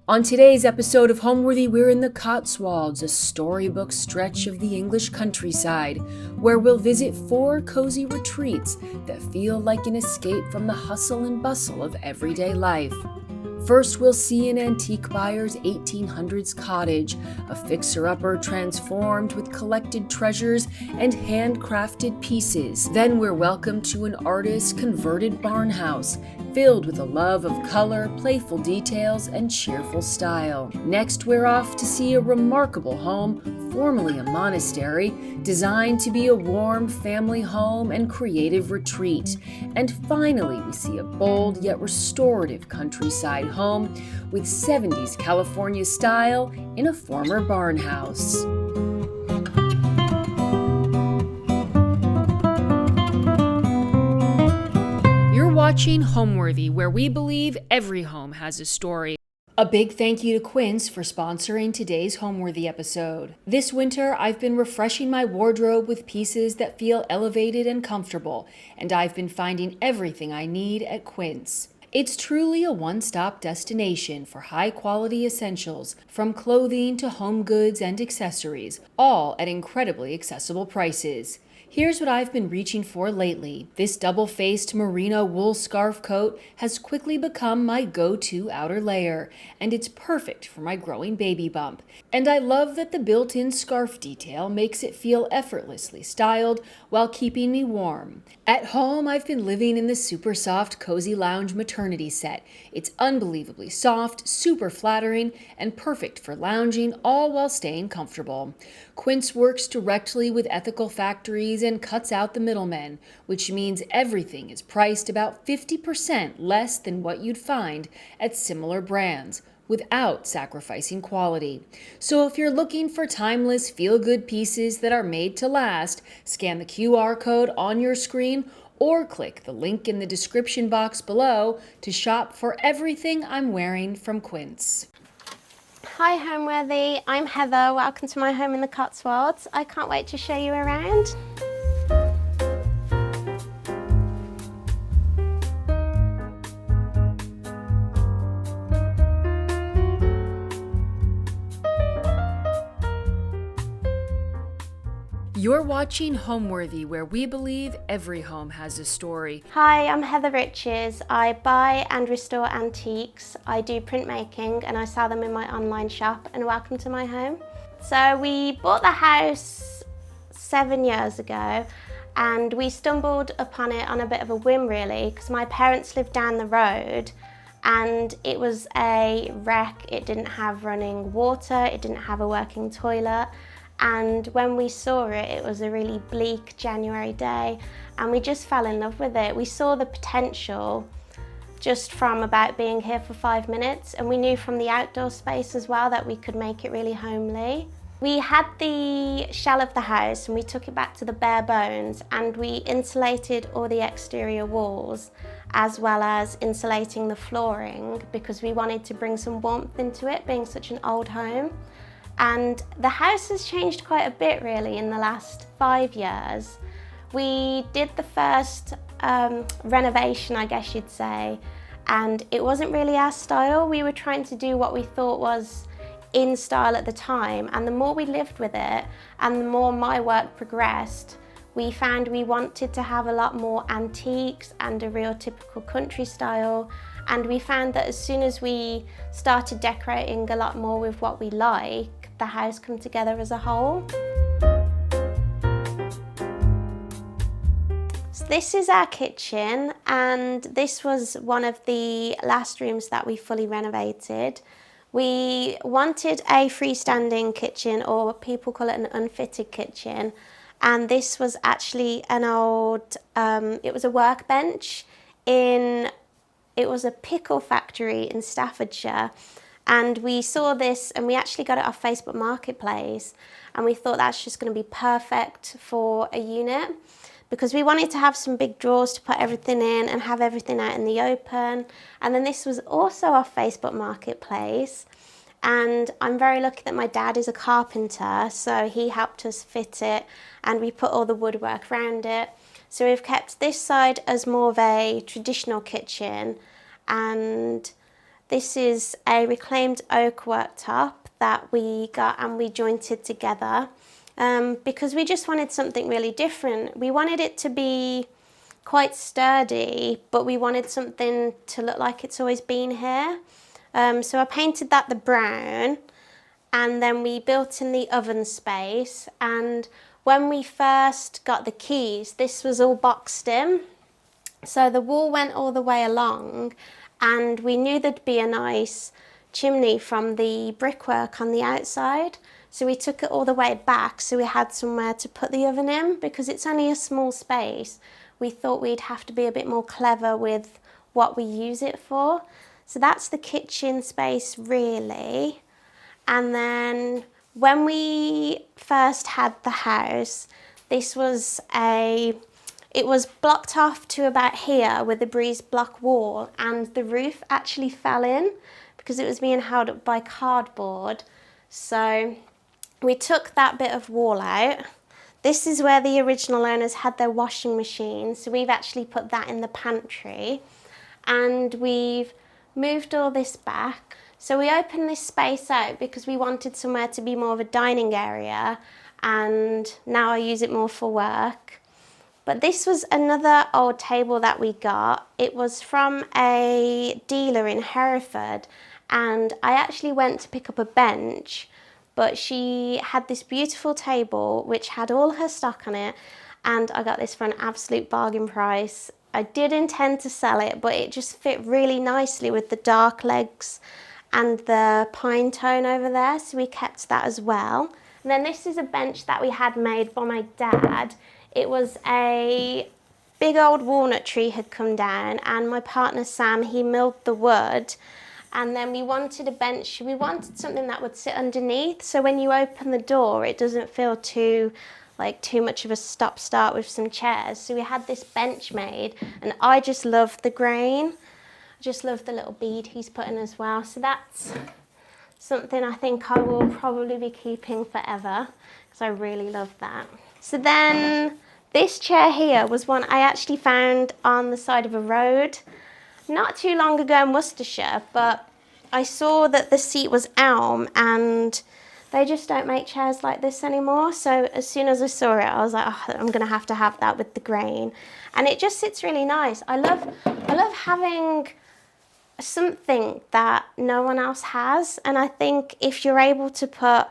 On today's episode of Homeworthy, we're in the Cotswolds, a storybook stretch of the English countryside, where we'll visit 4 cozy retreats that feel like an escape from the hustle and bustle of everyday life. First, we'll see an antique buyer's 1800s cottage, a fixer-upper transformed with collected treasures and handcrafted pieces. Then we're welcomed to an artist's converted barnhouse, filled with a love of color, playful details, and cheerful style. Next, we're off to see a remarkable home, formerly a monastery, designed to be a warm family home and creative retreat. And finally, we see a bold yet restorative countryside home with 70s California style in a former barnhouse. You're watching Homeworthy, where we believe every home has a story. A big thank you to Quince for sponsoring today's Homeworthy episode. This winter, I've been refreshing my wardrobe with pieces that feel elevated and comfortable, and I've been finding everything I need at Quince. It's truly a one-stop destination for high-quality essentials, from clothing to home goods and accessories, all at incredibly accessible prices. Here's what I've been reaching for lately. This double-faced merino wool scarf coat has quickly become my go-to outer layer, and it's perfect for my growing baby bump. And I love that the built-in scarf detail makes it feel effortlessly styled while keeping me warm. At home, I've been living in the super soft Cozy Lounge maternity set. It's unbelievably soft, super flattering, and perfect for lounging, all while staying comfortable. Quince works directly with ethical factories and cuts out the middlemen, which means everything is priced about 50% less than what you'd find at similar brands, without sacrificing quality. So if you're looking for timeless, feel-good pieces that are made to last, scan the QR code on your screen or click the link in the description box below to shop for everything I'm wearing from Quince. Hi Homeworthy, I'm Heather. Welcome to my home in the Cotswolds. I can't wait to show you around. You're watching Homeworthy, where we believe every home has a story. Hi, I'm Heather Riches. I buy and restore antiques. I do printmaking and I sell them in my online shop, and welcome to my home. So we bought the house 7 years ago and we stumbled upon it on a bit of a whim really, because my parents lived down the road and it was a wreck. It didn't have running water, it didn't have a working toilet. And when we saw it, it was a really bleak January day and we just fell in love with it. We saw the potential just from about being here for 5 minutes, and we knew from the outdoor space as well that we could make it really homely. We had the shell of the house and we took it back to the bare bones, and we insulated all the exterior walls as well as insulating the flooring because we wanted to bring some warmth into it, being such an old home. And the house has changed quite a bit really in the last 5 years. We did the first renovation, I guess you'd say, and it wasn't really our style. We were trying to do what we thought was in style at the time, and the more we lived with it and the more my work progressed, we found we wanted to have a lot more antiques and a real typical country style. And we found that as soon as we started decorating a lot more with what we like, the house come together as a whole. So this is our kitchen, and this was one of the last rooms that we fully renovated. We wanted a freestanding kitchen, or people call it an unfitted kitchen, and this was actually an old, it was a workbench it was a pickle factory in Staffordshire. And we saw this and we actually got it off Facebook Marketplace, and we thought that's just going to be perfect for a unit because we wanted to have some big drawers to put everything in and have everything out in the open. And then this was also off Facebook Marketplace, and I'm very lucky that my dad is a carpenter, so he helped us fit it and we put all the woodwork around it. So we've kept this side as more of a traditional kitchen, and This is a reclaimed oak worktop that we got and we jointed together because we just wanted something really different. We wanted it to be quite sturdy, but we wanted something to look like it's always been here. So I painted that the brown, and then we built in the oven space. And when we first got the keys, this was all boxed in. So the wall went all the way along, and we knew there'd be a nice chimney from the brickwork on the outside. So we took it all the way back so we had somewhere to put the oven in. Because it's only a small space, we thought we'd have to be a bit more clever with what we use it for. So that's the kitchen space really. And then when we first had the house, this was it was blocked off to about here with a breeze block wall, and the roof actually fell in because it was being held up by cardboard. So we took that bit of wall out. This is where the original owners had their washing machine, so we've actually put that in the pantry, and we've moved all this back. So we opened this space out because we wanted somewhere to be more of a dining area, and now I use it more for work. But this was another old table that we got. It was from a dealer in Hereford, and I actually went to pick up a bench, but she had this beautiful table which had all her stock on it, and I got this for an absolute bargain price. I did intend to sell it, but it just fit really nicely with the dark legs and the pine tone over there, so we kept that as well. And then this is a bench that we had made by my dad. It was a big old walnut tree had come down, and my partner Sam, he milled the wood, and then we wanted a bench. We wanted something that would sit underneath, so when you open the door it doesn't feel too much of a stop-start with some chairs. So we had this bench made, and I just love the grain. I just love the little bead he's put in as well. So that's something I think I will probably be keeping forever because I really love that. So then this chair here was one I actually found on the side of a road not too long ago in Worcestershire, but I saw that the seat was elm and they just don't make chairs like this anymore. So as soon as I saw it, I was like, oh, I'm going to have that with the grain. And it just sits really nice. I love having something that no one else has. And I think if you're able to put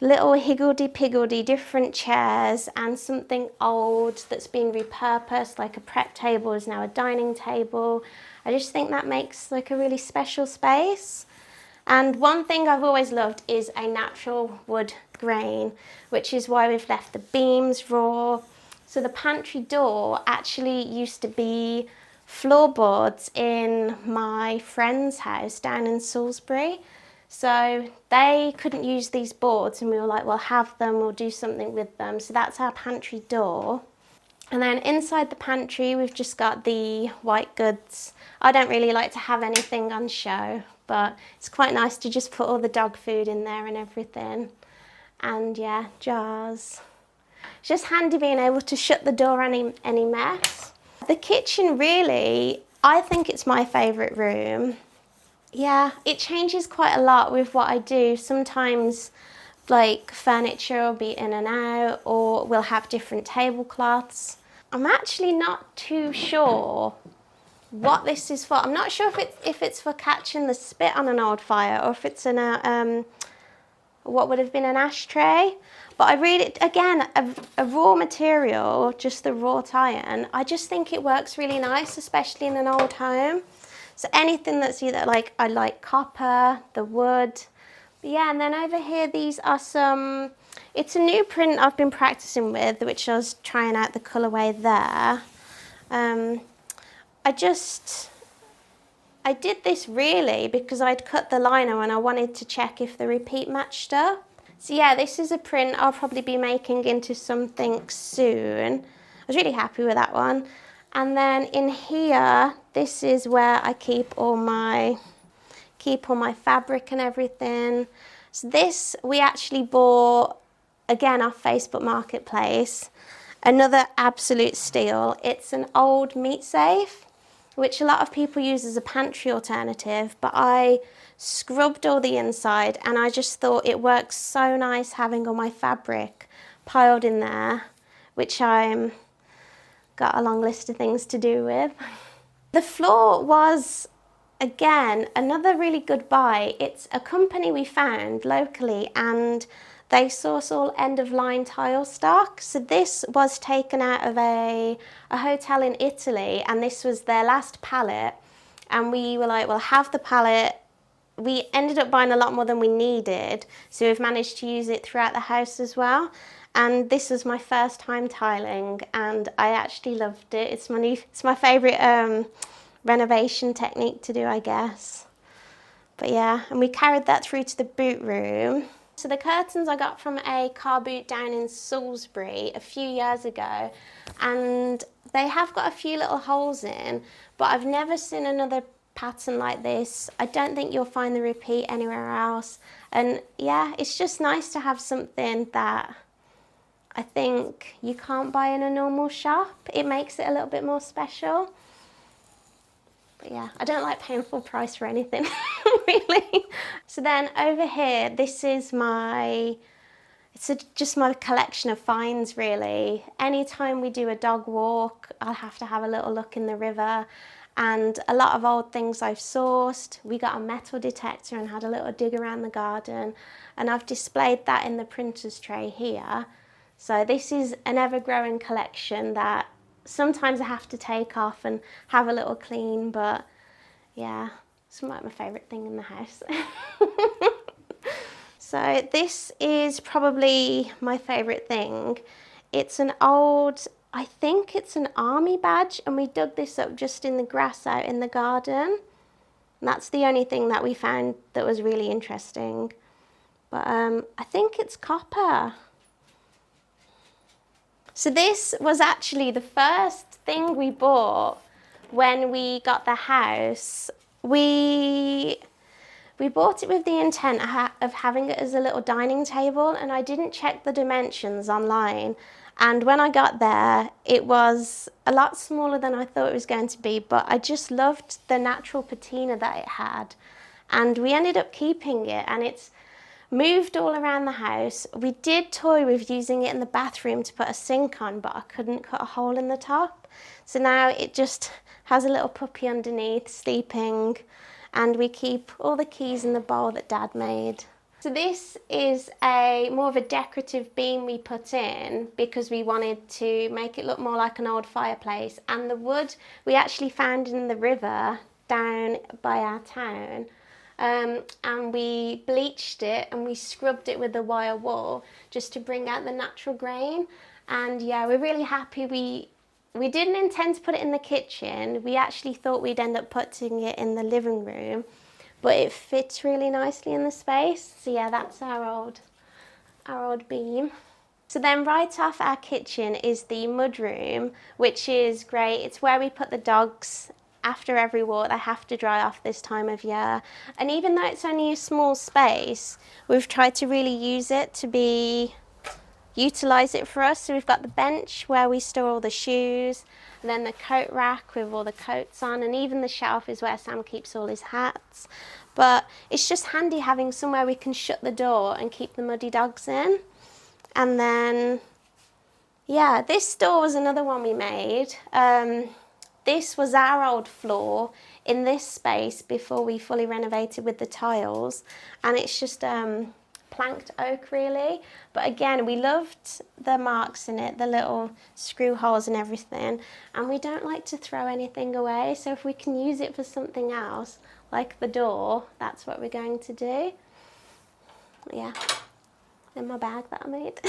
little higgledy-piggledy different chairs and something old that's been repurposed, like a prep table is now a dining table, I just think that makes like a really special space. And one thing I've always loved is a natural wood grain, which is why we've left the beams raw. So the pantry door actually used to be floorboards in my friend's house down in Salisbury. So they couldn't use these boards, and we were like, well, have them, we'll do something with them. So that's our pantry door. And then inside the pantry, we've just got the white goods. I don't really like to have anything on show, but it's quite nice to just put all the dog food in there and everything. And yeah, jars. It's just handy being able to shut the door any mess. The kitchen really, I think it's my favourite room. Yeah, it changes quite a lot with what I do. Sometimes like furniture will be in and out, or we'll have different tablecloths. I'm actually not too sure what this is for. I'm not sure if it's for catching the spit on an old fire, or if it's in a what would have been an ashtray. But I really, again, a raw material, just the wrought iron, I just think it works really nice, especially in an old home. So anything that's either like, I like copper, the wood. But yeah, and then over here, these are some, it's a new print I've been practicing with, which I was trying out the colourway there. I did this really because I'd cut the liner and I wanted to check if the repeat matched up. So yeah, this is a print I'll probably be making into something soon. I was really happy with that one. And then in here, this is where I keep all my fabric and everything. So this we actually bought, again, off Facebook Marketplace. Another absolute steal. It's an old meat safe, which a lot of people use as a pantry alternative, but I scrubbed all the inside and I just thought it works so nice having all my fabric piled in there, which I'm got a long list of things to do with. The floor was, again, another really good buy. It's a company we found locally and they source all end-of-line tile stock. So this was taken out of a hotel in Italy and this was their last pallet. And we were like, well, have the pallet. We ended up buying a lot more than we needed. So we've managed to use it throughout the house as well. And this was my first time tiling and I actually loved it. It's my favourite renovation technique to do, I guess. But yeah, and we carried that through to the boot room. So the curtains I got from a car boot down in Salisbury a few years ago, and they have got a few little holes in, but I've never seen another pattern like this. I don't think you'll find the repeat anywhere else. And yeah, it's just nice to have something that I think you can't buy in a normal shop. It makes it a little bit more special. But yeah, I don't like paying full price for anything, really. So then over here, this is just my collection of finds, really. Anytime we do a dog walk, I'll have to have a little look in the river. And a lot of old things I've sourced. We got a metal detector and had a little dig around the garden. And I've displayed that in the printer's tray here. So this is an ever-growing collection that sometimes I have to take off and have a little clean, but yeah, it's like my favourite thing in the house. So this is probably my favourite thing. It's an old, I think it's an army badge, and we dug this up just in the grass out in the garden. And that's the only thing that we found that was really interesting. But I think it's copper. So this was actually the first thing we bought when we got the house. We bought it with the intent of having it as a little dining table, and I didn't check the dimensions online. And when I got there, it was a lot smaller than I thought it was going to be, but I just loved the natural patina that it had. And we ended up keeping it, and it's moved all around the house. We did toy with using it in the bathroom to put a sink on, but I couldn't cut a hole in the top. So now it just has a little puppy underneath sleeping, and we keep all the keys in the bowl that Dad made. So this is more of a decorative beam we put in because we wanted to make it look more like an old fireplace. And the wood we actually found in the river down by our town. And we bleached it and we scrubbed it with the wire wool just to bring out the natural grain. And yeah, we're really happy. We didn't intend to put it in the kitchen. We actually thought we'd end up putting it in the living room, but it fits really nicely in the space. So yeah, that's our old beam. So then right off our kitchen is the mud room, which is great. It's where we put the dogs. After every walk, they have to dry off this time of year. And even though it's only a small space, we've tried to really utilise it for us. So we've got the bench where we store all the shoes, and then the coat rack with all the coats on, and even the shelf is where Sam keeps all his hats. But it's just handy having somewhere we can shut the door and keep the muddy dogs in. And then, yeah, this door was another one we made. This was our old floor in this space before we fully renovated with the tiles, and it's just planked oak really. But again, we loved the marks in it, the little screw holes and everything, and we don't like to throw anything away, so if we can use it for something else, like the door, that's what we're going to do. Yeah, in my bag that I made.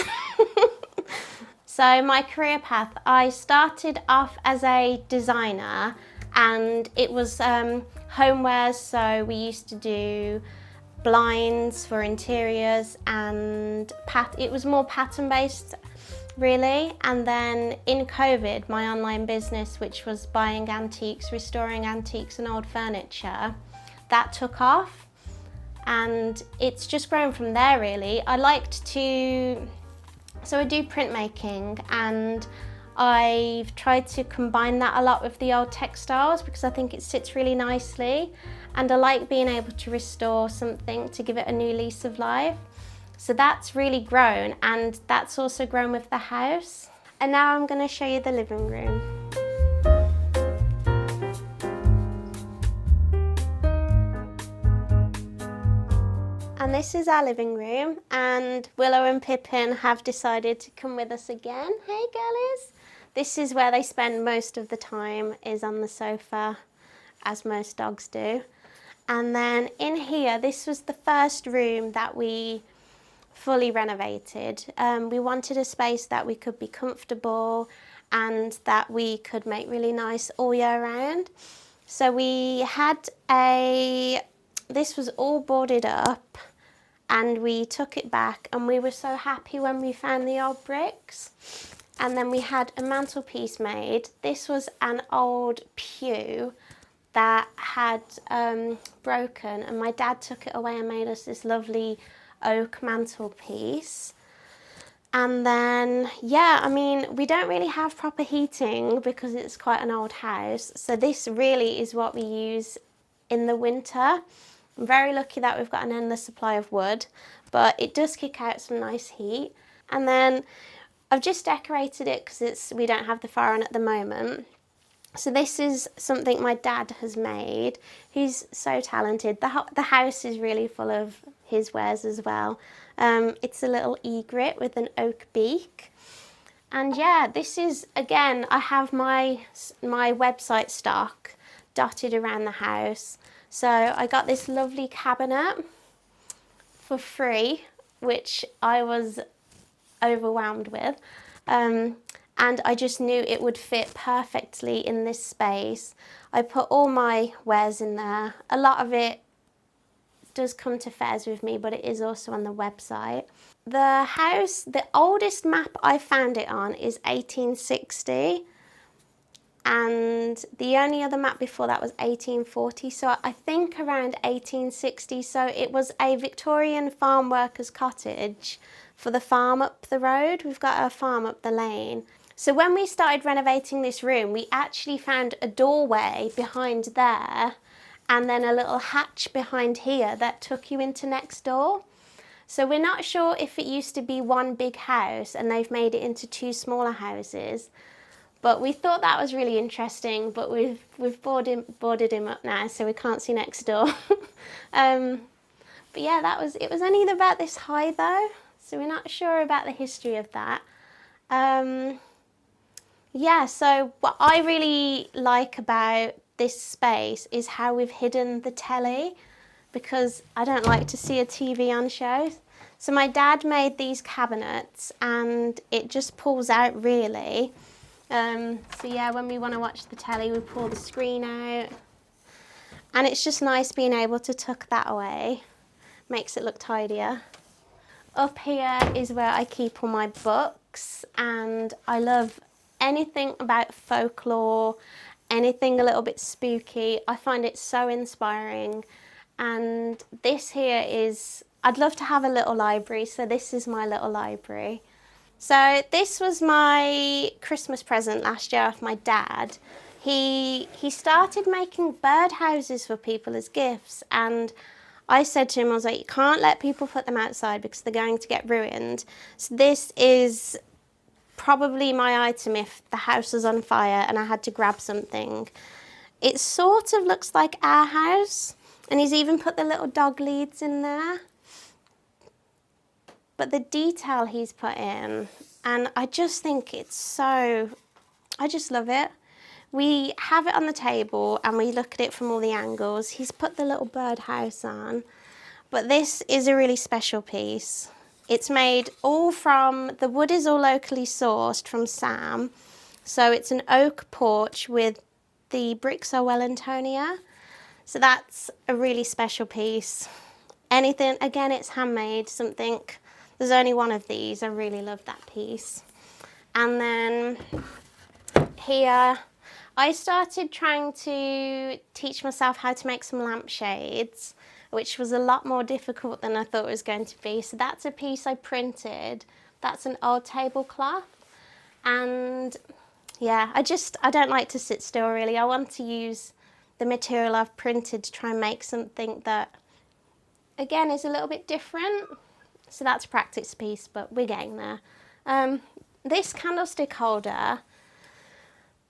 So my career path, I started off as a designer, and it was homewares, so we used to do blinds for interiors, and it was more pattern based really. And then in COVID, my online business, which was buying antiques, restoring antiques and old furniture, that took off, and it's just grown from there really. So I do printmaking, and I've tried to combine that a lot with the old textiles because I think it sits really nicely, and I like being able to restore something to give it a new lease of life. So that's really grown, and that's also grown with the house. And now I'm going to show you the living room. And this is our living room, and Willow and Pippin have decided to come with us again. Hey girlies! This is where they spend most of the time, is on the sofa, as most dogs do. And then in here, this was the first room that we fully renovated. We wanted a space that we could be comfortable and that we could make really nice all year round. So we had this was all boarded up, and we took it back, and we were so happy when we found the old bricks. And then we had a mantelpiece made. This was an old pew that had broken, and my dad took it away and made us this lovely oak mantelpiece. And then, yeah, I mean, we don't really have proper heating because it's quite an old house. So this really is what we use in the winter. I'm very lucky that we've got an endless supply of wood, but it does kick out some nice heat. And then I've just decorated it because we don't have the fire on at the moment. So this is something my dad has made. He's so talented. The house is really full of his wares as well. It's a little egret with an oak beak. And yeah, this is, again, I have my website stock dotted around the house. So I got this lovely cabinet for free, which I was overwhelmed with. And I just knew it would fit perfectly in this space. I put all my wares in there. A lot of it does come to fairs with me, but it is also on the website. The house, the oldest map I found it on is 1860. And the only other map before that was 1840, so I think around 1860. So it was a Victorian farm workers' cottage for the farm up the road. We've got a farm up the lane. So when we started renovating this room, we actually found a doorway behind there and then a little hatch behind here that took you into next door. So we're not sure if it used to be one big house and they've made it into two smaller houses. But we thought that was really interesting, but we've boarded him up now, so we can't see next door. But yeah, it was only about this high though, so we're not sure about the history of that. Yeah, so what I really like about this space is how we've hidden the telly, because I don't like to see a TV on shows. So my dad made these cabinets and it just pulls out really. So yeah, when we want to watch the telly, we pull the screen out, and it's just nice being able to tuck that away. Makes it look tidier. Up here is where I keep all my books, and I love anything about folklore, anything a little bit spooky. I find it so inspiring. And this here is, I'd love to have a little library, so this is my little library. So this was my Christmas present last year off my dad. He started making birdhouses for people as gifts, and I said to him, I was like, you can't let people put them outside because they're going to get ruined. So this is probably my item if the house was on fire and I had to grab something. It sort of looks like our house, and he's even put the little dog leads in there. But the detail he's put in, and I just think it's so, I just love it. We have it on the table and we look at it from all the angles. He's put the little birdhouse on, but this is a really special piece. It's made all from, the wood is all locally sourced from Sam. So it's an oak porch with the bricks are Wellingtonia. So that's a really special piece. Anything, again, it's handmade, something. There's only one of these. I really love that piece. And then here, I started trying to teach myself how to make some lampshades, which was a lot more difficult than I thought it was going to be. So that's a piece I printed. That's an old tablecloth. And Yeah, I don't like to sit still really. I want to use the material I've printed to try and make something that, again, is a little bit different. So that's a practice piece, but we're getting there. This candlestick holder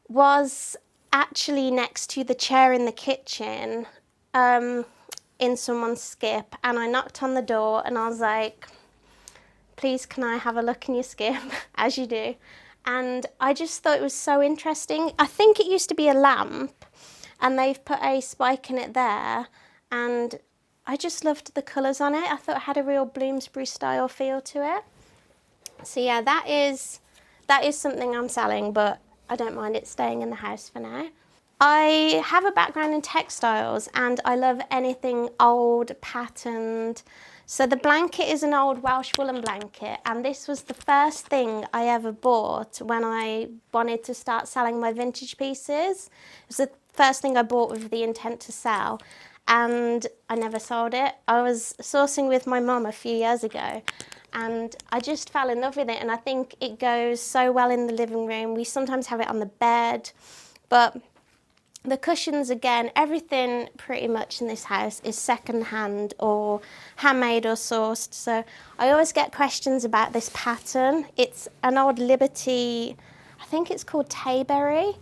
was actually next to the chair in the kitchen in someone's skip, and I knocked on the door and I was like, please can I have a look in your skip, as you do. And I just thought it was so interesting. I think it used to be a lamp and they've put a spike in it there, and I just loved the colours on it. I thought it had a real Bloomsbury style feel to it. So yeah, that is something I'm selling, but I don't mind it staying in the house for now. I have a background in textiles and I love anything old, patterned. So the blanket is an old Welsh woolen blanket, and this was the first thing I ever bought when I wanted to start selling my vintage pieces. It was the first thing I bought with the intent to sell, and I never sold it. I was sourcing with my mum a few years ago and I just fell in love with it, and I think it goes so well in the living room. We sometimes have it on the bed, but the cushions, again, everything pretty much in this house is second hand or handmade or sourced. So I always get questions about this pattern. It's an old Liberty, I think it's called Tayberry.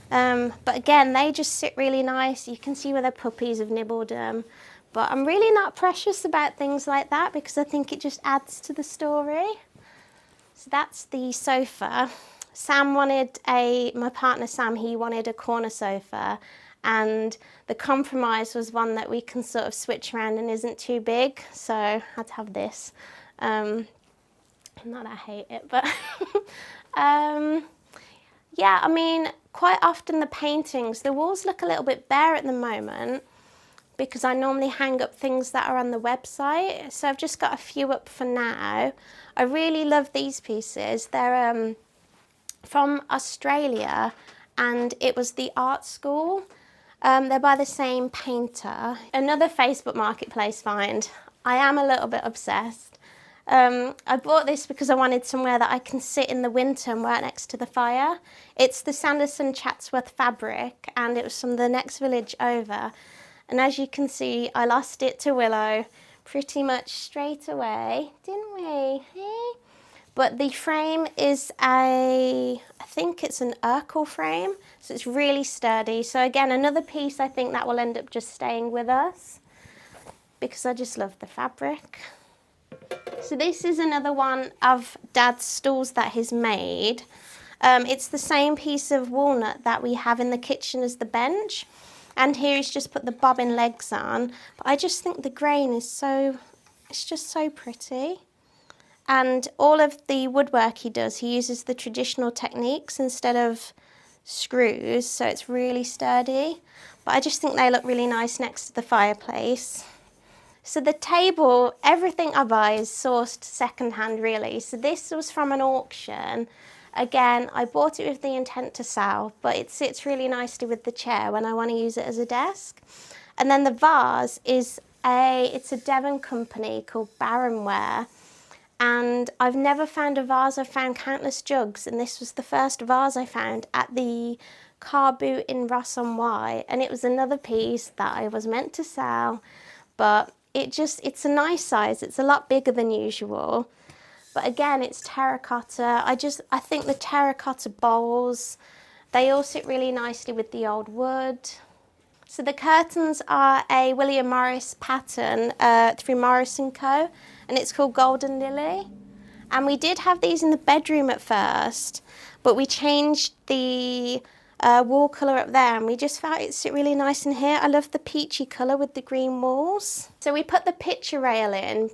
But again, they just sit really nice. You can see where the puppies have nibbled them. But I'm really not precious about things like that because I think it just adds to the story. So that's the sofa. My partner Sam, he wanted a corner sofa, and the compromise was one that we can sort of switch around and isn't too big, so I had to have this. Not that I hate it, but yeah, I mean, quite often the walls look a little bit bare at the moment because I normally hang up things that are on the website, so I've just got a few up for now. I really love these pieces. They're from Australia, and it was the art school. They're by the same painter. Another Facebook Marketplace find. I am a little bit obsessed. I bought this because I wanted somewhere that I can sit in the winter and work next to the fire. It's the Sanderson Chatsworth fabric, and it was from the next village over. And as you can see, I lost it to Willow pretty much straight away, didn't we? Hey? But the frame is I think it's an Urkel frame, so it's really sturdy. So again, another piece I think that will end up just staying with us because I just love the fabric. So this is another one of Dad's stools that he's made. It's the same piece of walnut that we have in the kitchen as the bench. And here he's just put the bobbin legs on. But I just think the grain is it's just so pretty. And all of the woodwork he does, he uses the traditional techniques instead of screws, so it's really sturdy. But I just think they look really nice next to the fireplace. So the table, everything I buy is sourced secondhand really. So this was from an auction. Again, I bought it with the intent to sell, but it sits really nicely with the chair when I want to use it as a desk. And then the vase is it's a Devon company called Barronware. And I've never found a vase. I've found countless jugs, and this was the first vase I found at the car boot in Ross-on-Wye, and it was another piece that I was meant to sell, but it's a nice size. It's a lot bigger than usual, but again, it's terracotta. I think the terracotta bowls, they all sit really nicely with the old wood. So the curtains are a William Morris pattern through Morris & Co, and it's called Golden Lily. And we did have these in the bedroom at first, but we changed the wall colour up there, and we just felt it sit really nice in here. I love the peachy colour with the green walls. So we put the picture rail in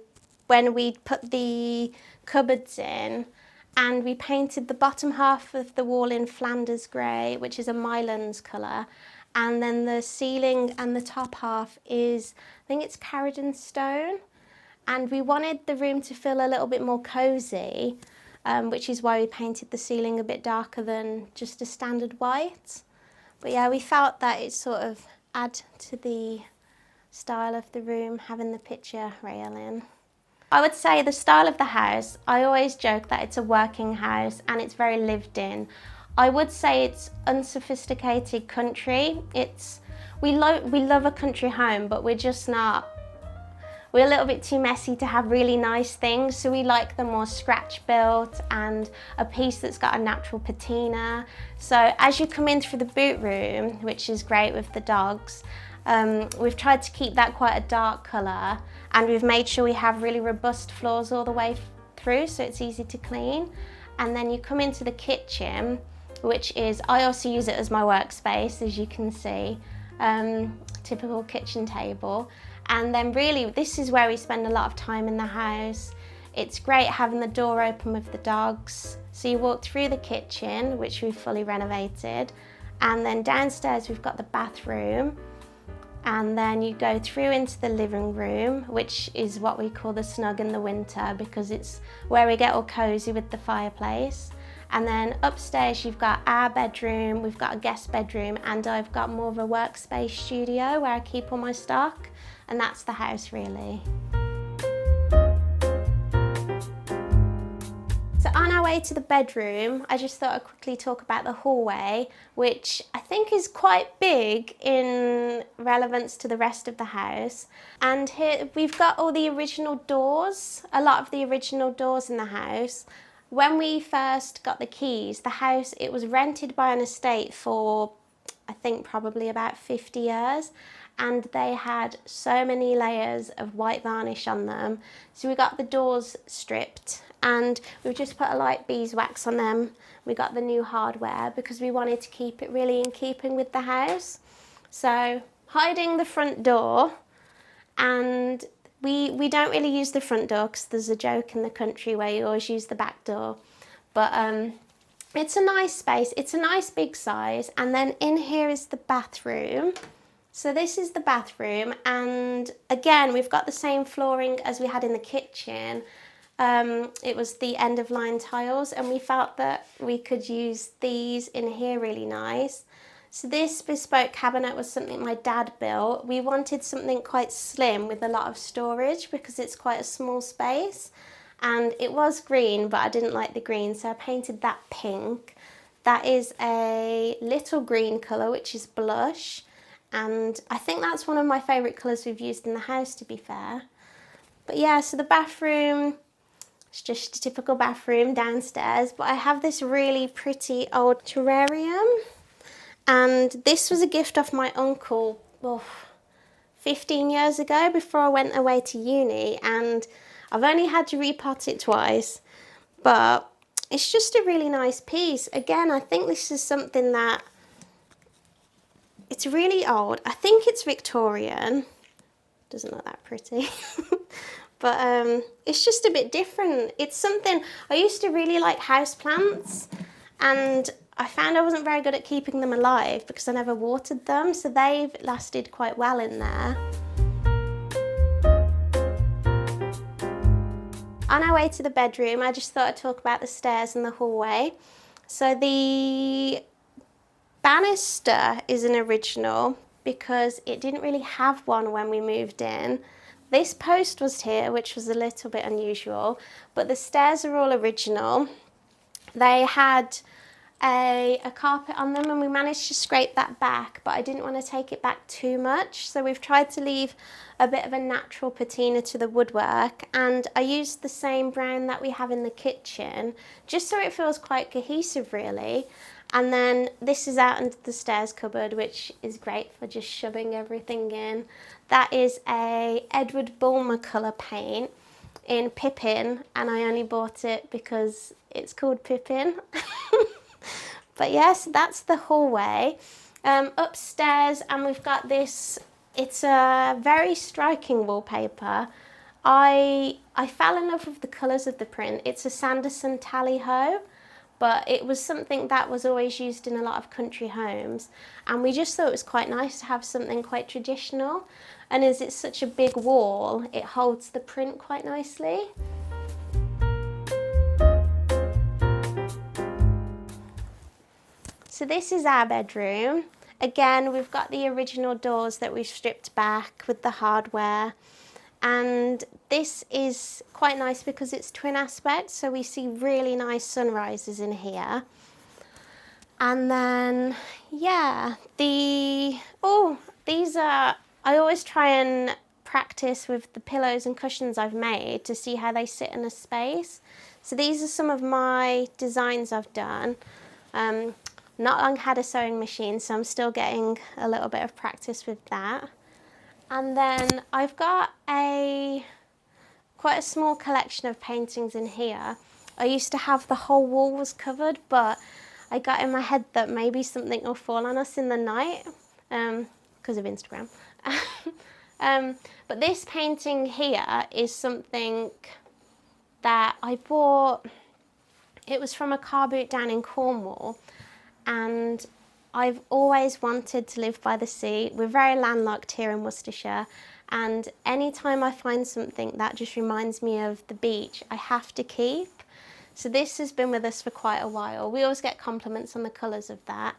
when we put the cupboards in, and we painted the bottom half of the wall in Flanders grey, which is a Mylands colour. And then the ceiling and the top half is, I think it's Carradine stone. And we wanted the room to feel a little bit more cosy, which is why we painted the ceiling a bit darker than just a standard white. But yeah, we felt that it sort of add to the style of the room, having the picture rail in. I would say the style of the house, I always joke that it's a working house and it's very lived in. I would say it's unsophisticated country. We love a country home, but we're just not. We're a little bit too messy to have really nice things, so we like the more scratch built and a piece that's got a natural patina. So as you come in through the boot room, which is great with the dogs, we've tried to keep that quite a dark colour, and we've made sure we have really robust floors all the way through, so it's easy to clean. And then you come into the kitchen, which is, I also use it as my workspace, as you can see, typical kitchen table. And then really, this is where we spend a lot of time in the house. It's great having the door open with the dogs. So you walk through the kitchen, which we've fully renovated, and then downstairs we've got the bathroom, and then you go through into the living room, which is what we call the snug in the winter, because it's where we get all cozy with the fireplace. And then upstairs you've got our bedroom, we've got a guest bedroom, and I've got more of a workspace studio where I keep all my stock, and that's the house really. So on our way to the bedroom, I just thought I'd quickly talk about the hallway, which I think is quite big in relevance to the rest of the house. And here we've got all the original doors, a lot of the original doors in the house. When we first got the keys, the house, it was rented by an estate for, I think, probably about 50 years. And they had so many layers of white varnish on them. So we got the doors stripped and we've just put a light beeswax on them. We got the new hardware because we wanted to keep it really in keeping with the house. So hiding the front door, and we don't really use the front door because there's a joke in the country where you always use the back door. But it's a nice space, it's a nice big size. And then in here is the bathroom. So this is the bathroom, and again we've got the same flooring as we had in the kitchen. It was the end of line tiles, and we felt that we could use these in here really nice. So this bespoke cabinet was something my dad built. We wanted something quite slim with a lot of storage because it's quite a small space, and it was green but I didn't like the green, so I painted that pink. That is a little green colour, which is blush. And I think that's one of my favourite colours we've used in the house, to be fair. But yeah, so the bathroom, it's just a typical bathroom downstairs, but I have this really pretty old terrarium. And this was a gift off my uncle 15 years ago before I went away to uni, and I've only had to repot it twice, but it's just a really nice piece. Again, I think this is something that, it's really old. I think it's Victorian. Doesn't look that pretty. But it's just a bit different. It's something, I used to really like houseplants, and I found I wasn't very good at keeping them alive because I never watered them, so they've lasted quite well in there. On our way to the bedroom, I just thought I'd talk about the stairs and the hallway. So the banister is an original because it didn't really have one when we moved in. This post was here, which was a little bit unusual, but the stairs are all original. They had a carpet on them, and we managed to scrape that back, but I didn't want to take it back too much, so we've tried to leave a bit of a natural patina to the woodwork, and I used the same brown that we have in the kitchen just so it feels quite cohesive really. And then this is out into the stairs cupboard, which is great for just shoving everything in. That is a Edward Bulmer colour paint in Pippin, and I only bought it because it's called Pippin. But yes, that's the hallway. Upstairs, and we've got this, it's a very striking wallpaper. I fell in love with the colours of the print. It's a Sanderson tally-ho, but it was something that was always used in a lot of country homes, and we just thought it was quite nice to have something quite traditional, and as it's such a big wall, it holds the print quite nicely. So this is our bedroom. Again, we've got the original doors that we've stripped back with the hardware. And this is quite nice because it's twin aspect, so we see really nice sunrises in here. And then, yeah, these are, I always try and practice with the pillows and cushions I've made to see how they sit in a space. So these are some of my designs I've done. Not long had a sewing machine, so I'm still getting a little bit of practice with that. And then I've got quite a small collection of paintings in here. I used to have the whole wall was covered, but I got in my head that maybe something will fall on us in the night because of Instagram. But this painting here is something that I bought. It was from a car boot down in Cornwall, and I've always wanted to live by the sea. We're very landlocked here in Worcestershire, and anytime I find something that just reminds me of the beach, I have to keep. So this has been with us for quite a while. We always get compliments on the colours of that.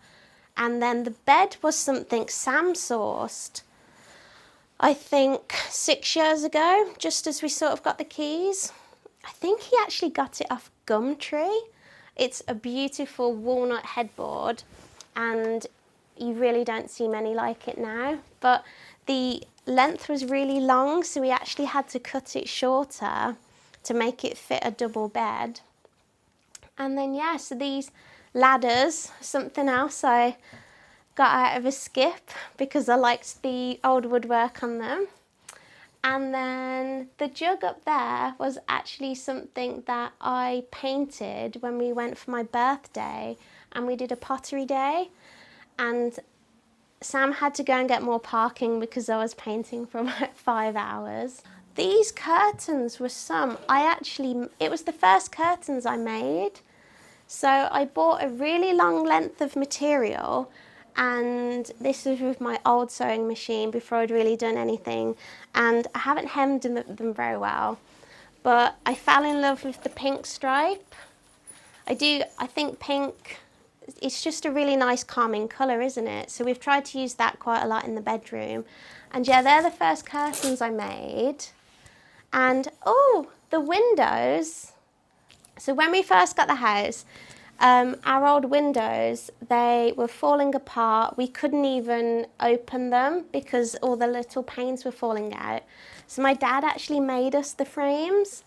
And then the bed was something Sam sourced, I think 6 years ago, just as we sort of got the keys. I think he actually got it off Gumtree. It's a beautiful walnut headboard, and you really don't see many like it now. But the length was really long, so we actually had to cut it shorter to make it fit a double bed. And then, yeah, so these ladders, something else I got out of a skip because I liked the old woodwork on them. And then the jug up there was actually something that I painted when we went for my birthday, and we did a pottery day, and Sam had to go and get more parking because I was painting for about 5 hours. These curtains were it was the first curtains I made. So I bought a really long length of material, and this was with my old sewing machine before I'd really done anything, and I haven't hemmed them very well, but I fell in love with the pink stripe. I think pink, it's just a really nice calming colour, isn't it? So we've tried to use that quite a lot in the bedroom. And yeah, they're the first curtains I made. And the windows. So when we first got the house, our old windows, they were falling apart. We couldn't even open them because all the little panes were falling out. So my dad actually made us the frames,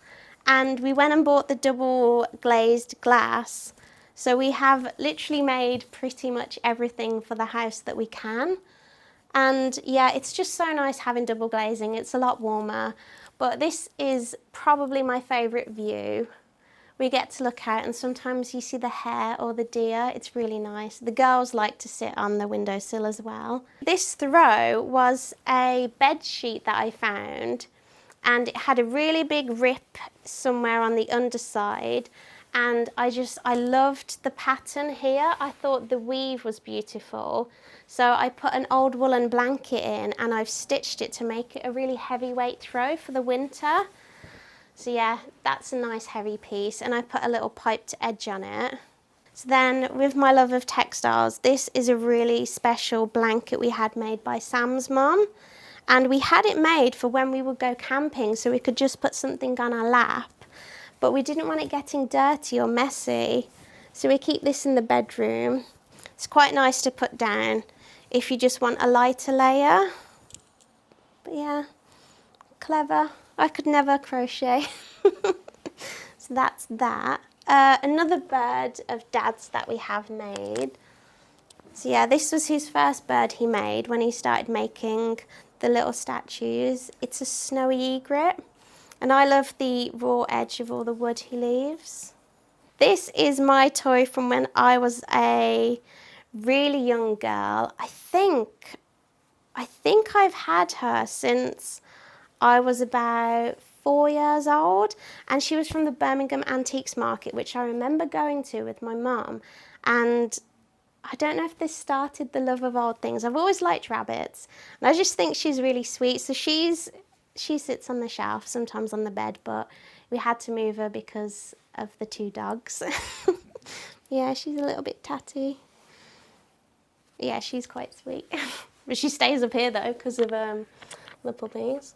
and we went and bought the double glazed glass. So we have literally made pretty much everything for the house that we can. And yeah, it's just so nice having double glazing. It's a lot warmer. But this is probably my favourite view. We get to look out, and sometimes you see the hare or the deer. It's really nice. The girls like to sit on the windowsill as well. This throw was a bed sheet that I found, and it had a really big rip somewhere on the underside, and I loved the pattern here. I thought the weave was beautiful. So I put an old woolen blanket in, and I've stitched it to make it a really heavyweight throw for the winter. So yeah, that's a nice heavy piece, and I put a little piped edge on it. So then, with my love of textiles, this is a really special blanket we had made by Sam's mum, and we had it made for when we would go camping so we could just put something on our lap, but we didn't want it getting dirty or messy, so we keep this in the bedroom. It's quite nice to put down if you just want a lighter layer. But yeah, clever. I could never crochet. So that's that. Another bird of Dad's that we have made. So yeah, this was his first bird he made when he started making the little statues. It's a snowy egret, and I love the raw edge of all the wood he leaves. This is my toy from when I was a really young girl. I think I've had her since I was about 4 years old, and she was from the Birmingham Antiques Market, which I remember going to with my mum, and I don't know if this started the love of old things. I've always liked rabbits, and I just think she's really sweet. So she sits on the shelf, sometimes on the bed, but we had to move her because of the 2 dogs. Yeah, she's a little bit tatty. Yeah, she's quite sweet. But she stays up here though because of the puppies.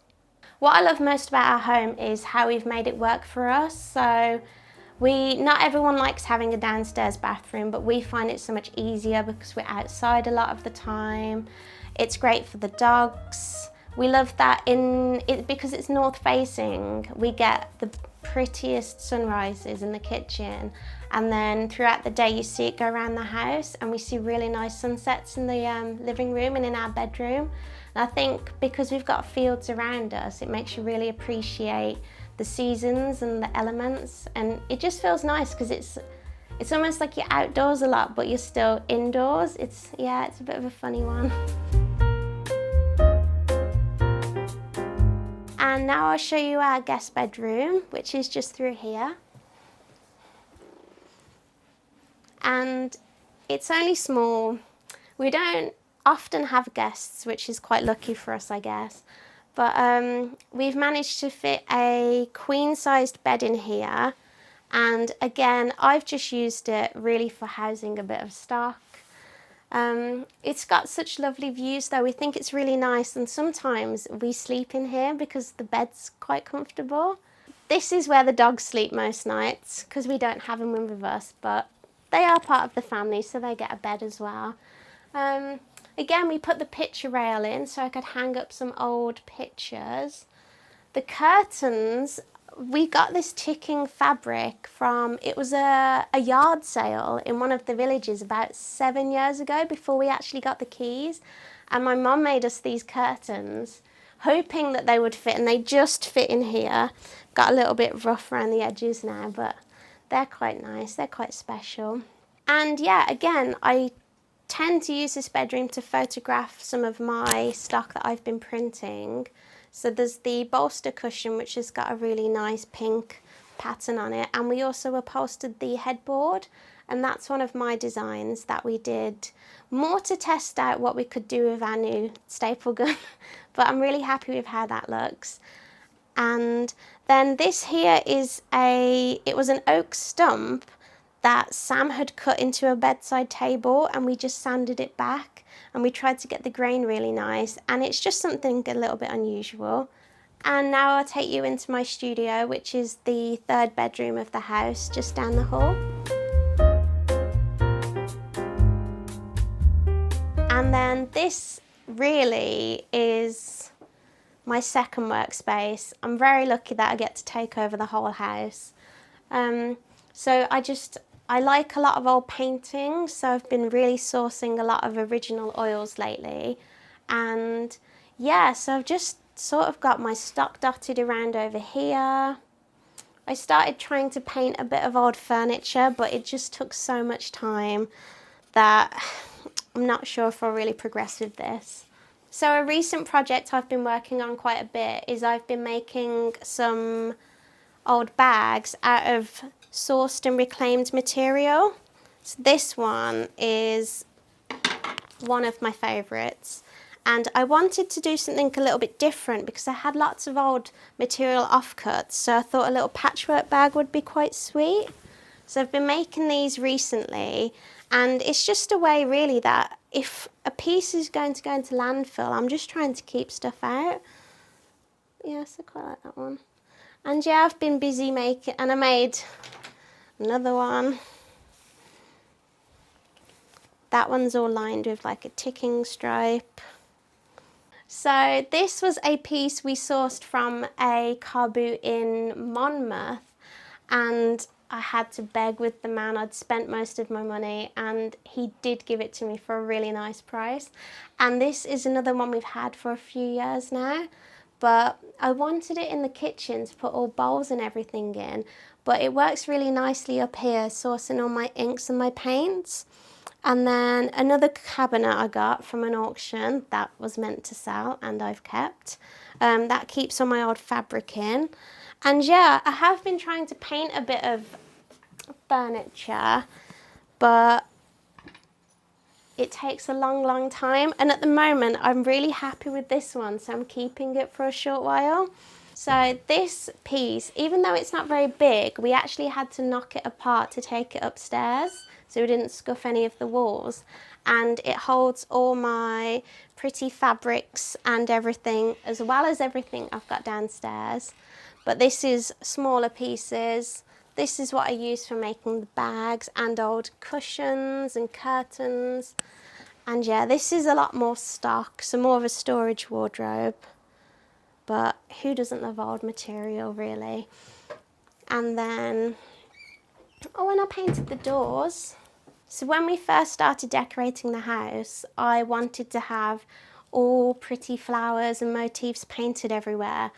What I love most about our home is how we've made it work for us. So Not everyone likes having a downstairs bathroom, but we find it so much easier because we're outside a lot of the time. It's great for the dogs. We love that because it's north facing, we get the prettiest sunrises in the kitchen, and then throughout the day you see it go around the house, and we see really nice sunsets in the living room and in our bedroom. And I think because we've got fields around us, it makes you really appreciate the seasons and the elements, and it just feels nice because it's almost like you're outdoors a lot but you're still indoors. It's a bit of a funny one. And now I'll show you our guest bedroom, which is just through here. And it's only small. We don't often have guests, which is quite lucky for us, I guess. But we've managed to fit a queen-sized bed in here. And again, I've just used it really for housing a bit of stock. It's got such lovely views though. We think it's really nice, and sometimes we sleep in here because the bed's quite comfortable. This is where the dogs sleep most nights because we don't have them in with us, but they are part of the family, so they get a bed as well. Again, we put the picture rail in so I could hang up some old pictures. The curtains, we got this ticking fabric from, it was a yard sale in one of the villages about 7 years ago before we actually got the keys. And my mum made us these curtains, hoping that they would fit, and they just fit in here. Got a little bit rough around the edges now, but they're quite nice, they're quite special. And yeah, again, I tend to use this bedroom to photograph some of my stock that I've been printing. So there's the bolster cushion, which has got a really nice pink pattern on it, and we also upholstered the headboard, and that's one of my designs that we did more to test out what we could do with our new staple gun. But I'm really happy with how that looks. And then this here is it was an oak stump that Sam had cut into a bedside table, and we just sanded it back and we tried to get the grain really nice, and it's just something a little bit unusual. And now I'll take you into my studio, which is the third bedroom of the house, just down the hall. And then this really is my second workspace. I'm very lucky that I get to take over the whole house. So I like a lot of old paintings, so I've been really sourcing a lot of original oils lately. And yeah, so I've just sort of got my stock dotted around over here. I started trying to paint a bit of old furniture, but it just took so much time that I'm not sure if I'll really progress with this. So a recent project I've been working on quite a bit is I've been making some old bags out of sourced and reclaimed material. So this one is one of my favourites, and I wanted to do something a little bit different because I had lots of old material offcuts, so I thought a little patchwork bag would be quite sweet. So I've been making these recently, and it's just a way really that if a piece is going to go into landfill, I'm just trying to keep stuff out. Yes, I quite like that one. And yeah, I've been busy making, and I made another one. That one's all lined with like a ticking stripe. So this was a piece we sourced from a car boot in Monmouth, and I had to beg with the man. I'd spent most of my money and he did give it to me for a really nice price. And this is another one we've had for a few years now, but I wanted it in the kitchen to put all bowls and everything in, but it works really nicely up here, sourcing all my inks and my paints. And then another cabinet I got from an auction that was meant to sell and I've kept. That keeps all my old fabric in. And yeah, I have been trying to paint a bit of furniture, but it takes a long time. And at the moment, I'm really happy with this one, so I'm keeping it for a short while. So this piece, even though it's not very big, we actually had to knock it apart to take it upstairs, so we didn't scuff any of the walls. And it holds all my pretty fabrics and everything, as well as everything I've got downstairs. But this is smaller pieces This is what I use for making the bags and old cushions and curtains. And yeah, this is a lot more stock, so more of a storage wardrobe. But who doesn't love old material, really? And then, oh, and I painted the doors. So when we first started decorating the house, I wanted to have all pretty flowers and motifs painted everywhere.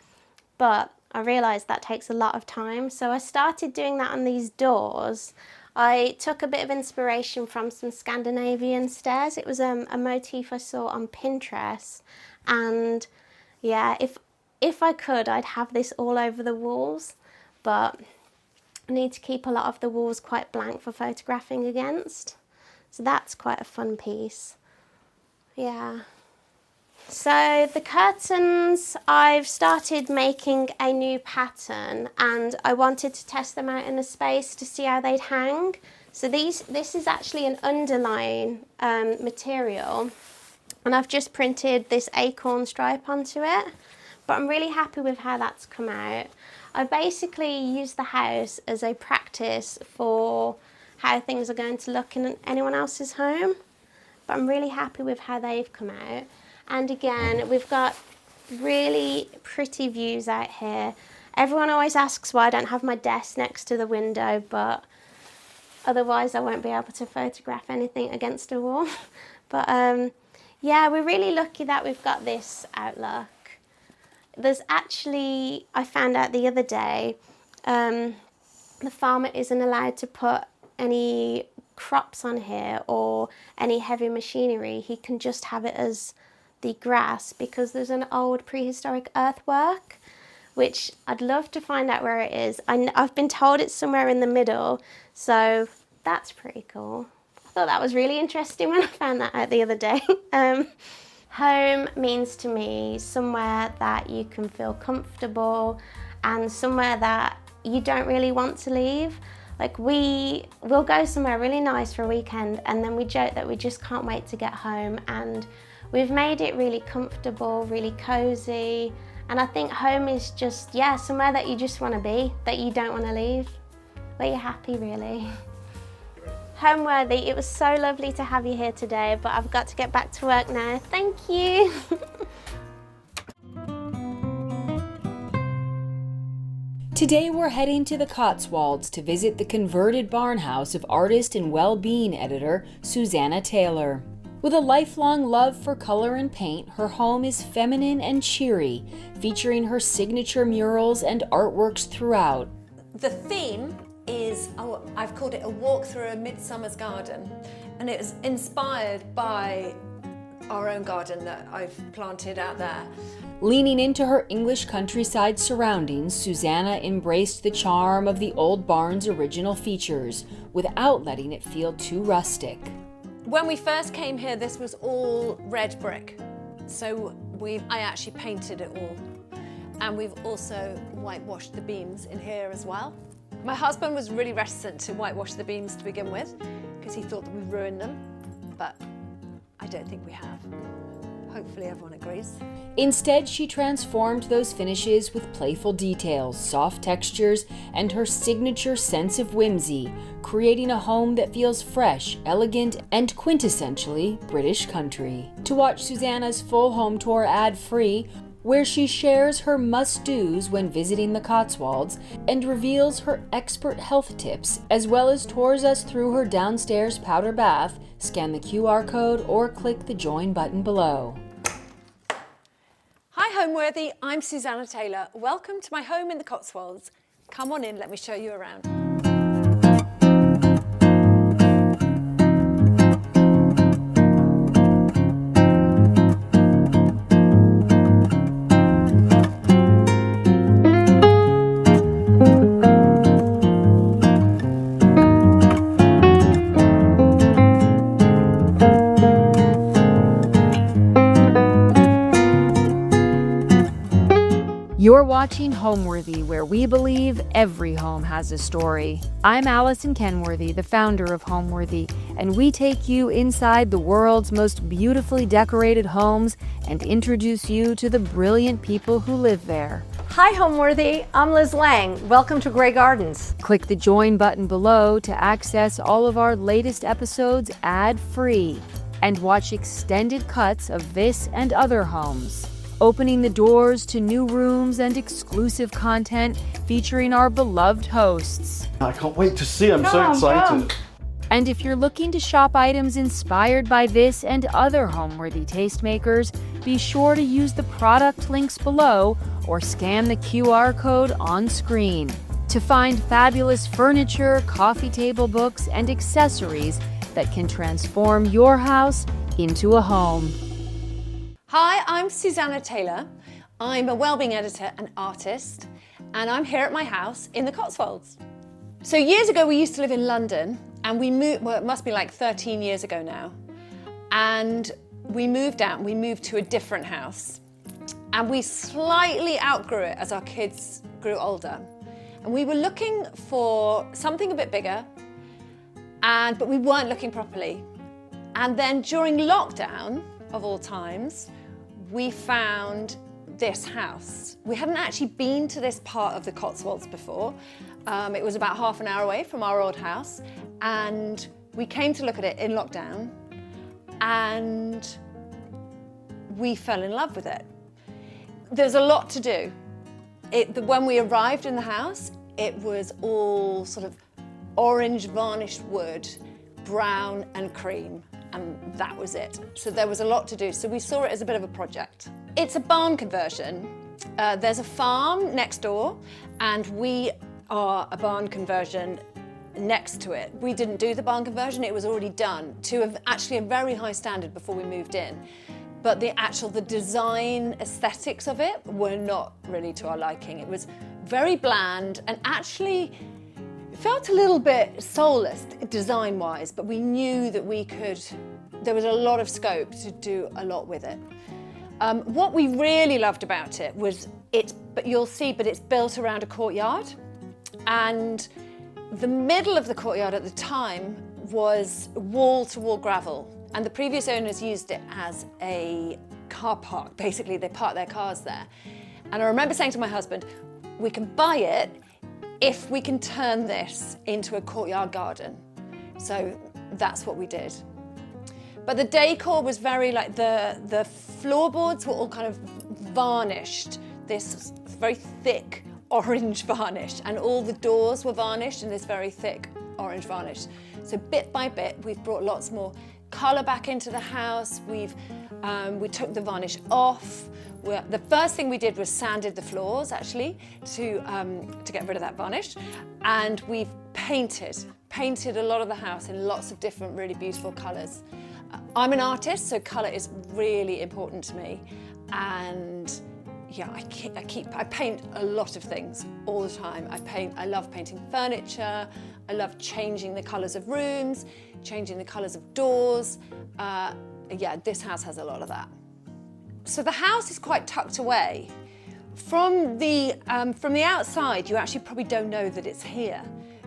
But I realised that takes a lot of time, so I started doing that on these doors. I took a bit of inspiration from some Scandinavian stairs. It was a motif I saw on Pinterest, and yeah, if I could, I'd have this all over the walls, but I need to keep a lot of the walls quite blank for photographing against. So that's quite a fun piece. Yeah. So the curtains, I've started making a new pattern and I wanted to test them out in a space to see how they'd hang. So this is actually an underline material, and I've just printed this acorn stripe onto it, but I'm really happy with how that's come out. I basically used the house as a practice for how things are going to look in anyone else's home, but I'm really happy with how they've come out. And again, we've got really pretty views out here. Everyone always asks why I don't have my desk next to the window, but otherwise I won't be able to photograph anything against a wall. But yeah, we're really lucky that we've got this outlook. There's actually, I found out the other day, the farmer isn't allowed to put any crops on here or any heavy machinery. He can just have it as the grass because there's an old prehistoric earthwork, which I'd love to find out where it is. I've been told it's somewhere in the middle, so that's pretty cool. I thought that was really interesting when I found that out the other day. Home means to me somewhere that you can feel comfortable and somewhere that you don't really want to leave. Like we'll go somewhere really nice for a weekend and then we joke that we just can't wait to get home, and we've made it really comfortable, really cozy. And I think home is just, yeah, somewhere that you just want to be, that you don't want to leave, where you're happy really. Homeworthy, it was so lovely to have you here today, but I've got to get back to work now. Thank you. Today we're heading to the Cotswolds to visit the converted barnhouse of artist and well-being editor Susanna Taylor. With a lifelong love for color and paint, her home is feminine and cheery, featuring her signature murals and artworks throughout. The theme is, I've called it a walk through a midsummer's garden, and it was inspired by our own garden that I've planted out there. Leaning into her English countryside surroundings, Susanna embraced the charm of the old barn's original features without letting it feel too rustic. When we first came here, this was all red brick, so I actually painted it all, and we've also whitewashed the beams in here as well. My husband was really reticent to whitewash the beams to begin with because he thought that we'd ruin them, but I don't think we have. Hopefully everyone agrees. Instead, she transformed those finishes with playful details, soft textures, and her signature sense of whimsy, creating a home that feels fresh, elegant, and quintessentially British country. To watch Susanna's full home tour ad-free, where she shares her must-dos when visiting the Cotswolds and reveals her expert health tips, as well as tours us through her downstairs powder bath, scan the QR code or click the join button below. Hi Homeworthy, I'm Susanna Taylor. Welcome to my home in the Cotswolds. Come on in, let me show you around. You're watching Homeworthy, where we believe every home has a story. I'm Allison Kenworthy, the founder of Homeworthy, and we take you inside the world's most beautifully decorated homes and introduce you to the brilliant people who live there. Hi Homeworthy, I'm Liz Lang. Welcome to Grey Gardens. Click the join button below to access all of our latest episodes ad-free and watch extended cuts of this and other homes, opening the doors to new rooms and exclusive content featuring our beloved hosts. I can't wait to see. I'm so excited. And if you're looking to shop items inspired by this and other Homeworthy tastemakers, be sure to use the product links below or scan the QR code on screen to find fabulous furniture, coffee table books, and accessories that can transform your house into a home. Hi, I'm Susanna Taylor. I'm a wellbeing editor and artist, and I'm here at my house in the Cotswolds. So years ago, we used to live in London, and we moved, well, it must be like 13 years ago now. And we moved out, we moved to a different house. And we slightly outgrew it as our kids grew older. And we were looking for something a bit bigger, but we weren't looking properly. And then during lockdown, of all times, we found this house. We hadn't actually been to this part of the Cotswolds before. It was about half an hour away from our old house, and we came to look at it in lockdown, and we fell in love with it. There's a lot to do. When we arrived in the house, it was all sort of orange varnished wood, brown and cream, and that was it. So there was a lot to do. So we saw it as a bit of a project. It's a barn conversion. There's a farm next door, and we are a barn conversion next to it. We didn't do the barn conversion, it was already done to actually a very high standard before we moved in. But the design aesthetics of it were not really to our liking. It was very bland and actually felt a little bit soulless design-wise, but we knew that there was a lot of scope to do a lot with it. What we really loved about it was it's built around a courtyard, and the middle of the courtyard at the time was wall-to-wall gravel, and the previous owners used it as a car park. Basically, they parked their cars there. And I remember saying to my husband, we can buy it if we can turn this into a courtyard garden. So that's what we did. But the decor was very like the floorboards were all kind of varnished, this very thick orange varnish, and all the doors were varnished in this very thick orange varnish. So bit by bit, we've brought lots more colour back into the house. We took the varnish off. The first thing we did was sanded the floors actually to get rid of that varnish, and we've painted a lot of the house in lots of different really beautiful colours. I'm an artist, so colour is really important to me, and yeah, I paint a lot of things all the time. I love painting furniture. I love changing the colours of rooms, changing the colours of doors. Yeah, this house has a lot of that. So the house is quite tucked away. From the outside, you actually probably don't know that it's here,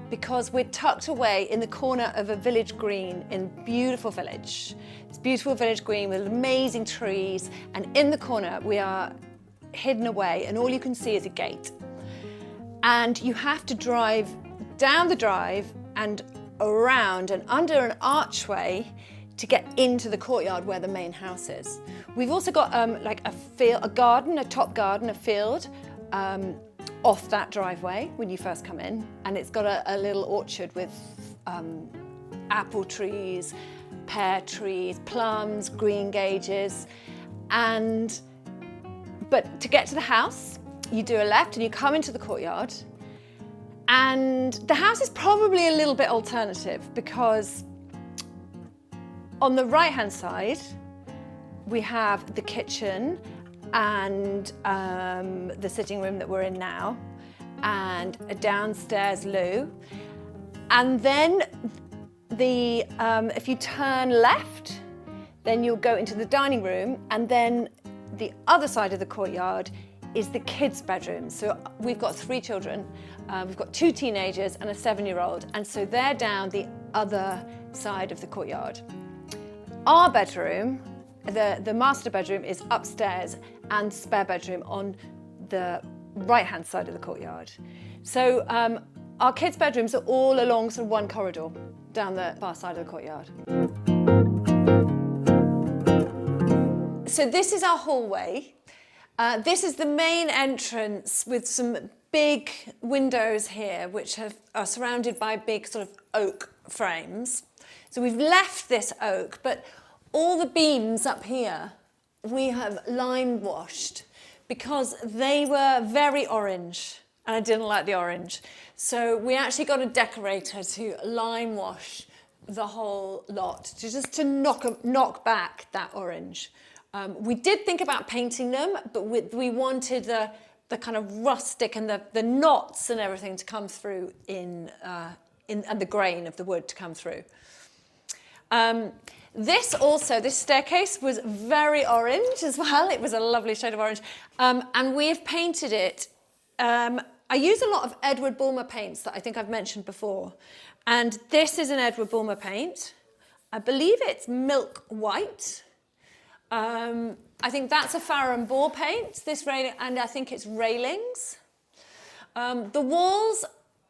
because we're tucked away in the corner of a village green in beautiful village. It's beautiful village green with amazing trees, and in the corner we are hidden away, and all you can see is a gate. And you have to drive down the drive and around and under an archway to get into the courtyard where the main house is. We've also got like a garden, a top garden, a field off that driveway when you first come in, and it's got a little orchard with apple trees, pear trees, plums, green gages, but to get to the house, you do a left and you come into the courtyard, and the house is probably a little bit alternative because on the right-hand side, we have the kitchen and the sitting room that we're in now, and a downstairs loo. And then if you turn left, then you'll go into the dining room, and then the other side of the courtyard is the kids' bedroom. So we've got 3 children. We've got 2 teenagers and a 7-year-old, and so they're down the other side of the courtyard. Our bedroom, the master bedroom, is upstairs, and spare bedroom on the right-hand side of the courtyard. So our kids' bedrooms are all along sort of one corridor down the far side of the courtyard. So this is our hallway. This is the main entrance with some big windows here, which are surrounded by big sort of oak frames. So we've left this oak, but all the beams up here we have lime washed because they were very orange and I didn't like the orange. So we actually got a decorator to lime wash the whole lot to knock back that orange. We did think about painting them, but we wanted the kind of rustic and the knots and everything to come through and the grain of the wood to come through. This staircase was very orange as well. It was a lovely shade of orange. And we've painted it. I use a lot of Edward Bulmer paints that I think I've mentioned before. And this is an Edward Bulmer paint. I believe it's milk white. I think that's a Farrow & Ball paint, this railing, and I think it's railings. The walls,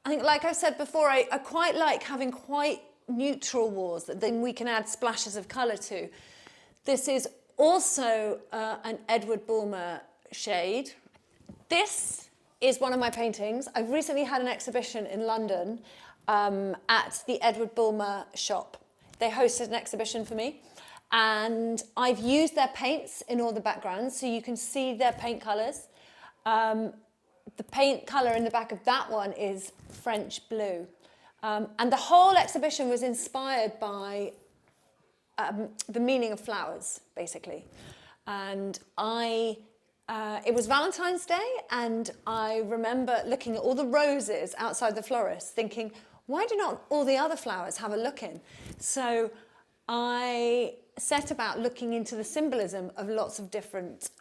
I think, like I said before, I quite like having quite neutral walls that then we can add splashes of colour to. This is also an Edward Bulmer shade. This is one of my paintings. I've recently had an exhibition in London at the Edward Bulmer shop. They hosted an exhibition for me. And I've used their paints in all the backgrounds, so you can see their paint colours. The paint colour in the back of that one is French blue. And the whole exhibition was inspired by the meaning of flowers, basically. And it was Valentine's Day, and I remember looking at all the roses outside the florist, thinking, why do not all the other flowers have a look in? So I set about looking into the symbolism of lots of different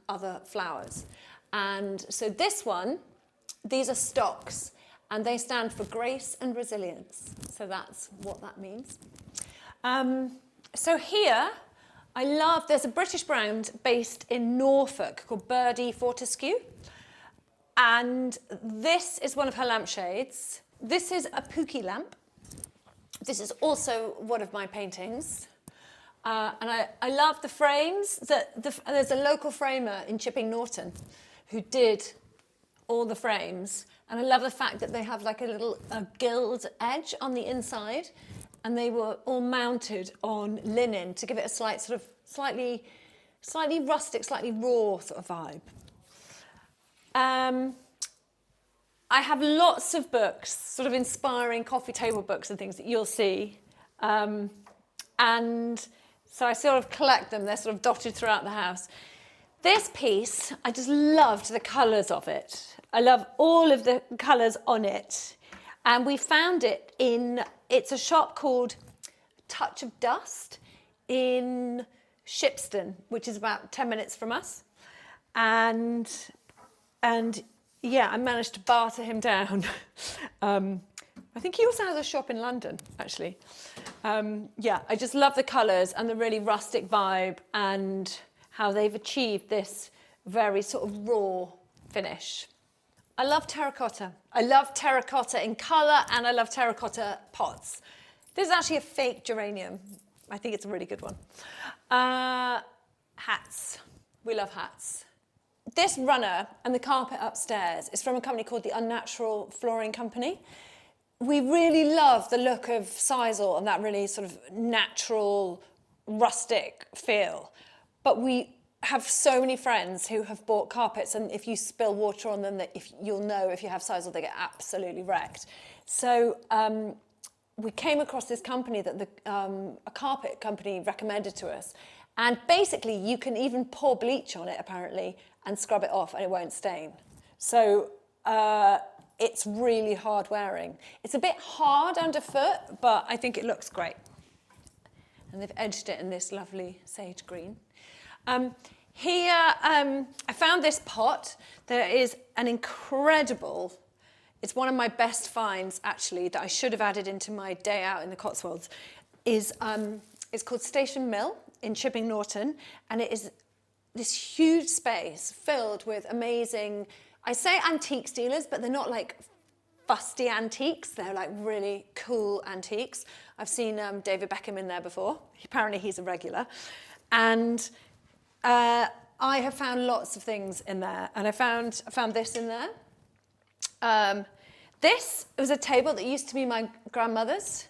other flowers. And so this one, these are stocks, and they stand for grace and resilience. So that's what that means. So here, there's a British brand based in Norfolk called Birdie Fortescue. And this is one of her lampshades. This is a Pookie lamp. This is also one of my paintings. And I love the frames. There's a local framer in Chipping Norton who did all the frames. And I love the fact that they have like a little gilt edge on the inside. And they were all mounted on linen to give it a slightly rustic, slightly raw sort of vibe. I have lots of books, sort of inspiring coffee table books and things that you'll see. And so I sort of collect them. They're sort of dotted throughout the house. This piece, I just loved the colours of it. I love all of the colours on it. And we found it it's a shop called Touch of Dust in Shipston, which is about 10 minutes from us. And yeah, I managed to barter him down. I think he also has a shop in London, actually. Yeah, I just love the colours and the really rustic vibe and how they've achieved this very sort of raw finish. I love terracotta. I love terracotta in colour and I love terracotta pots. This is actually a fake geranium. I think it's a really good one. Hats. We love hats. This runner and the carpet upstairs is from a company called the Unnatural Flooring Company. We really love the look of sisal and that really sort of natural, rustic feel. But we have so many friends who have bought carpets, and if you spill water on them, you'll know if you have sisal, they get absolutely wrecked. So we came across this company that a carpet company recommended to us. And basically, you can even pour bleach on it, apparently, and scrub it off, and it won't stain. So it's really hard wearing. It's a bit hard underfoot, but I think it looks great. And they've edged it in this lovely sage green. Here, I found this pot. There is an incredible, it's one of my best finds actually that I should have added into my day out in the Cotswolds. It's called Station Mill in Chipping Norton, and it is this huge space filled with amazing, I say antiques dealers, but they're not like fusty antiques. They're like really cool antiques. I've seen David Beckham in there before. Apparently he's a regular. And I have found lots of things in there, and I found this in there. This was a table that used to be my grandmother's,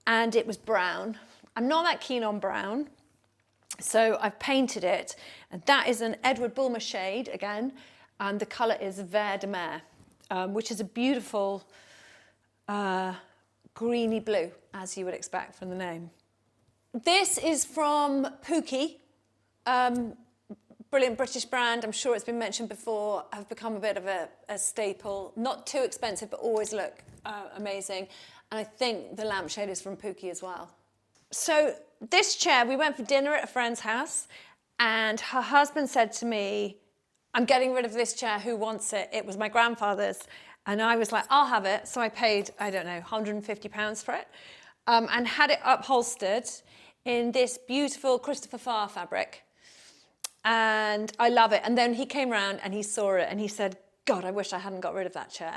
and it was brown. I'm not that keen on brown, so I've painted it, and that is an Edward Bulmer shade again, and the colour is Vert de Mer, which is a beautiful greeny blue, as you would expect from the name. This is from Pookie. Brilliant British brand. I'm sure it's been mentioned before. Have become a bit of a staple. Not too expensive, but always look amazing. And I think the lampshade is from Pookie as well. So this chair, we went for dinner at a friend's house, and her husband said to me, I'm getting rid of this chair, who wants it? It was my grandfather's. And I was like, I'll have it. So I paid, I don't know, £150 for it, and had it upholstered in this beautiful Christopher Farr fabric. And I love it. And then he came round and he saw it and he said, God, I wish I hadn't got rid of that chair.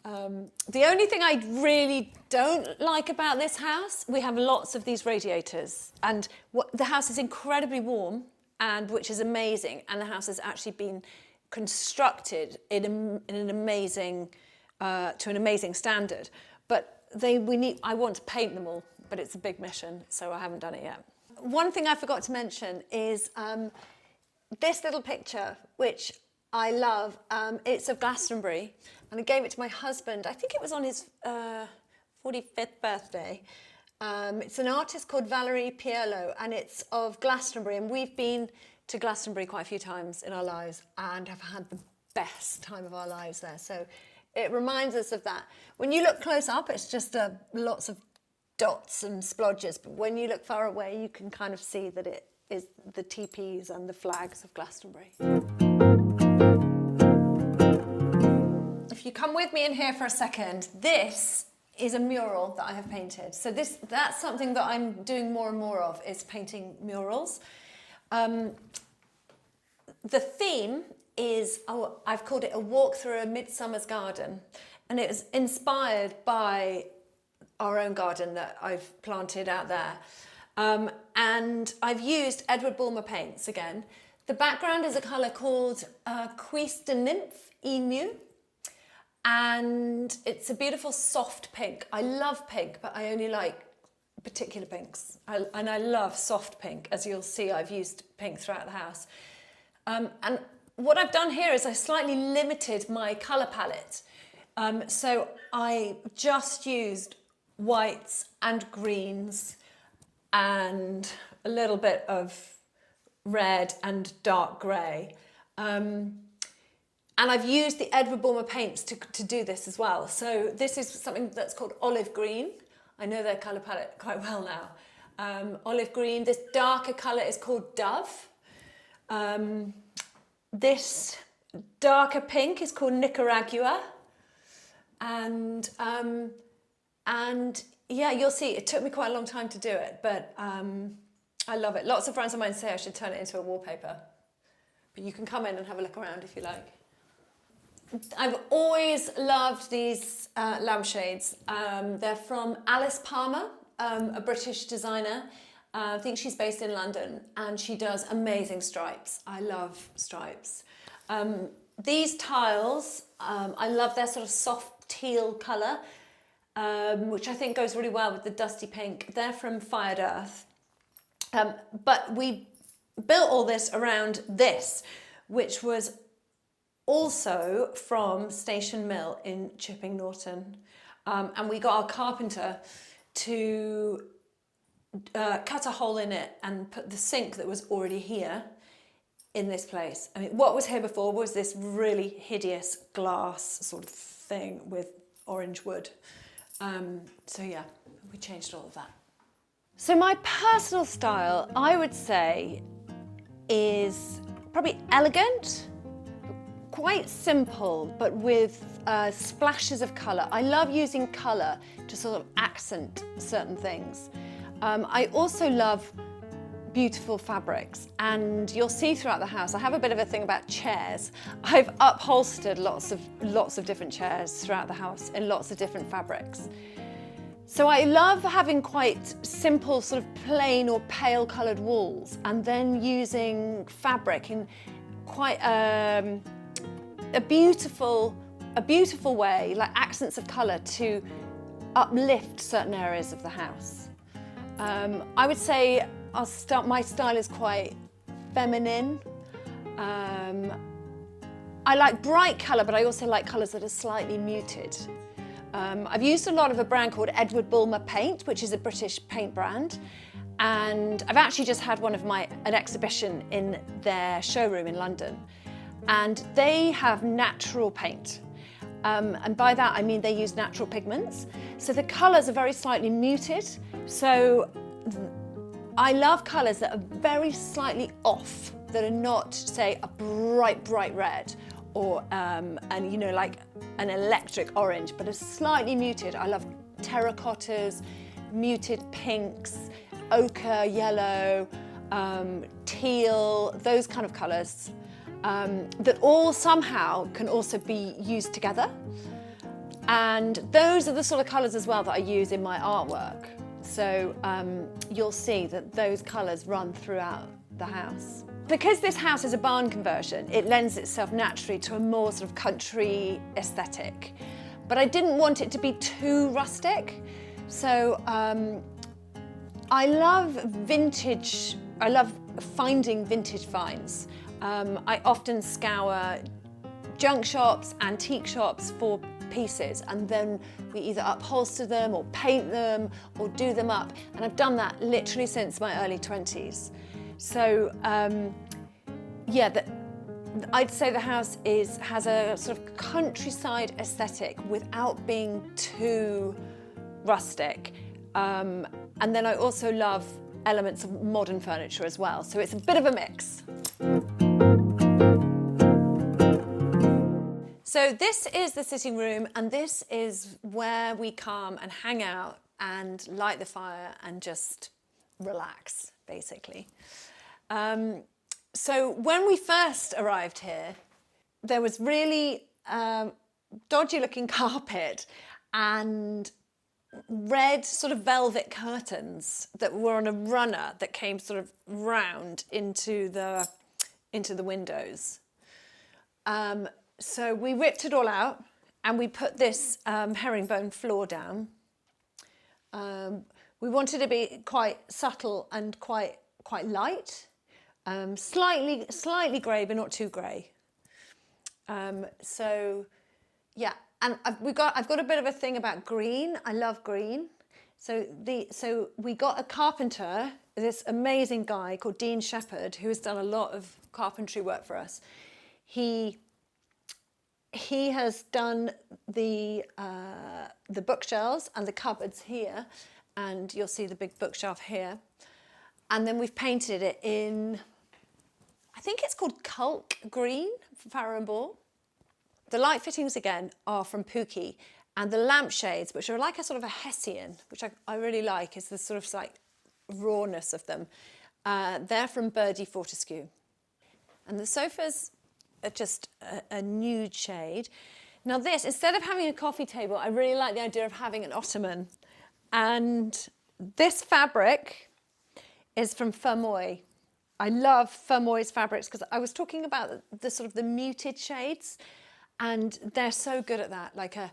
The only thing I really don't like about this house, we have lots of these radiators, and the house is incredibly warm, and which is amazing. And the house has actually been constructed in an amazing, to an amazing standard. But I want to paint them all, but it's a big mission, so I haven't done it yet. One thing I forgot to mention is this little picture, which I love. It's of Glastonbury, and I gave it to my husband. I think it was on his 45th birthday. It's an artist called Valerie Piello, and it's of Glastonbury, and we've been to Glastonbury quite a few times in our lives and have had the best time of our lives there. So it reminds us of that. When you look close up, it's just lots of dots and splodges, but when you look far away, you can kind of see that it is the teepees and the flags of Glastonbury. If you come with me in here for a second, this is a mural that I have painted. So that's something that I'm doing more and more of, is painting murals. The theme is, I've called it A Walk Through a Midsummer's Garden, and it was inspired by our own garden that I've planted out there. And I've used Edward Bulmer paints again. The background is a colour called Cuisse de Nymphe Emu, and it's a beautiful soft pink. I love pink, but I only like particular pinks. And I love soft pink. As you'll see, I've used pink throughout the house. And what I've done here is I slightly limited my colour palette. So I just used whites and greens and a little bit of red and dark grey. And I've used the Edward Bulmer paints to do this as well. So this is something that's called olive green. I know their colour palette quite well now. Olive green. This darker colour is called Dove. This darker pink is called Nicaragua. And yeah, you'll see, it took me quite a long time to do it, but I love it. Lots of friends of mine say I should turn it into a wallpaper, but you can come in and have a look around if you like. I've always loved these lampshades. They're from Alice Palmer, a British designer. I think she's based in London, and she does amazing stripes. I love stripes. These tiles, I love their sort of soft teal colour, which I think goes really well with the dusty pink. They're from Fired Earth. But we built all this around this, which was also from Station Mill in Chipping Norton. And we got our carpenter to cut a hole in it and put the sink that was already here in this place. I mean, what was here before was this really hideous glass sort of thing with orange wood. So yeah, we changed all of that. So my personal style, I would say, is probably elegant, quite simple, but with splashes of colour. I love using colour to sort of accent certain things. I also love beautiful fabrics, and you'll see throughout the house, I have a bit of a thing about chairs. I've upholstered lots of different chairs throughout the house in lots of different fabrics. So I love having quite simple, sort of plain or pale coloured walls, and then using fabric in quite a beautiful way, like accents of colour, to uplift certain areas of the house. I would say my style is quite feminine. I like bright colour, but I also like colours that are slightly muted. I've used a lot of a brand called Edward Bulmer Paint, which is a British paint brand. And I've actually just had an exhibition in their showroom in London. And they have natural paint. And by that, I mean they use natural pigments. So the colours are very slightly muted. So I love colours that are very slightly off, that are not, say, a bright red, or like an electric orange, but are slightly muted. I love terracottas, muted pinks, ochre, yellow, teal, those kind of colours that all somehow can also be used together. And those are the sort of colours as well that I use in my artwork. So you'll see that those colours run throughout the house. Because this house is a barn conversion, it lends itself naturally to a more sort of country aesthetic. But I didn't want it to be too rustic. So I love vintage, I love finding vintage finds. I often scour junk shops, antique shops for pieces, and then we either upholster them or paint them or do them up. And I've done that literally since my early 20s. So I'd say the house has a sort of countryside aesthetic without being too rustic. And then I also love elements of modern furniture as well. So it's a bit of a mix. So this is the sitting room, and this is where we come and hang out and light the fire and just relax, basically. So when we first arrived here, there was really dodgy looking carpet and red sort of velvet curtains that were on a runner that came sort of round into the windows. So we ripped it all out and we put this herringbone floor down. We wanted to be quite subtle and quite light, slightly grey but not too grey. So yeah, and I've got a bit of a thing about green. I love green. So we got a carpenter, this amazing guy called Dean Shepherd, who has done a lot of carpentry work for us. He has done the bookshelves and the cupboards here, and you'll see the big bookshelf here. And then we've painted it in, I think it's called Culk Green from Farrow and Ball. The light fittings again are from Pookie, and the lampshades, which are like a sort of a Hessian, which I really like, is the sort of like rawness of them. They're from Birdie Fortescue. And the sofas are just a nude shade. Now this, instead of having a coffee table, I really like the idea of having an ottoman. And this fabric is from Fermoy. I love Fermoy's fabrics because I was talking about the sort of the muted shades, and they're so good at that, like a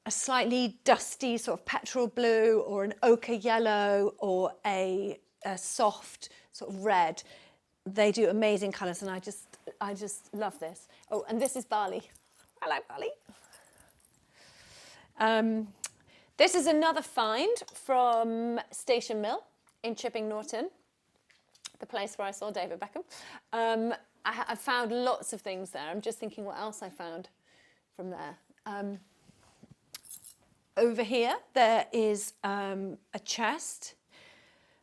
slightly dusty sort of petrol blue or an ochre yellow or a soft sort of red. They do amazing colours, and I just love this. Oh, and this is barley. I like barley. This is another find from Station Mill in Chipping Norton, the place where I saw David Beckham. I found lots of things there. I'm just thinking what else I found from there. Over here, there is a chest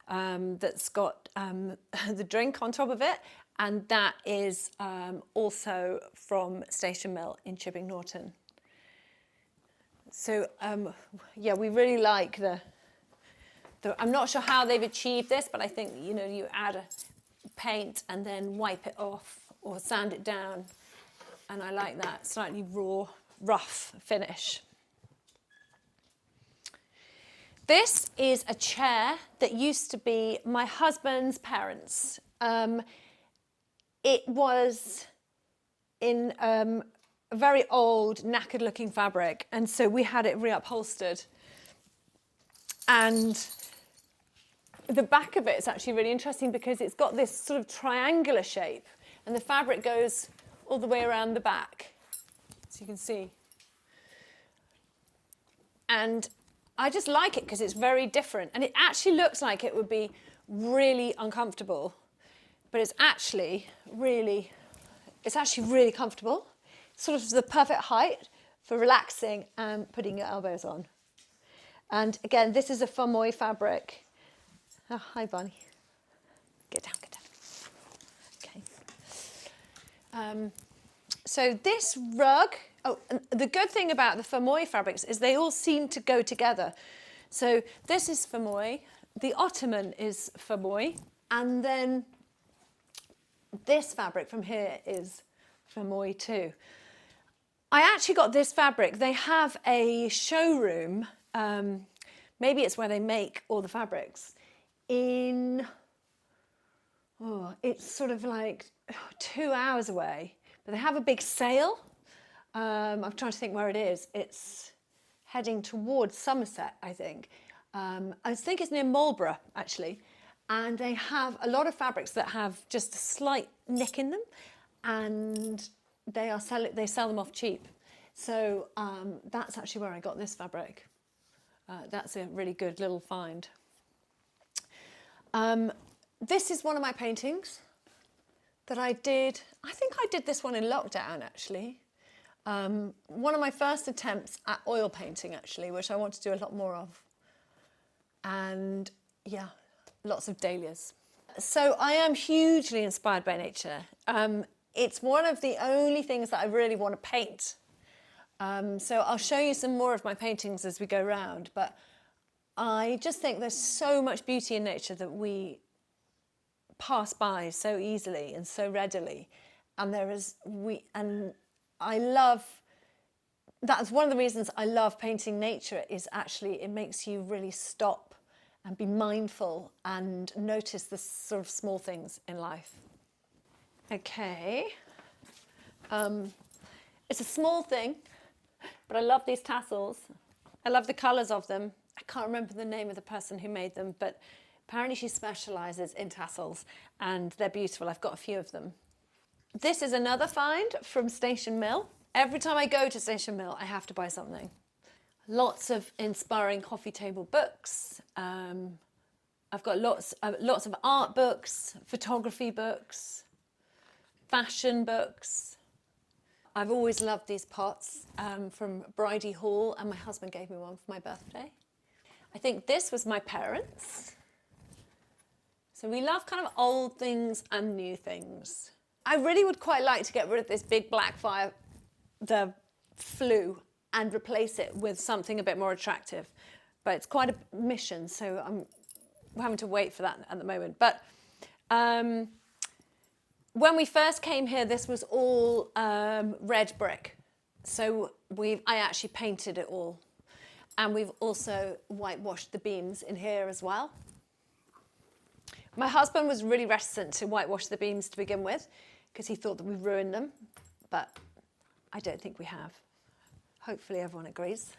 that's got the drink on top of it, And that is also from Station Mill in Chipping Norton. So yeah, we really like the, I'm not sure how they've achieved this, but I think, you know, you add a paint and then wipe it off or sand it down. And I like that slightly raw, rough finish. This is a chair that used to be my husband's parents'. It was in a very old, knackered looking fabric, and so we had it reupholstered. And the back of it is actually really interesting because it's got this sort of triangular shape, and the fabric goes all the way around the back, so you can see. And I just like it because it's very different, and it actually looks like it would be really uncomfortable, but it's actually really comfortable. Sort of the perfect height for relaxing and putting your elbows on. And again, this is a Famoy fabric. Oh, hi, Bonnie. Get down, get down. Okay. So this rug, and the good thing about the Famoy fabrics is they all seem to go together. So this is Famoy, the ottoman is Famoy, and then this fabric from here is Famoy too. I actually got this fabric. They have a showroom, maybe it's where they make all the fabrics, in, it's sort of like 2 hours away, but they have a big sale. I'm trying to think where it is. It's heading towards Somerset, I think. I think it's near Marlborough, actually. And they have a lot of fabrics that have just a slight nick in them, and they sell them off cheap. So that's actually where I got this fabric. That's a really good little find. This is one of my paintings that I did. I think I did this one in lockdown, actually. One of my first attempts at oil painting, actually, which I want to do a lot more of. And yeah, lots of dahlias. So I am hugely inspired by nature. It's one of the only things that I really want to paint. So I'll show you some more of my paintings as we go round, but I just think there's so much beauty in nature that we pass by so easily and so readily. And I love, that's one of the reasons I love painting nature, is actually it makes you really stop and be mindful and notice the sort of small things in life. Okay, it's a small thing, but I love these tassels. I love the colours of them. I can't remember the name of the person who made them, but apparently she specialises in tassels and they're beautiful. I've got a few of them. This is another find from Station Mill. Every time I go to Station Mill, I have to buy something. Lots of inspiring coffee table books. I've got lots of art books, photography books, fashion books. I've always loved these pots from Bridie Hall, and my husband gave me one for my birthday. I think this was my parents. So we love kind of old things and new things. I really would quite like to get rid of this big black fire, the flue, and replace it with something a bit more attractive. But it's quite a mission, so I'm having to wait for that at the moment. But when we first came here, this was all red brick. So I actually painted it all. And we've also whitewashed the beams in here as well. My husband was really reticent to whitewash the beams to begin with, because he thought that we ruined them, but I don't think we have. Hopefully everyone agrees.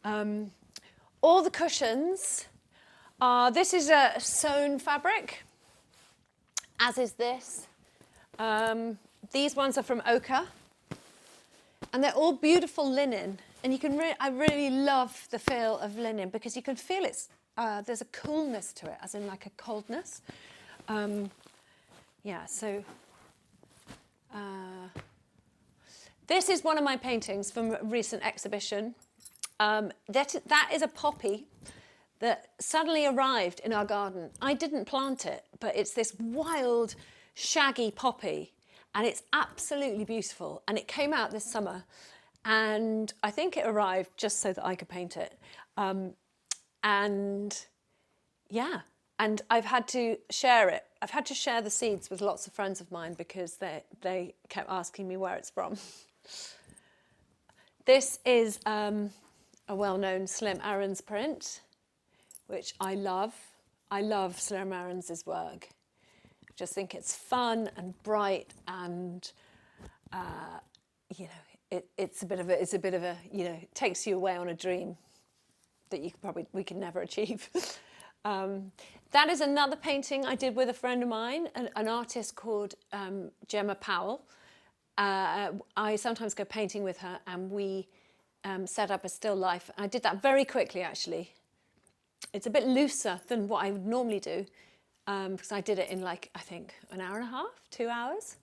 All the cushions this is a sewn fabric, as is this. These ones are from Ochre, and they're all beautiful linen. And you can I really love the feel of linen because you can feel it's there's a coolness to it, as in like a coldness. Yeah, so this is one of my paintings from a recent exhibition. That is a poppy that suddenly arrived in our garden. I didn't plant it, but it's this wild shaggy poppy, and it's absolutely beautiful. And it came out this summer, and I think it arrived just so that I could paint it. And yeah, and I've had to share it. I've had to share the seeds with lots of friends of mine because they kept asking me where it's from. This is a well-known Slim Aarons print, which I love. I love Slim Aarons' work. I just think it's fun and bright, and you know, it's a bit of a you know, takes you away on a dream that we could never achieve. That is another painting I did with a friend of mine, an artist called Gemma Powell. I sometimes go painting with her, and we set up a still life. I did that very quickly, actually. It's a bit looser than what I would normally do, because I did it in, like, I think an hour and a half, 2 hours.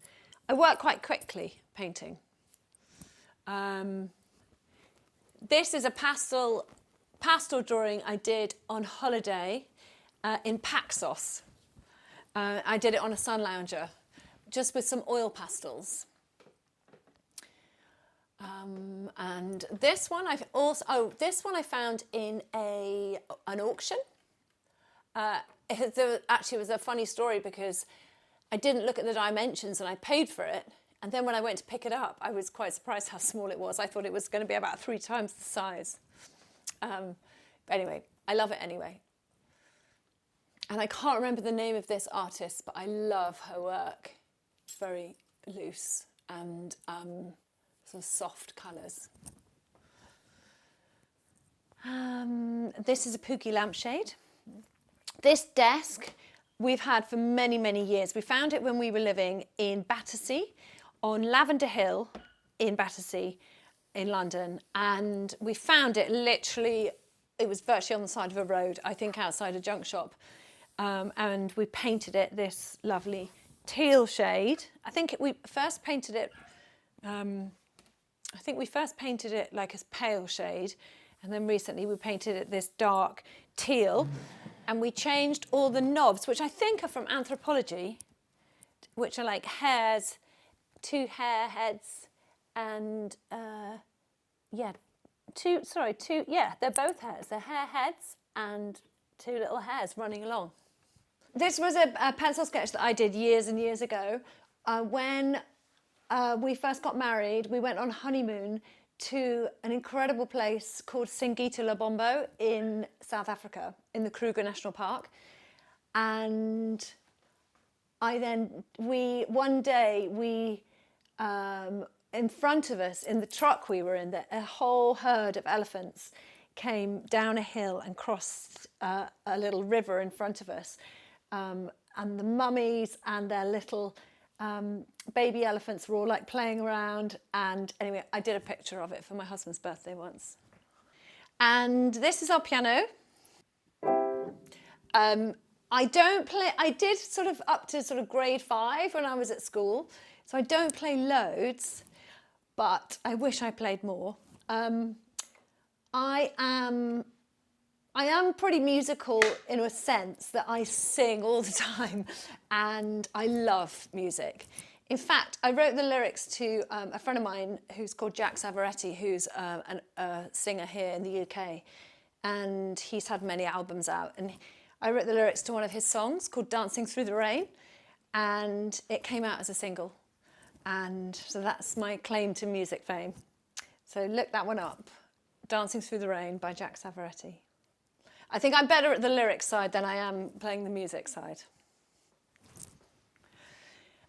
I work quite quickly painting. This is a pastel drawing I did on holiday in Paxos. I did it on a sun lounger, just with some oil pastels. And this one this one I found in an auction. Actually, it was a funny story because I didn't look at the dimensions and I paid for it. And then when I went to pick it up, I was quite surprised how small it was. I thought it was going to be about 3 times the size. But anyway, I love it anyway. And I can't remember the name of this artist, but I love her work. It's very loose and sort of soft colours. This is a Pookie lampshade. This desk we've had for many, many years. We found it when we were living in Battersea, on Lavender Hill in Battersea in London. And we found it literally, it was virtually on the side of a road, I think outside a junk shop. And we painted it this lovely teal shade. I think we first painted it like a pale shade, and then recently we painted it this dark teal, and we changed all the knobs, which I think are from Anthropology, which are like hairs, 2 hair heads, and they're both hairs. They're hair heads and 2 little hairs running along. This was a pencil sketch that I did years and years ago. When we first got married, we went on honeymoon to an incredible place called Singita Lobombo in South Africa, in the Kruger National Park. And one day, in front of us, in the truck we were in, a whole herd of elephants came down a hill and crossed a little river in front of us. And the mummies and their little baby elephants were all like playing around. And anyway, I did a picture of it for my husband's birthday once. And this is our piano. I did sort of up to sort of grade 5 when I was at school. So I don't play loads, but I wish I played more. I am pretty musical in a sense that I sing all the time, and I love music. In fact, I wrote the lyrics to a friend of mine who's called Jack Savaretti, who's a singer here in the UK, and he's had many albums out. And I wrote the lyrics to one of his songs called Dancing Through the Rain, and it came out as a single. And so that's my claim to music fame. So look that one up, Dancing Through the Rain by Jack Savaretti. I think I'm better at the lyrics side than I am playing the music side.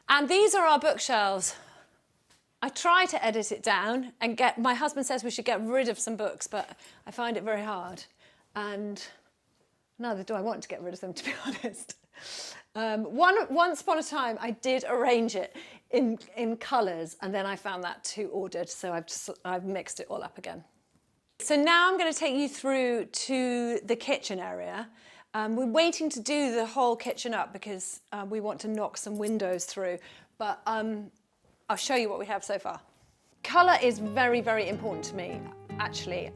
And these are our bookshelves. I try to edit it down and my husband says we should get rid of some books, but I find it very hard. And neither do I want to get rid of them, to be honest. Once upon a time, I did arrange it in colours, and then I found that too ordered, so I've mixed it all up again. So now I'm going to take you through to the kitchen area. We're waiting to do the whole kitchen up because we want to knock some windows through, but I'll show you what we have so far. Colour is very, very important to me, actually.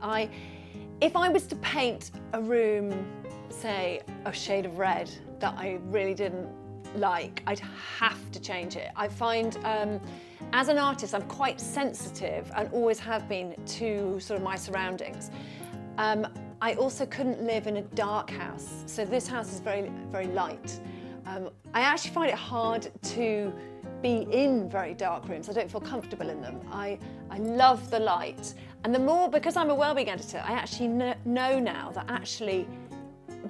If I was to paint a room, say, a shade of red that I really didn't like, I'd have to change it. I find, as an artist, I'm quite sensitive and always have been to sort of my surroundings. I also couldn't live in a dark house, so this house is very, very light. I actually find it hard to be in very dark rooms. I don't feel comfortable in them. I love the light. And the more, because I'm a wellbeing editor, I actually know now that actually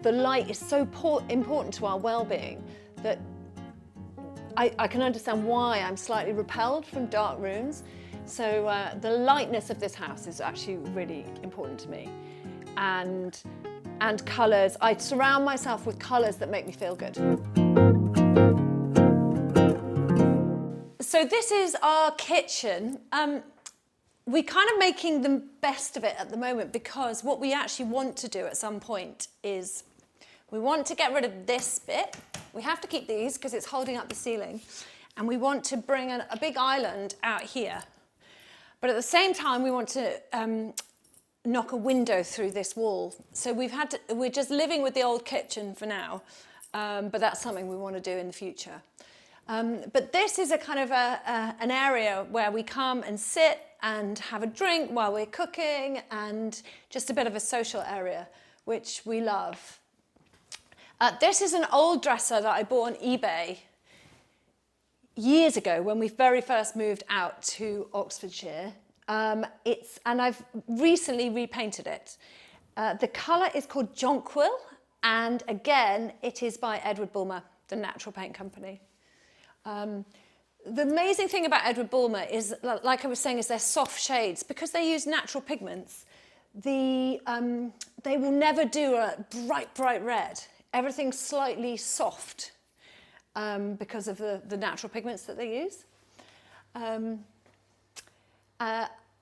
the light is so important to our well-being that I can understand why I'm slightly repelled from dark rooms. So the lightness of this house is actually really important to me. And colours. I surround myself with colours that make me feel good. So this is our kitchen. We're kind of making the best of it at the moment because what we actually want to do at some point is we want to get rid of this bit. We have to keep these because it's holding up the ceiling. And we want to bring a big island out here. But at the same time, we want to knock a window through this wall. So we're just living with the old kitchen for now. But that's something we want to do in the future. But this is a kind of an area where we come and sit and have a drink while we're cooking, and just a bit of a social area, which we love. This is an old dresser that I bought on eBay years ago when we very first moved out to Oxfordshire. And I've recently repainted it. The colour is called Jonquil, and again, it is by Edward Bulmer, the natural paint company. The amazing thing about Edward Bulmer is, like I was saying, is they're soft shades. Because they use natural pigments, they will never do a bright red. Everything's slightly soft because of the natural pigments that they use.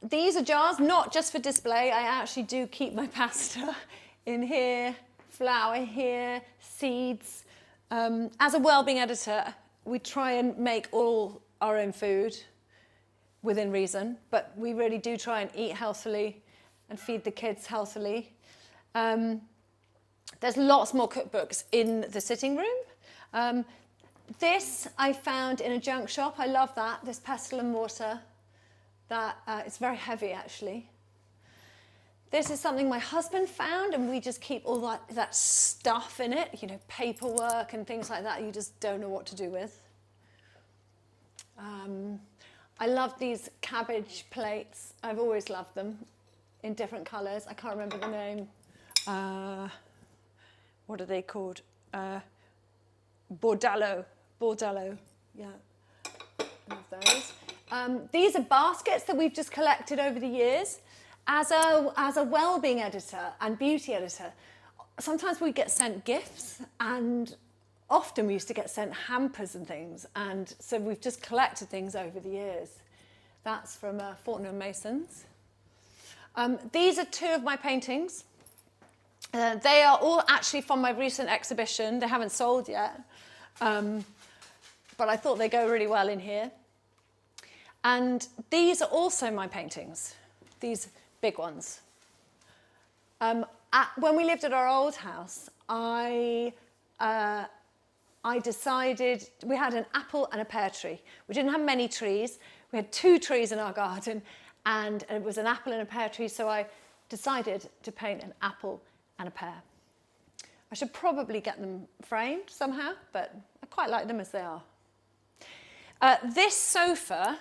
These are jars, not just for display. I actually do keep my pasta in here, flour here, seeds. As a wellbeing editor, we try and make all our own food within reason, but we really do try and eat healthily and feed the kids healthily. There's lots more cookbooks in the sitting room. This I found in a junk shop. I love that, this pestle and mortar. It's very heavy, actually. This is something my husband found, and we just keep all that stuff in it, you know, paperwork and things like that you just don't know what to do with. I love these cabbage plates. I've always loved them in different colours. I can't remember the name. What are they called? Bordello, yeah, one of those. These are baskets that we've just collected over the years. As a wellbeing editor and beauty editor, sometimes we get sent gifts, and often we used to get sent hampers and things, and so we've just collected things over the years. That's from Fortnum & Mason's. These are two of my paintings. They are all actually from my recent exhibition. They haven't sold yet, but I thought they go really well in here. And these are also my paintings, these big ones. When we lived at our old house, I decided, we had an apple and a pear tree. We didn't have many trees. We had 2 trees in our garden, and it was an apple and a pear tree, so I decided to paint an apple and a pear. I should probably get them framed somehow, but I quite like them as they are. This sofa,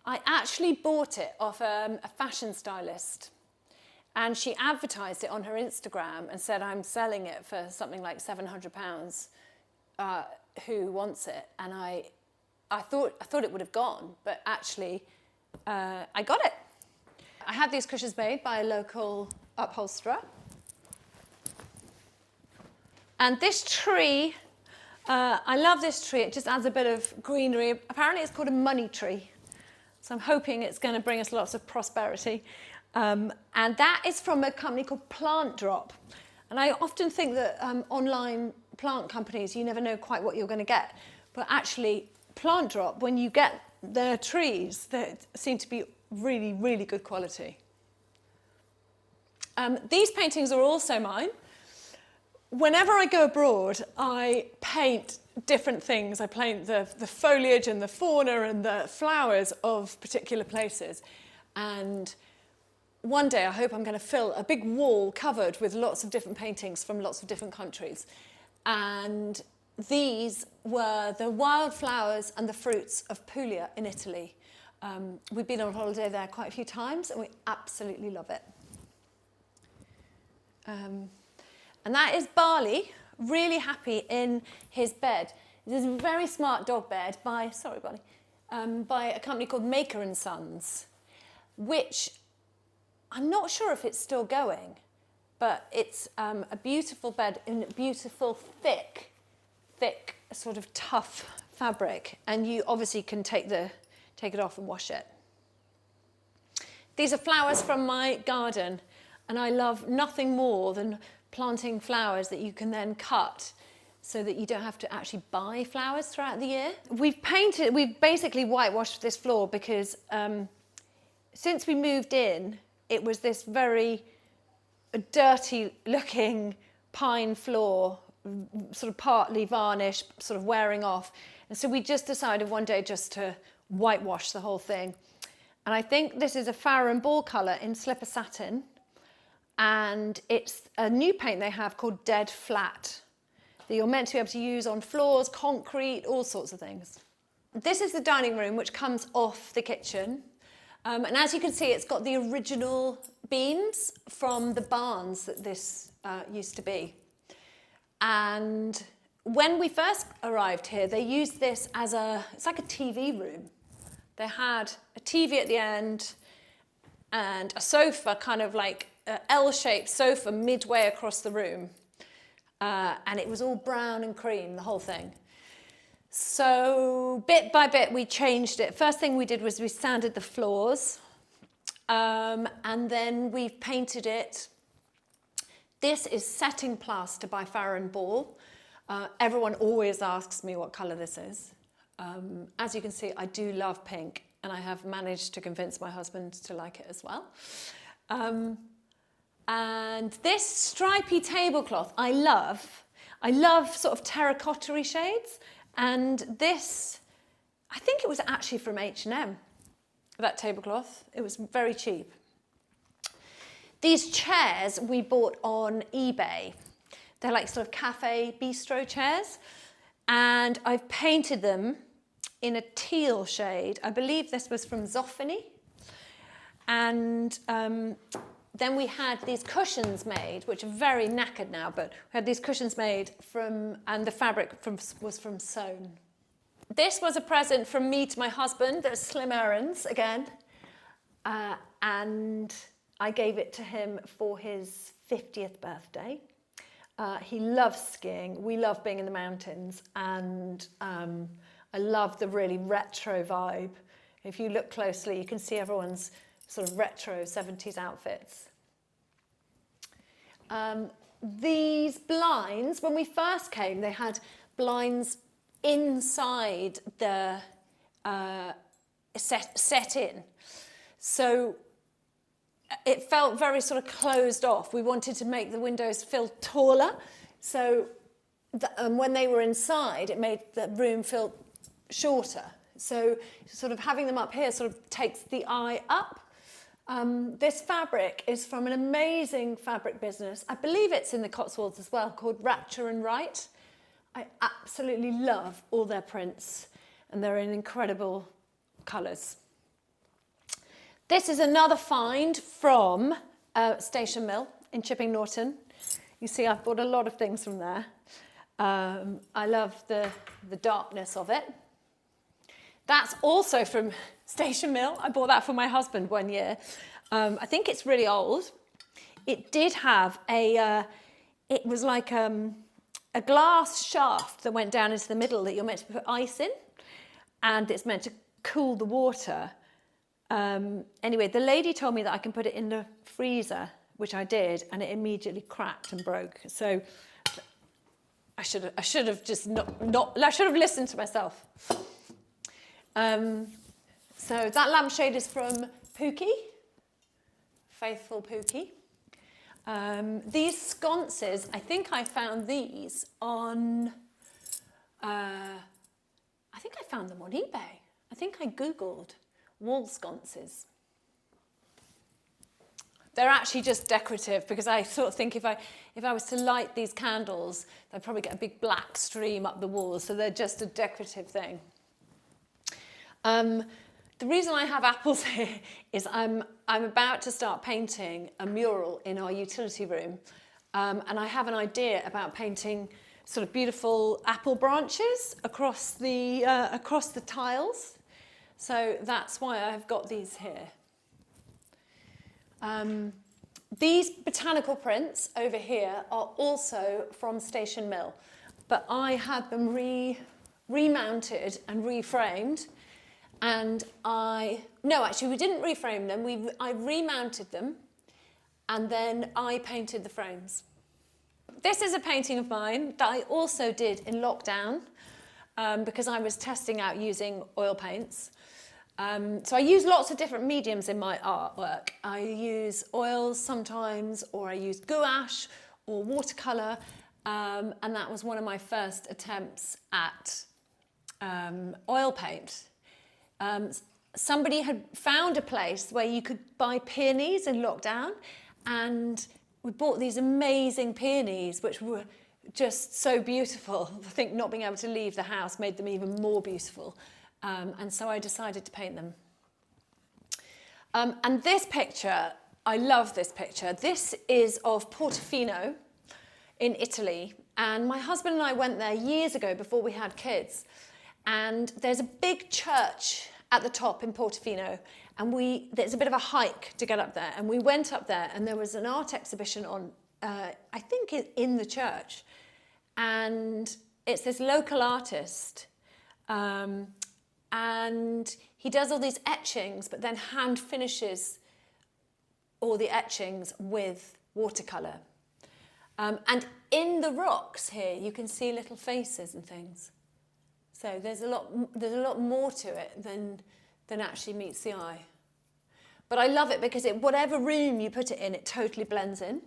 I actually bought it off a fashion stylist, and she advertised it on her Instagram and said, I'm selling it for something like £700. Who wants it? And I thought it would have gone, but actually I got it. I had these cushions made by a local upholsterer. And this tree, I love this tree. It just adds a bit of greenery. Apparently it's called a money tree. So I'm hoping it's going to bring us lots of prosperity. And that is from a company called Plant Drop. And I often think that online plant companies, you never know quite what you're going to get. But actually, Plant Drop, when you get their trees, they seem to be really, really good quality. These paintings are also mine. whenever I go abroad, I paint different things. I paint the foliage and the fauna and the flowers of particular places. And one day I hope I'm going to fill a big wall covered with lots of different paintings from lots of different countries. And these were the wildflowers and the fruits of Puglia in Italy. We've been on holiday there quite a few times and we absolutely love it. And that is Barley, really happy in his bed. This is a very smart dog bed by, sorry Barley, by a company called Maker and Sons, which I'm not sure if it's still going, but it's a beautiful bed in a beautiful thick, sort of tough fabric, and you obviously can take it off and wash it. These are flowers from my garden, and I love nothing more than planting flowers that you can then cut so that you don't have to actually buy flowers throughout the year. We've basically whitewashed this floor because since we moved in, it was this very dirty looking pine floor, sort of partly varnished, sort of wearing off. And so we just decided one day just to whitewash the whole thing. And I think this is a Farrow & Ball colour in slipper satin. And it's a new paint they have called Dead Flat that you're meant to be able to use on floors, concrete, all sorts of things. This is the dining room, which comes off the kitchen. And as you can see, it's got the original beams from the barns that this used to be. And when we first arrived here, they used this as it's like a TV room. They had a TV at the end and a sofa, kind of like an L-shaped sofa midway across the room. And it was all brown and cream, the whole thing. So bit by bit, we changed it. First thing we did was we sanded the floors, and then we've painted it. This is setting plaster by Farrow & Ball. Everyone always asks me what colour this is. As you can see, I do love pink, and I have managed to convince my husband to like it as well. And this stripy tablecloth I love. I love sort of terracotta-y shades. And this, I think it was actually from H&M, that tablecloth. It was very cheap. These chairs we bought on eBay. They're like sort of cafe bistro chairs. And I've painted them in a teal shade. I believe this was from Zoffany. And then we had these cushions made, which are very knackered now, but we had these cushions made and the fabric was from sewn. This was a present from me to my husband. There's Slim Errands again. And I gave it to him for his 50th birthday. He loves skiing. We love being in the mountains. And I love the really retro vibe. If you look closely, you can see everyone's sort of retro 70s outfits. These blinds, when we first came, they had blinds inside the set in. So it felt very sort of closed off. We wanted to make the windows feel taller. So when they were inside, it made the room feel shorter. So sort of having them up here sort of takes the eye up. This fabric is from an amazing fabric business. I believe it's in the Cotswolds as well, called Rapture and Wright. I absolutely love all their prints, and they're in incredible colours. This is another find from Station Mill in Chipping Norton. You see, I've bought a lot of things from there. I love the darkness of it. That's also from Station Mill. I bought that for my husband one year. I think it's really old. It did have it was like a glass shaft that went down into the middle that you're meant to put ice in, and it's meant to cool the water. Anyway, the lady told me that I can put it in the freezer, which I did, and it immediately cracked and broke. So I should have just I should have listened to myself. So that lampshade is from Pookie, Faithful Pookie. These sconces, I think I found these on, I think I found them on eBay. I think I Googled wall sconces. They're actually just decorative because I sort of think if I was to light these candles, they'd probably get a big black stream up the walls, so they're just a decorative thing. The reason I have apples here is I'm about to start painting a mural in our utility room, and I have an idea about painting sort of beautiful apple branches across the tiles. So that's why I've got these here. These botanical prints over here are also from Station Mill, but I had them remounted and reframed. And no, actually we didn't reframe them, I remounted them and then I painted the frames. This is a painting of mine that I also did in lockdown because I was testing out using oil paints. So I use lots of different mediums in my artwork. I use oils sometimes, or I use gouache or watercolour, and that was one of my first attempts at oil paint. Somebody had found a place where you could buy peonies in lockdown, and we bought these amazing peonies which were just so beautiful. I think not being able to leave the house made them even more beautiful, and so I decided to paint them. And this picture, I love this picture. This is of Portofino in Italy, and my husband and I went there years ago before we had kids. And there's a big church at the top in Portofino, and there's a bit of a hike to get up there. And we went up there, and there was an art exhibition on, I think, in the church. And it's this local artist, and he does all these etchings, but then hand finishes all the etchings with watercolour. And in the rocks here, you can see little faces and things. So there's a lot more to it than actually meets the eye. But I love it because whatever room you put it in, it totally blends in.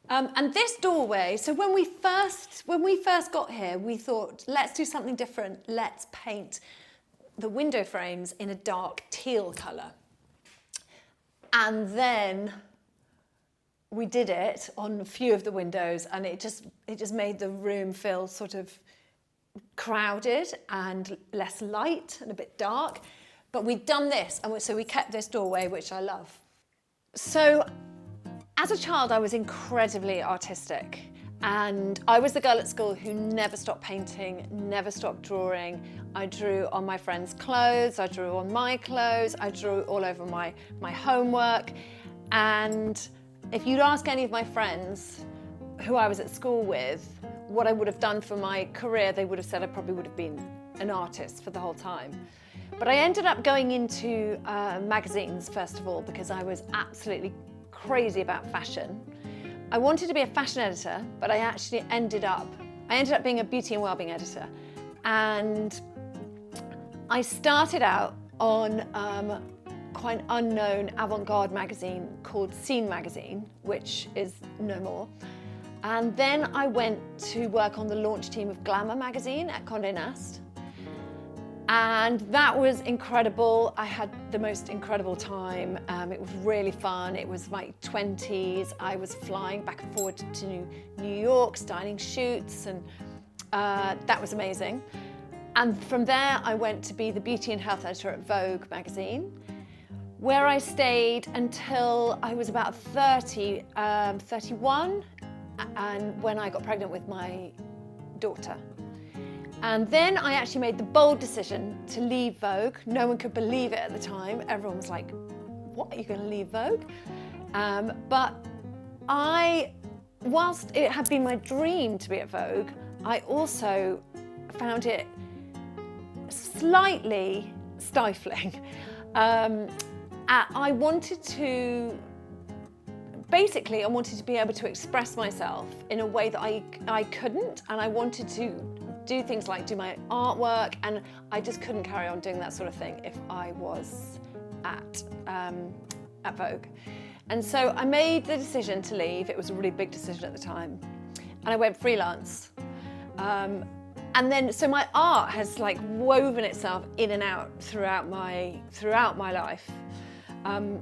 And this doorway, so when we first got here, we thought, let's do something different. Let's paint the window frames in a dark teal colour. And then we did it on a few of the windows, and it just made the room feel sort of crowded and less light and a bit dark. But we'd done this, and so we kept this doorway, which I love. So as a child, I was incredibly artistic, and I was the girl at school who never stopped painting, never stopped drawing. I drew on my friends' clothes, I drew on my clothes, I drew all over my homework. And if you'd ask any of my friends who I was at school with what I would have done for my career, they would have said I probably would have been an artist for the whole time. But I ended up going into magazines, first of all, because I was absolutely crazy about fashion. I wanted to be a fashion editor, but I actually ended up being a beauty and wellbeing editor. And I started out on quite an unknown avant-garde magazine called Scene magazine, which is no more. And then I went to work on the launch team of Glamour magazine at Condé Nast. And that was incredible. I had the most incredible time. It was really fun. It was my 20s. I was flying back and forward to New York, styling shoots, and that was amazing. And from there, I went to be the beauty and health editor at Vogue magazine, where I stayed until I was about 31, and when I got pregnant with my daughter. And then I actually made the bold decision to leave Vogue. No one could believe it at the time. Everyone was like, what, are you going to leave Vogue? But whilst it had been my dream to be at Vogue, I also found it slightly stifling. I wanted to be able to express myself in a way that I couldn't, and I wanted to do things like do my artwork, and I just couldn't carry on doing that sort of thing if I was at Vogue. And so I made the decision to leave. It was a really big decision at the time. And I went freelance. And then, so my art has like woven itself in and out throughout my life.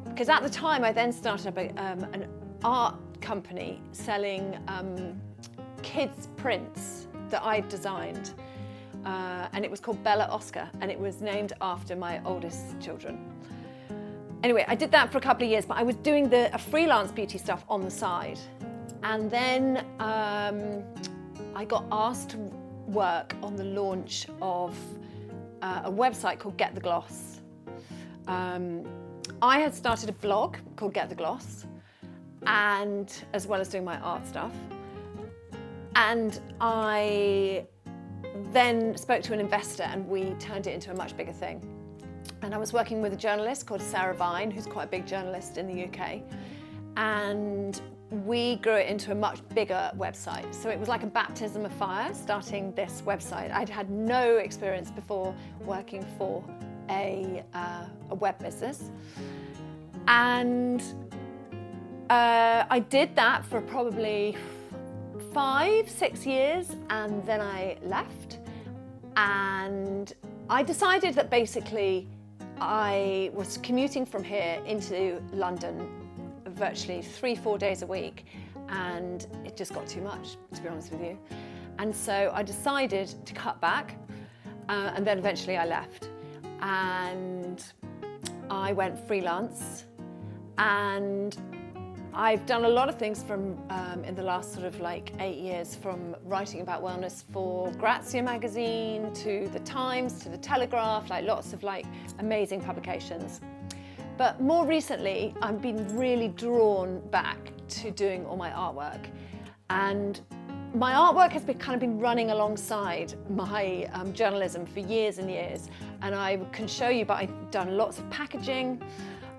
Because at the time, I then started up an art company selling kids' prints that I designed. And it was called Bella Oscar, and it was named after my oldest children. Anyway, I did that for a couple of years, but I was doing a freelance beauty stuff on the side. And then I got asked to work on the launch of a website called Get the Gloss. I had started a blog called Get the Gloss, and as well as doing my art stuff. And I then spoke to an investor, and we turned it into a much bigger thing. And I was working with a journalist called Sarah Vine, who's quite a big journalist in the UK. And we grew it into a much bigger website. So it was like a baptism of fire starting this website. I'd had no experience before working for a web business. And I did that for probably 5-6 years, and then I left. And I decided that basically I was commuting from here into London virtually 3-4 days a week, and it just got too much, to be honest with you. And so I decided to cut back, and then eventually I left. And I went freelance, and I've done a lot of things from in the last sort of like 8 years, from writing about wellness for Grazia magazine to the Times to the Telegraph, like lots of like amazing publications. But more recently, I've been really drawn back to doing all my artwork, and my artwork has been running alongside my journalism for years and years. And I can show you, but I've done lots of packaging.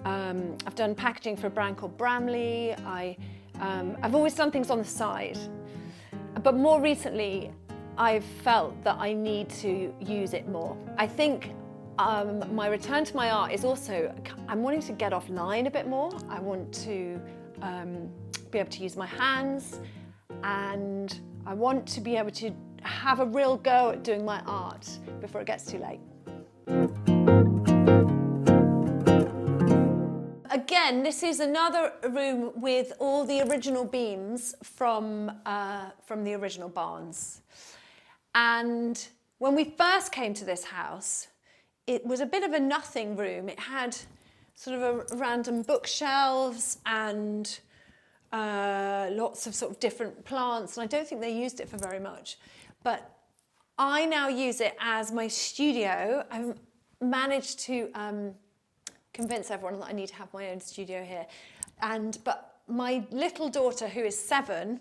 I've done packaging for a brand called Bramley. I've always done things on the side. But more recently, I've felt that I need to use it more. I think my return to my art is also, I'm wanting to get offline a bit more. I want to be able to use my hands, and I want to be able to have a real go at doing my art before it gets too late. Again, this is another room with all the original beams from the original barns. And when we first came to this house, it was a bit of a nothing room. It had sort of a random bookshelves and lots of sort of different plants, and I don't think they used it for very much. But I now use it as my studio. I've managed to convince everyone that I need to have my own studio here. But my little daughter, who is 7,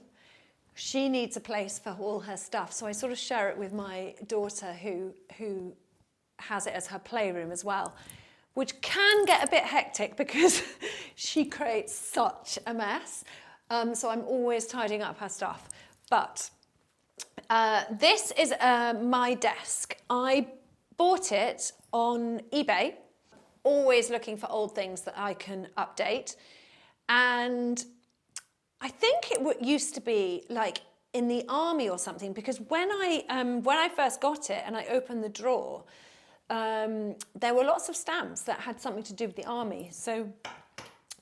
she needs a place for all her stuff. So I sort of share it with my daughter, who has it as her playroom as well, which can get a bit hectic because she creates such a mess. So I'm always tidying up her stuff. But this is my desk. I bought it on eBay, always looking for old things that I can update. And I think it used to be like in the army or something, because when I first got it and I opened the drawer, there were lots of stamps that had something to do with the army. So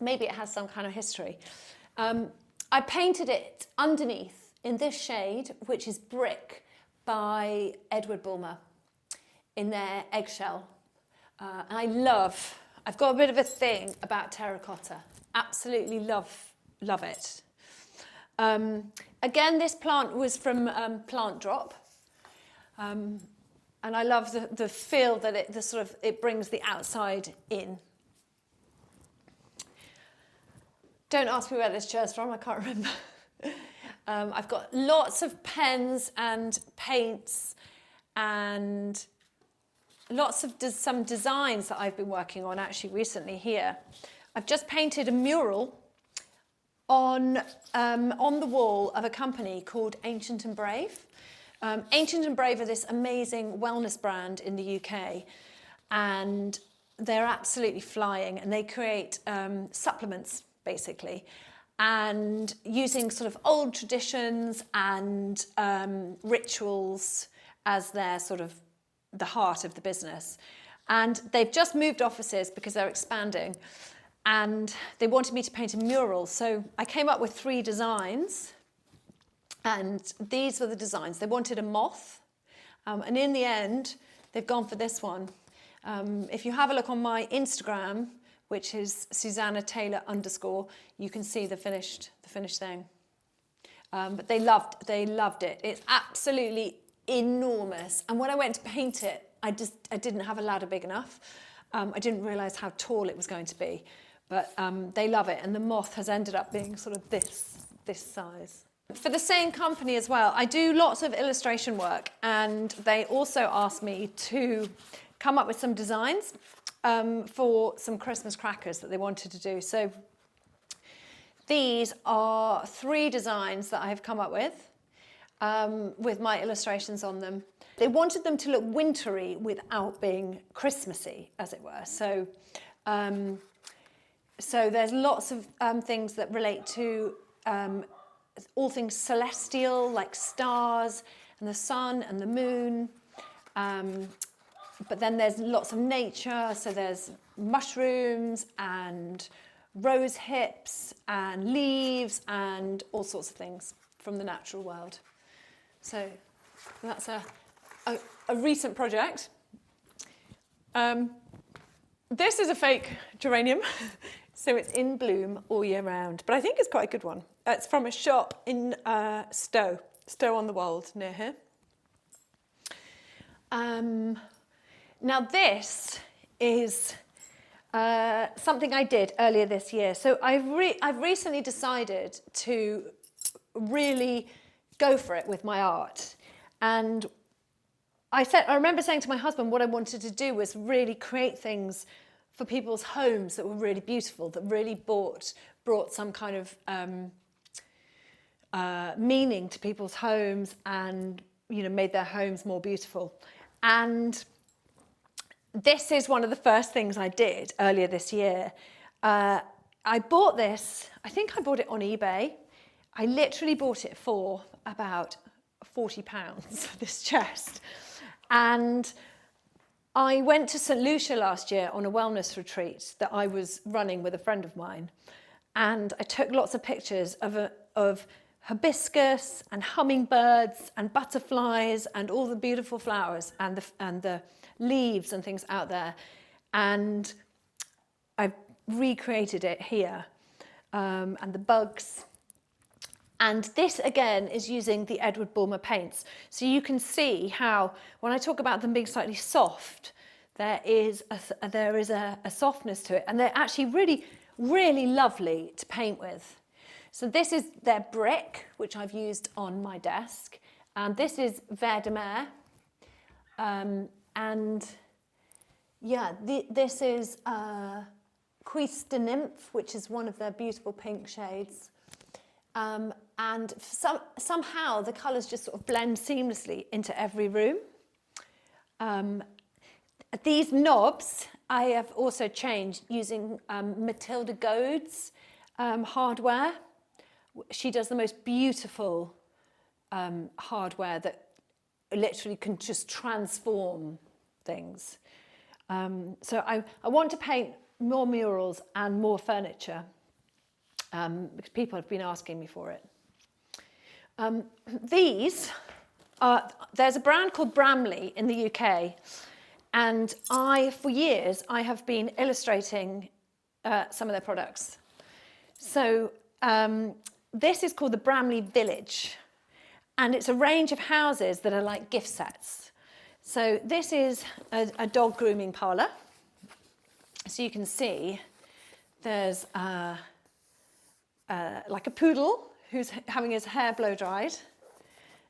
maybe it has some kind of history. I painted it underneath in this shade, which is Brick by Edward Bulmer in their Eggshell. And I've got a bit of a thing about terracotta. Absolutely love it. Again, this plant was from Plant Drop. And I love the feel that it brings the outside in. Don't ask me where this chair's from, I can't remember. I've got lots of pens and paints and lots of some designs that I've been working on actually recently here. I've just painted a mural on the wall of a company called Ancient and Brave. Ancient and Brave are this amazing wellness brand in the UK, and they're absolutely flying, and they create supplements basically, and using sort of old traditions and rituals as their sort of the heart of the business. And they've just moved offices because they're expanding, and they wanted me to paint a mural. So I came up with 3 designs, and these were the designs. They wanted a moth, and in the end, they've gone for this one. If you have a look on my Instagram, which is Susanna Taylor _, you can see the finished thing. But they loved it. It's absolutely enormous. And when I went to paint it, I didn't have a ladder big enough. I didn't realise how tall it was going to be, but they love it. And the moth has ended up being sort of this size. For the same company as well, I do lots of illustration work, and they also asked me to come up with some designs for some Christmas crackers that they wanted to do. So these are 3 designs that I have come up with my illustrations on them. They wanted them to look wintry without being Christmassy, as it were. So, so there's lots of things that relate to all things celestial, like stars and the sun and the moon. But then there's lots of nature, so there's mushrooms and rose hips and leaves and all sorts of things from the natural world. So that's a recent project. This is a fake geranium, so it's in bloom all year round, but I think it's quite a good one. It's from a shop in Stow on the Wold near here. Now this is something I did earlier this year. So I've recently decided to really go for it with my art. And I remember saying to my husband what I wanted to do was really create things for people's homes that were really beautiful, that really brought some kind of meaning to people's homes and, you know, made their homes more beautiful. And this is one of the first things I did earlier this year. I bought this, I think I bought it on eBay. I literally bought it for about £40, this chest. And I went to St. Lucia last year on a wellness retreat that I was running with a friend of mine. And I took lots of pictures of hibiscus and hummingbirds and butterflies and all the beautiful flowers and the leaves and things out there. And I've recreated it here, and the bugs. And this again is using the Edward Bulmer paints. So you can see how, when I talk about them being slightly soft, there is a softness to it, and they're actually really, really lovely to paint with. So this is their brick, which I've used on my desk, and this is Vert de Mer. And yeah, this is Cuisse de Nymphe, which is one of their beautiful pink shades. And somehow the colours just sort of blend seamlessly into every room. These knobs I have also changed using Matilda Goad's hardware. She does the most beautiful hardware that literally can just transform things. So I want to paint more murals and more furniture because people have been asking me for it. There's a brand called Bramley in the UK, and for years, I have been illustrating some of their products. So this is called the Bramley Village, and it's a range of houses that are like gift sets. So this is a dog grooming parlour. So you can see there's like a poodle who's having his hair blow dried.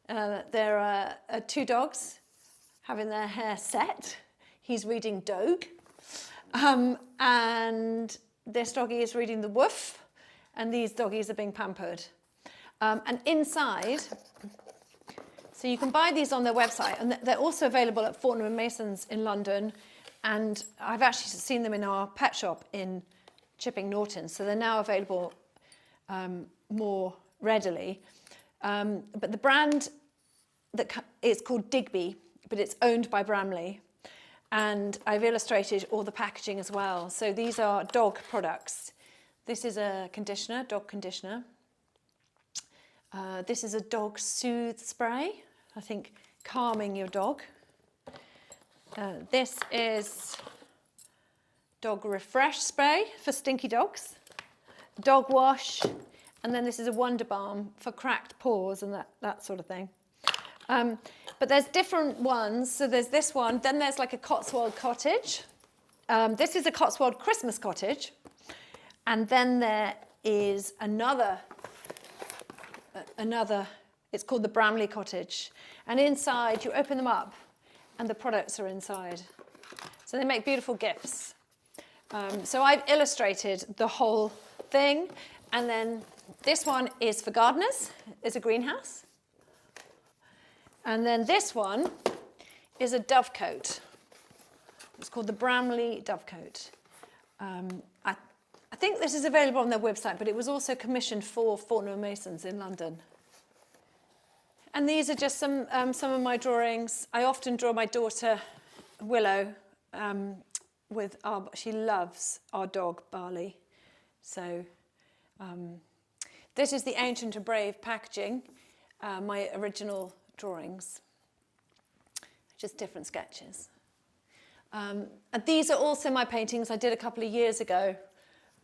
There are 2 dogs having their hair set. He's reading Dogue. And this doggy is reading The Woof, and these doggies are being pampered. And inside, so you can buy these on their website, and they're also available at Fortnum & Mason's in London, and I've actually seen them in our pet shop in Chipping Norton, so they're now available more readily. But the brand is called Digby, but it's owned by Bramley. And I've illustrated all the packaging as well. So these are dog products. This is a conditioner, dog conditioner. This is a dog soothe spray, I think calming your dog. This is dog refresh spray for stinky dogs. Dog wash, and then this is a Wonder Balm for cracked paws and that sort of thing. But there's different ones. So there's this one, then there's like a Cotswold cottage. This is a Cotswold Christmas cottage. And then there is another, it's called the Bramley cottage. And inside, you open them up and the products are inside. So they make beautiful gifts. So I've illustrated the whole thing. And then this one is for gardeners. It's a greenhouse. And then this one is a dovecote. It's called the Bramley dovecote. I think this is available on their website, but it was also commissioned for Fortnum & Masons in London. And these are just some of my drawings. I often draw my daughter, Willow, she loves our dog, Barley. So this is the Ancient and Brave packaging, my original drawings, just different sketches. And these are also my paintings I did a couple of years ago.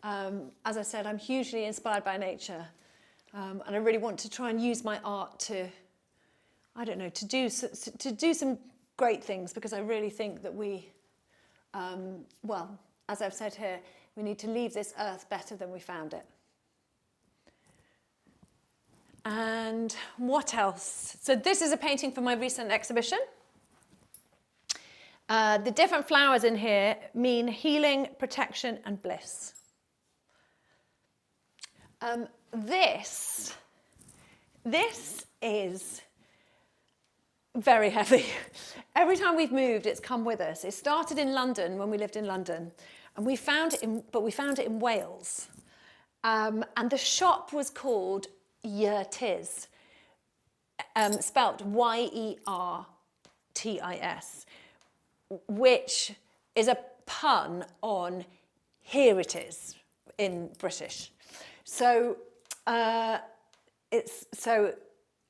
As I said, I'm hugely inspired by nature, and I really want to try and use my art to, I don't know, to do some great things, because I really think that we, well, as I've said here, we need to leave this earth better than we found it. And what else? So this is a painting from my recent exhibition. The different flowers in here mean healing, protection, and bliss. This is very heavy. Every time we've moved, it's come with us. It started in London when we lived in London, and we found it in Wales. And the shop was called Yertis, spelt Y-E-R-T-I-S, which is a pun on here it is in British. So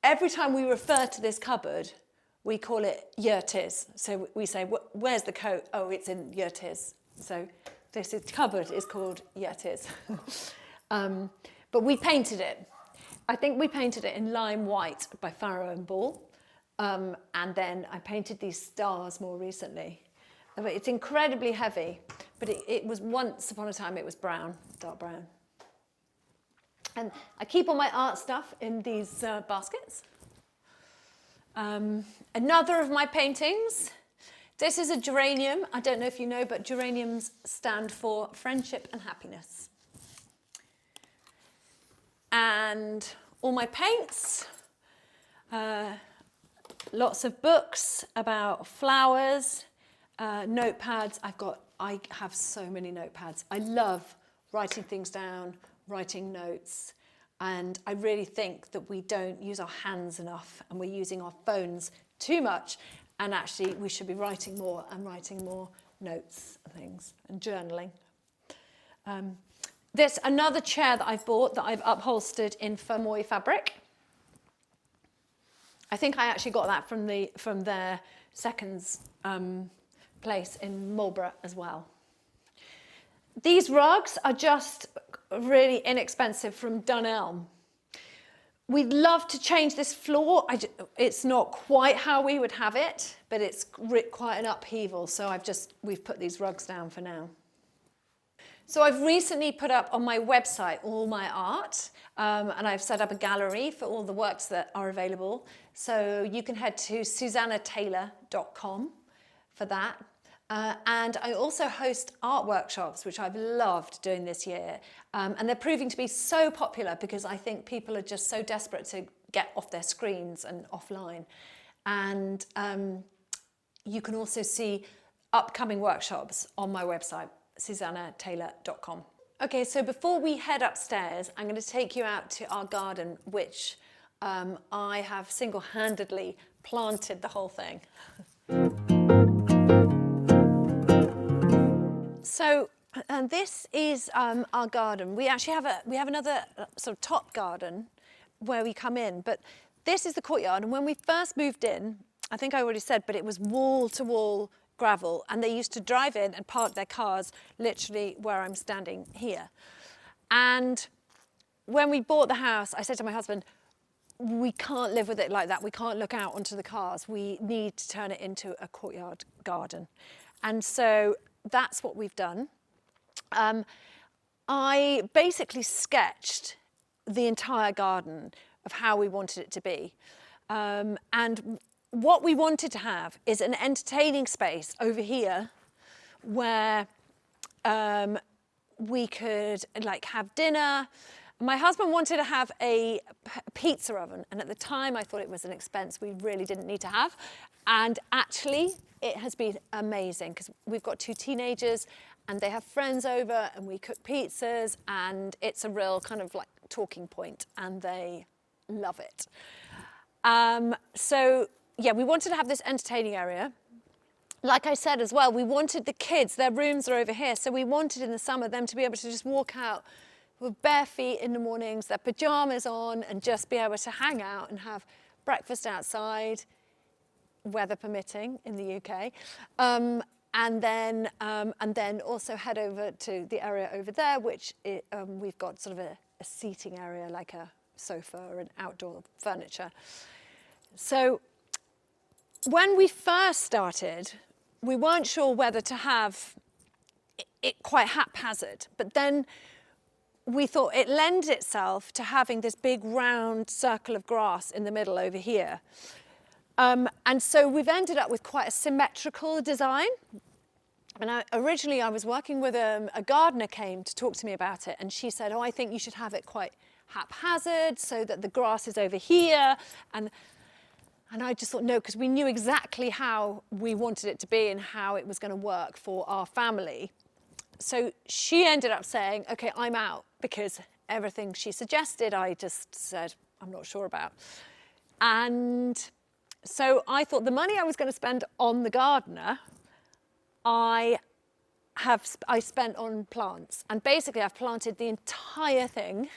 every time we refer to this cupboard, we call it Yertis. So we say, where's the coat? Oh, it's in Yertis. So this cupboard is called Yertis. But we painted it. I think we painted it in lime white by Farrow and Ball. And then I painted these stars more recently. It's incredibly heavy, but it was once upon a time, it was brown, dark brown. And I keep all my art stuff in these baskets. Another of my paintings, this is a geranium. I don't know if you know, but geraniums stand for friendship and happiness. And all my paints, lots of books about flowers, notepads. I have so many notepads. I love writing things down, writing notes, and I really think that we don't use our hands enough and we're using our phones too much, and actually we should be writing more notes and things and journaling. This another chair that I've bought that I've upholstered in Fermoy fabric. I think I actually got that from their seconds place in Marlborough as well. These rugs are just really inexpensive from Dunelm. We'd love to change this floor. It's not quite how we would have it, but it's quite an upheaval. So we've put these rugs down for now. So I've recently put up on my website all my art, and I've set up a gallery for all the works that are available. So you can head to susannataylor.com for that. And I also host art workshops, which I've loved doing this year. And they're proving to be so popular because I think people are just so desperate to get off their screens and offline. And you can also see upcoming workshops on my website, susannataylor.com. Okay, so before we head upstairs, I'm going to take you out to our garden, which I have single-handedly planted the whole thing. So, and this is our garden. We actually have another sort of top garden where we come in, but this is the courtyard. And when we first moved in, I think I already said, but it was wall-to-wall gravel, and they used to drive in and park their cars literally where I'm standing here. And when we bought the house, I said to my husband, we can't live with it like that. We can't look out onto the cars. We need to turn it into a courtyard garden. And so that's what we've done. I basically sketched the entire garden of how we wanted it to be. And what we wanted to have is an entertaining space over here where we could like have dinner. My husband wanted to have a pizza oven, and at the time I thought it was an expense we really didn't need to have. And actually it has been amazing because we've got 2 teenagers and they have friends over and we cook pizzas, and it's a real kind of like talking point and they love it. So yeah, we wanted to have this entertaining area. Like I said as well, we wanted the kids, their rooms are over here, so we wanted in the summer them to be able to just walk out with bare feet in the mornings, their pajamas on, and just be able to hang out and have breakfast outside, weather permitting in the UK. And then also head over to the area over there, which we've got sort of a seating area, like a sofa and outdoor furniture. So when we first started, we weren't sure whether to have it quite haphazard, but then we thought it lends itself to having this big round circle of grass in the middle over here. And so we've ended up with quite a symmetrical design. And originally I was working with a gardener came to talk to me about it, and she said, oh, I think you should have it quite haphazard so that the grass is over here. And I just thought, no, because we knew exactly how we wanted it to be and how it was going to work for our family. So she ended up saying, okay, I'm out, because everything she suggested, I just said, I'm not sure about. And so I thought the money I was going to spend on the gardener, I spent on plants. And basically I've planted the entire thing,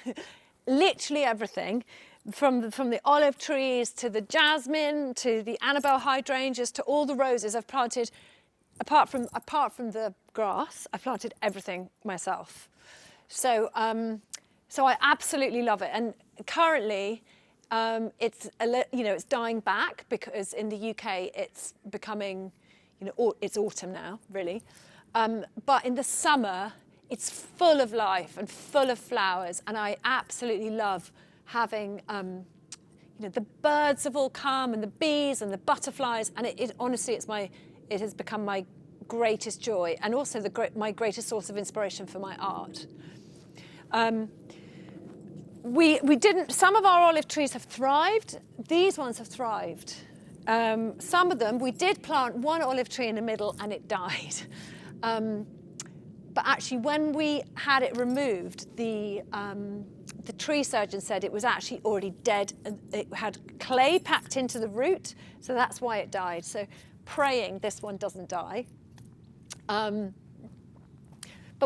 literally everything, from the olive trees to the jasmine to the Annabelle hydrangeas to all the roses I've planted. Apart from the grass, I planted everything myself. So so I absolutely love it. And currently, it's dying back because in the UK it's becoming, it's autumn now, really. But in the summer, it's full of life and full of flowers, and I absolutely love having, the birds have all come, and the bees and the butterflies, and it honestly, it has become my greatest joy, and also my greatest source of inspiration for my art. Some of our olive trees have thrived. These ones have thrived. Some of them, we did plant one olive tree in the middle and it died. But actually when we had it removed, the tree surgeon said it was actually already dead. And it had clay packed into the root, so that's why it died. So praying this one doesn't die. But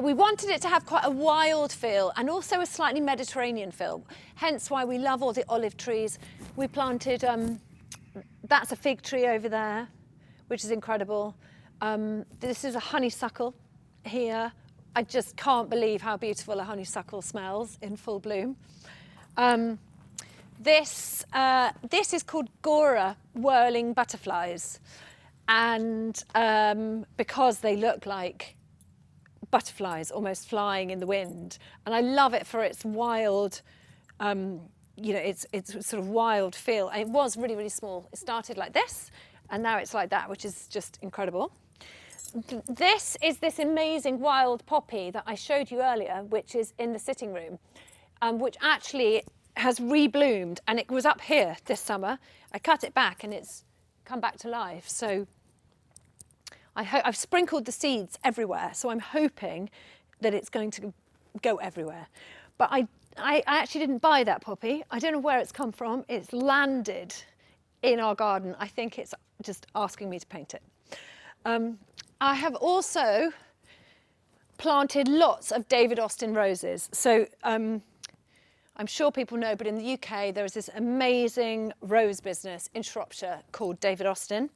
we wanted it to have quite a wild feel and also a slightly Mediterranean feel, hence why we love all the olive trees. We planted, that's a fig tree over there, which is incredible. This is a honeysuckle here. I just can't believe how beautiful a honeysuckle smells in full bloom. This is called Gora whirling butterflies. And because they look like butterflies almost flying in the wind. And I love it for its wild, its sort of wild feel. And it was really, really small. It started like this, and now it's like that, which is just incredible. This is this amazing wild poppy that I showed you earlier, which is in the sitting room, which actually has rebloomed, and it was up here this summer. I cut it back and it's come back to life. So I've sprinkled the seeds everywhere, so I'm hoping that it's going to go everywhere. But I actually didn't buy that poppy. I don't know where it's come from. It's landed in our garden. I think it's just asking me to paint it. I have also planted lots of David Austin roses. So I'm sure people know, but in the UK there is this amazing rose business in Shropshire called David Austin.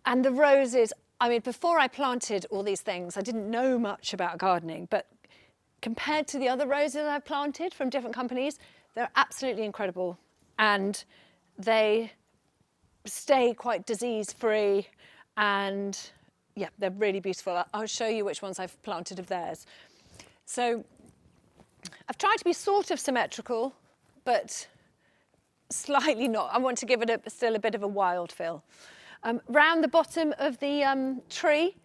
And the roses, I mean, before I planted all these things, I didn't know much about gardening, but compared to the other roses I've planted from different companies, they're absolutely incredible. And they stay quite disease-free, and yeah, they're really beautiful. I'll show you which ones I've planted of theirs. So I've tried to be sort of symmetrical, but slightly not. I want to give it still a bit of a wild feel. Round the bottom of the tree,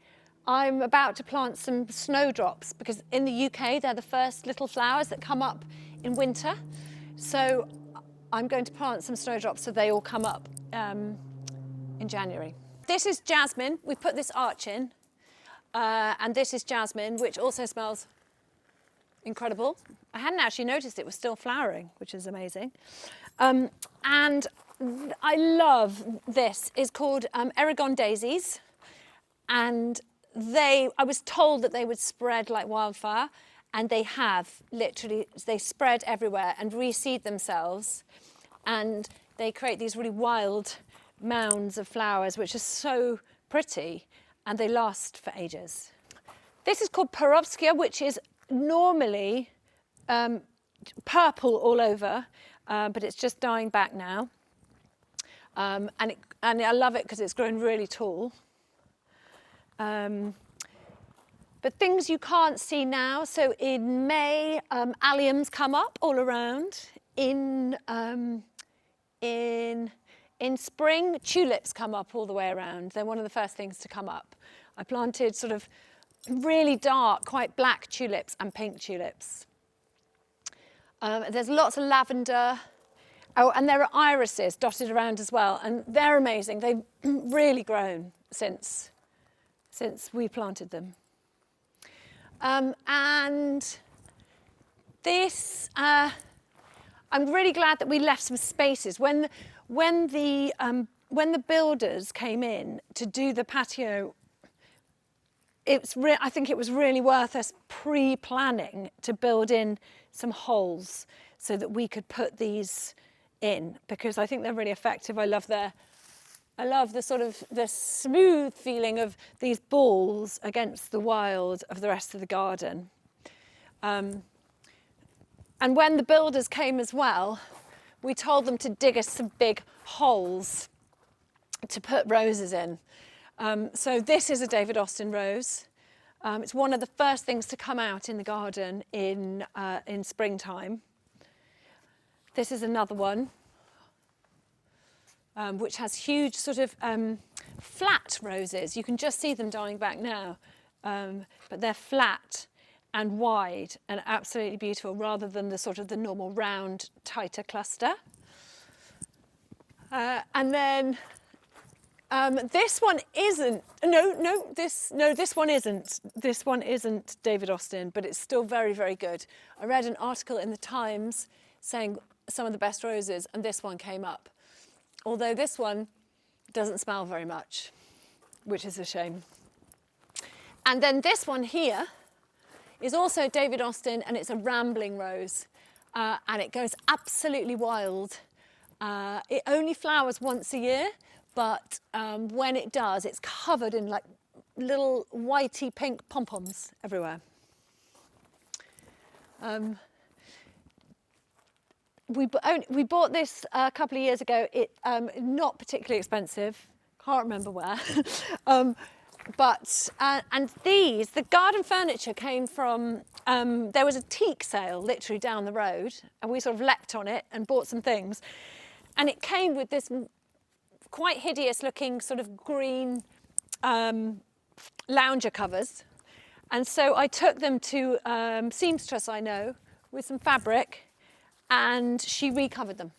I'm about to plant some snowdrops, because in the UK they're the first little flowers that come up in winter. So I'm going to plant some snowdrops so they all come up in January. This is jasmine. We put this arch in, and this is jasmine, which also smells incredible. I hadn't actually noticed it was still flowering, which is amazing. And I love this. It's called Aragon daisies, and I was told that they would spread like wildfire, and they have literally. They spread everywhere and reseed themselves, and they create these really wild mounds of flowers, which are so pretty, and they last for ages. This is called Perovskia, which is normally purple all over, but it's just dying back now. And I love it because it's grown really tall. But things you can't see now. So in May, alliums come up all around. In spring, tulips come up all the way around. They're one of the first things to come up. I planted sort of really dark, quite black tulips and pink tulips. There's lots of lavender. Oh, and there are irises dotted around as well, and they're amazing. They've really grown since we planted them. And this, I'm really glad that we left some spaces. When the builders came in to do the patio, I think it was really worth us pre-planning to build in some holes so that we could put these in, because I think they're really effective. I love the sort of the smooth feeling of these balls against the wild of the rest of the garden. And when the builders came as well, we told them to dig us some big holes to put roses in. So this is a David Austin rose. It's one of the first things to come out in the garden in springtime. This is another one, which has huge sort of flat roses. You can just see them dying back now, but they're flat and wide and absolutely beautiful, rather than the sort of the normal round, tighter cluster. And then this one isn't. This one isn't. This one isn't David Austin, but it's still very, very good. I read an article in the Times saying some of the best roses, and this one came up. Although this one doesn't smell very much, which is a shame. And then this one here is also David Austin, and it's a rambling rose, and it goes absolutely wild. It only flowers once a year, but when it does, it's covered in like little whitey pink pom-poms everywhere. We bought this a couple of years ago. Not particularly expensive. Can't remember where. And the garden furniture came from, there was a teak sale literally down the road, and we sort of leapt on it and bought some things. And it came with this quite hideous looking sort of green lounger covers. And so I took them to seamstress I know with some fabric, and she recovered them.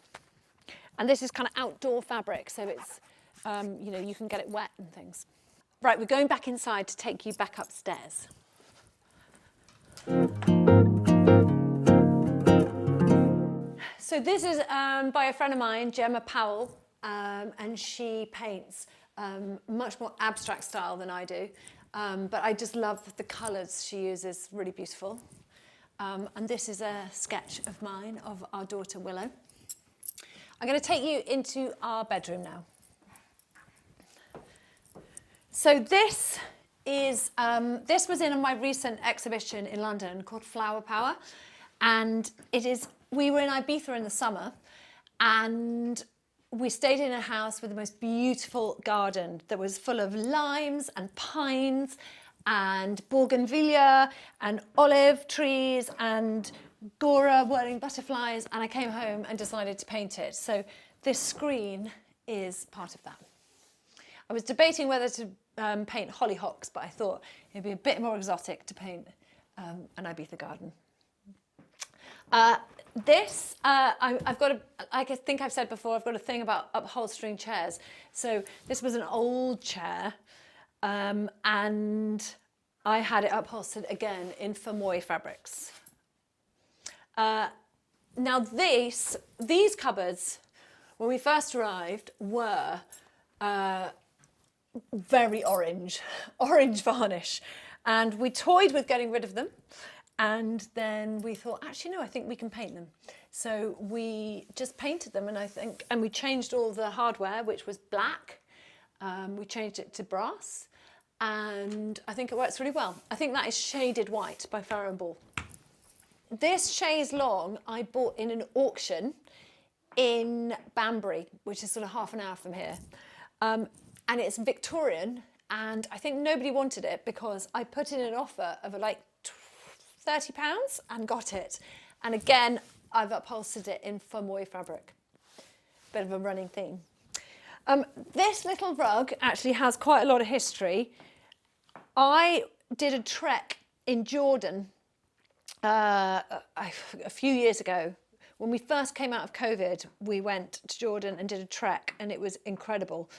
And this is kind of outdoor fabric, so it's, you can get it wet and things. Right, we're going back inside to take you back upstairs. So this is by a friend of mine, Gemma Powell, and she paints much more abstract style than I do. But I just love the colours she uses, really beautiful. And this is a sketch of mine of our daughter Willow. I'm going to take you into our bedroom now. So this is, this was in my recent exhibition in London called Flower Power. And it is, we were in Ibiza in the summer and we stayed in a house with the most beautiful garden that was full of limes and pines and bougainvillea and olive trees and Gora whirling butterflies, and I came home and decided to paint it. So this screen is part of that. I was debating whether to paint hollyhocks, but I thought it'd be a bit more exotic to paint an Ibiza garden. I've got like I think I've said before, I've got a thing about upholstering chairs. So this was an old chair, and I had it upholstered again in Monastery fabrics. Now these cupboards, when we first arrived, were very orange varnish, and we toyed with getting rid of them. And then we thought, actually, no, I think we can paint them. So we just painted them, and we changed all the hardware, which was black. We changed it to brass, and I think it works really well. I think that is shaded white by Farrow & Ball. This chaise longue I bought in an auction in Banbury, which is sort of half an hour from here. And it's Victorian, and I think nobody wanted it because I put in an offer of like £30 and got it. And again, I've upholstered it in Monastery fabric. Bit of a running theme. This little rug actually has quite a lot of history. I did a trek in Jordan a few years ago. When we first came out of COVID, we went to Jordan and did a trek, and it was incredible.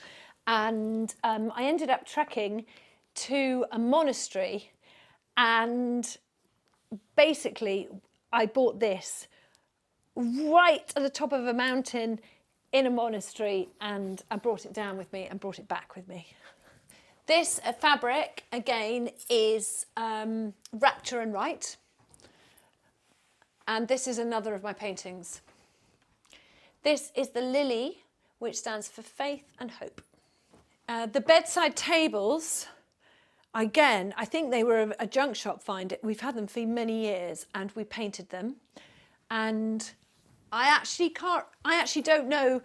And I ended up trekking to a monastery, and basically I bought this right at the top of a mountain in a monastery, and I brought it down with me and brought it back with me. This fabric again is Rapture and Right, and this is another of my paintings. This is the lily, which stands for faith and hope. The bedside tables, again, I think they were a junk shop find. We've had them for many years, and we painted them. And I actually don't know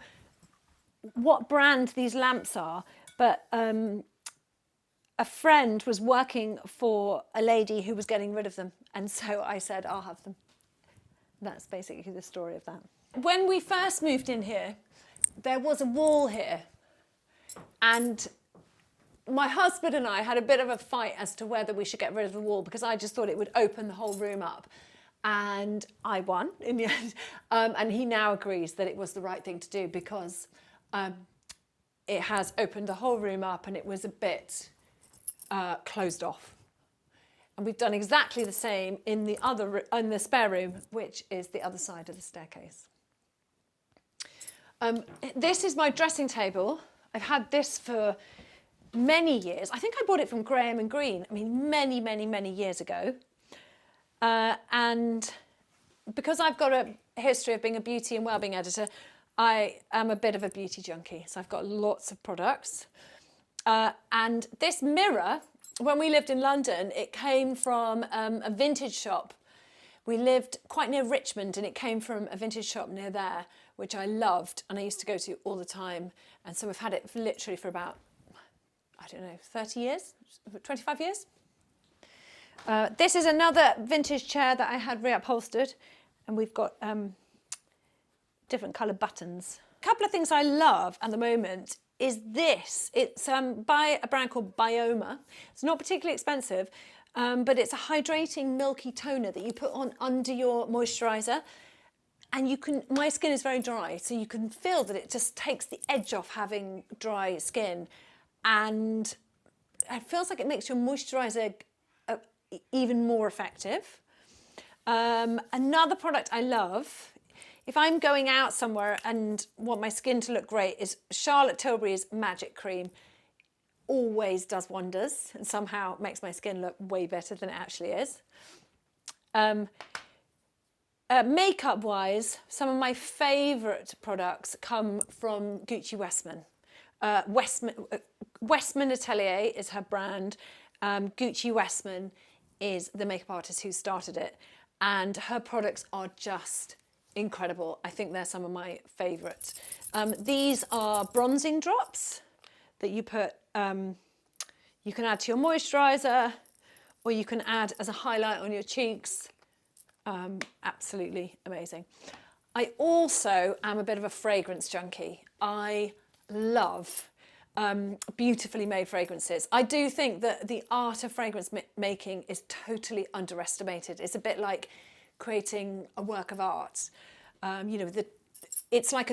what brand these lamps are, but a friend was working for a lady who was getting rid of them. And so I said, I'll have them. That's basically the story of that. When we first moved in here, there was a wall here. And my husband and I had a bit of a fight as to whether we should get rid of the wall, because I just thought it would open the whole room up. And I won in the end. And he now agrees that it was the right thing to do, because it has opened the whole room up and it was a bit closed off. And we've done exactly the same in the spare room, which is the other side of the staircase. This is my dressing table. I've had this for many years. I think I bought it from Graham and Green. I mean, many, many, many years ago. And because I've got a history of being a beauty and wellbeing editor, I am a bit of a beauty junkie. So I've got lots of products. And this mirror, when we lived in London, it came from a vintage shop. We lived quite near Richmond, and it came from a vintage shop near there, which I loved, and I used to go to all the time. And so we've had it literally for about, I don't know, 30 years, 25 years. This is another vintage chair that I had reupholstered, and we've got different colour buttons. A couple of things I love at the moment is this. It's by a brand called Bioma. It's not particularly expensive, but it's a hydrating milky toner that you put on under your moisturiser. And you can, my skin is very dry, so you can feel that it just takes the edge off having dry skin. And it feels like it makes your moisturiser even more effective. Another product I love if I'm going out somewhere and want my skin to look great, is Charlotte Tilbury's Magic Cream. Always does wonders and somehow makes my skin look way better than it actually is. Makeup wise, some of my favourite products come from Gucci Westman. Westman Atelier is her brand. Gucci Westman is the makeup artist who started it, and her products are just incredible. I think they're some of my favourites. These are bronzing drops that you put, you can add to your moisturiser, or you can add as a highlight on your cheeks. Absolutely amazing. I also am a bit of a fragrance junkie. I love beautifully made fragrances. I do think that the art of fragrance making is totally underestimated. It's a bit like creating a work of art. You know, it's like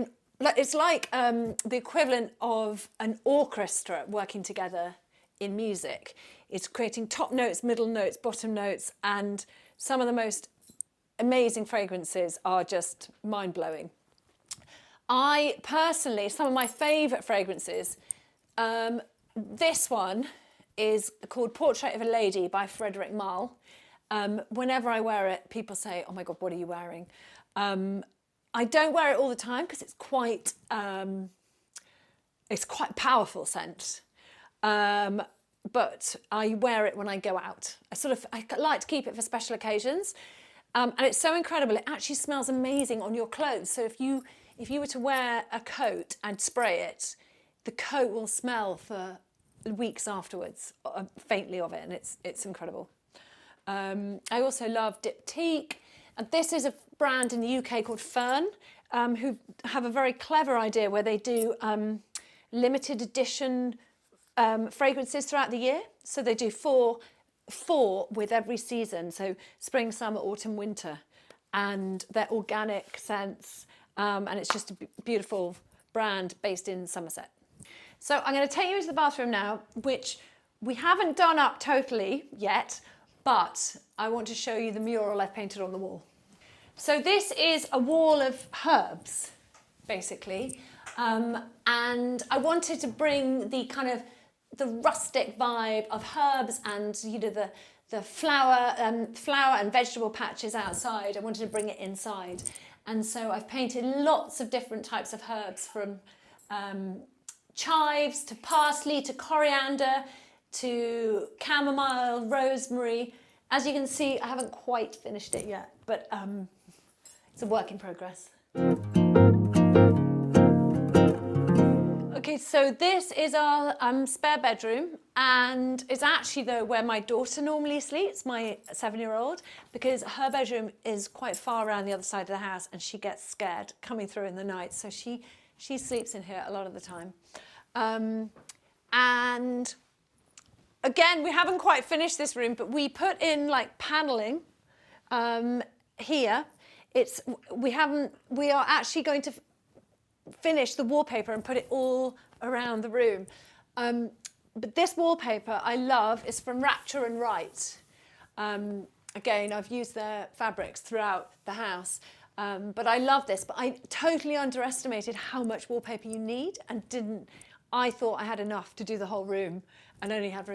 the equivalent of an orchestra working together in music. It's creating top notes, middle notes, bottom notes, and some of the most amazing fragrances are just mind-blowing. I personally, some of my favourite fragrances, this one is called Portrait of a Lady by Frederic Malle. Whenever I wear it, people say, oh my God, what are you wearing? I don't wear it all the time because it's quite powerful scent. But I wear it when I go out. I like to keep it for special occasions. And it's so incredible. It actually smells amazing on your clothes. So if you were to wear a coat and spray it, the coat will smell for weeks afterwards, faintly of it, and it's incredible. I also love Diptyque, and this is a brand in the UK called Fern, who have a very clever idea where they do limited edition fragrances throughout the year. So they do four with every season, so spring, summer, autumn, winter, and they're organic scents, and it's just a beautiful brand based in Somerset. So I'm going to take you into the bathroom now, which we haven't done up totally yet, but I want to show you the mural I've painted on the wall. So this is a wall of herbs, basically, and I wanted to bring the kind of the rustic vibe of herbs and, you know, the flower and vegetable patches outside. I wanted to bring it inside, and so I've painted lots of different types of herbs, from chives to parsley to coriander to chamomile, rosemary. As you can see, I haven't quite finished it yet, but it's a work in progress. Okay, so this is our spare bedroom, and it's actually though where my daughter normally sleeps, my 7-year-old, because her bedroom is quite far around the other side of the house and she gets scared coming through in the night, so she sleeps in here a lot of the time. And again, we haven't quite finished this room, but we put in like paneling here. We are actually going to finish the wallpaper and put it all around the room. But this wallpaper I love is from Rapture and Write. Again, I've used their fabrics throughout the house, but I love this. But I totally underestimated how much wallpaper you need, and I thought I had enough to do the whole room and only have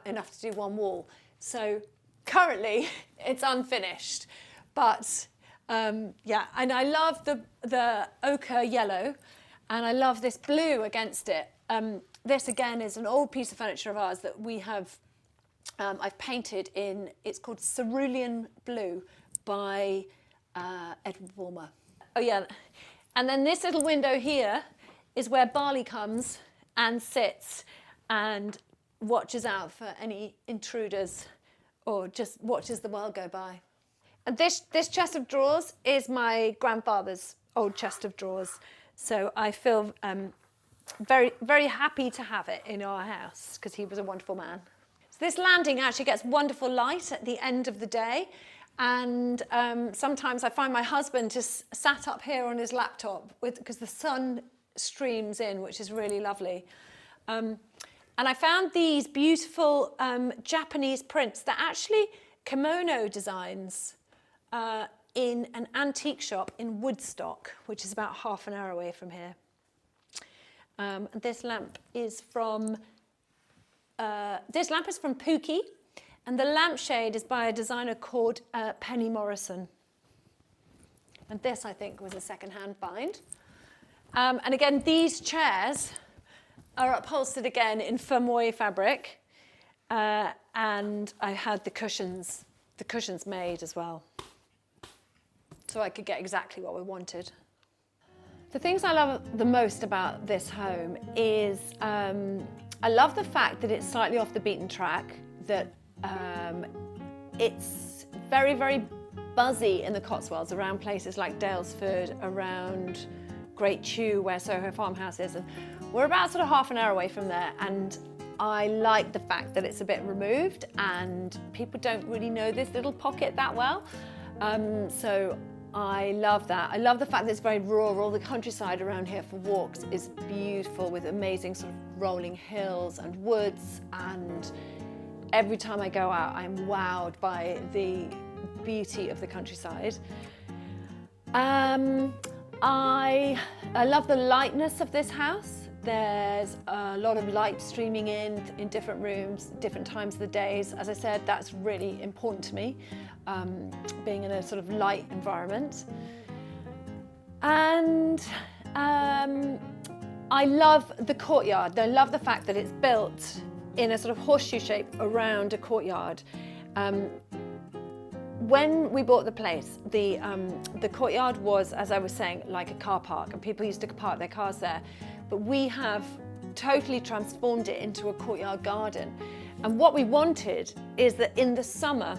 enough to do one wall. So currently it's unfinished, but yeah, and I love the ochre yellow, and I love this blue against it. This again is an old piece of furniture of ours that we have, I've painted in, it's called Cerulean Blue by Edward Bulmer. Oh yeah, and then this little window here is where Barley comes and sits and watches out for any intruders, or just watches the world go by. And this chest of drawers is my grandfather's old chest of drawers, so I feel very, very happy to have it in our house because he was a wonderful man. So this landing actually gets wonderful light at the end of the day, and sometimes I find my husband just sat up here on his laptop because the sun streams in, which is really lovely. And I found these beautiful Japanese prints. They're actually kimono designs. in an antique shop in Woodstock, which is about half an hour away from here. This lamp is from Pookie, and the lampshade is by a designer called Penny Morrison. And this, I think, was a second-hand find. And again, these chairs are upholstered again in Fermoy fabric, and I had the cushions made as well, so I could get exactly what we wanted. The things I love the most about this home is I love the fact that it's slightly off the beaten track, that it's very, very buzzy in the Cotswolds, around places like Dalesford, around Great Chew, where Soho Farmhouse is, and we're about sort of half an hour away from there, and I like the fact that it's a bit removed and people don't really know this little pocket that well. So I love that. I love the fact that it's very rural. The countryside around here for walks is beautiful, with amazing sort of rolling hills and woods, and every time I go out I'm wowed by the beauty of the countryside. I love the lightness of this house. There's a lot of light streaming in different rooms, different times of the days. As I said, that's really important to me, being in a sort of light environment. And I love the courtyard. I love the fact that it's built in a sort of horseshoe shape around a courtyard. When we bought the place, the courtyard was, as I was saying, like a car park, and people used to park their cars there. But we have totally transformed it into a courtyard garden. And what we wanted is that in the summer,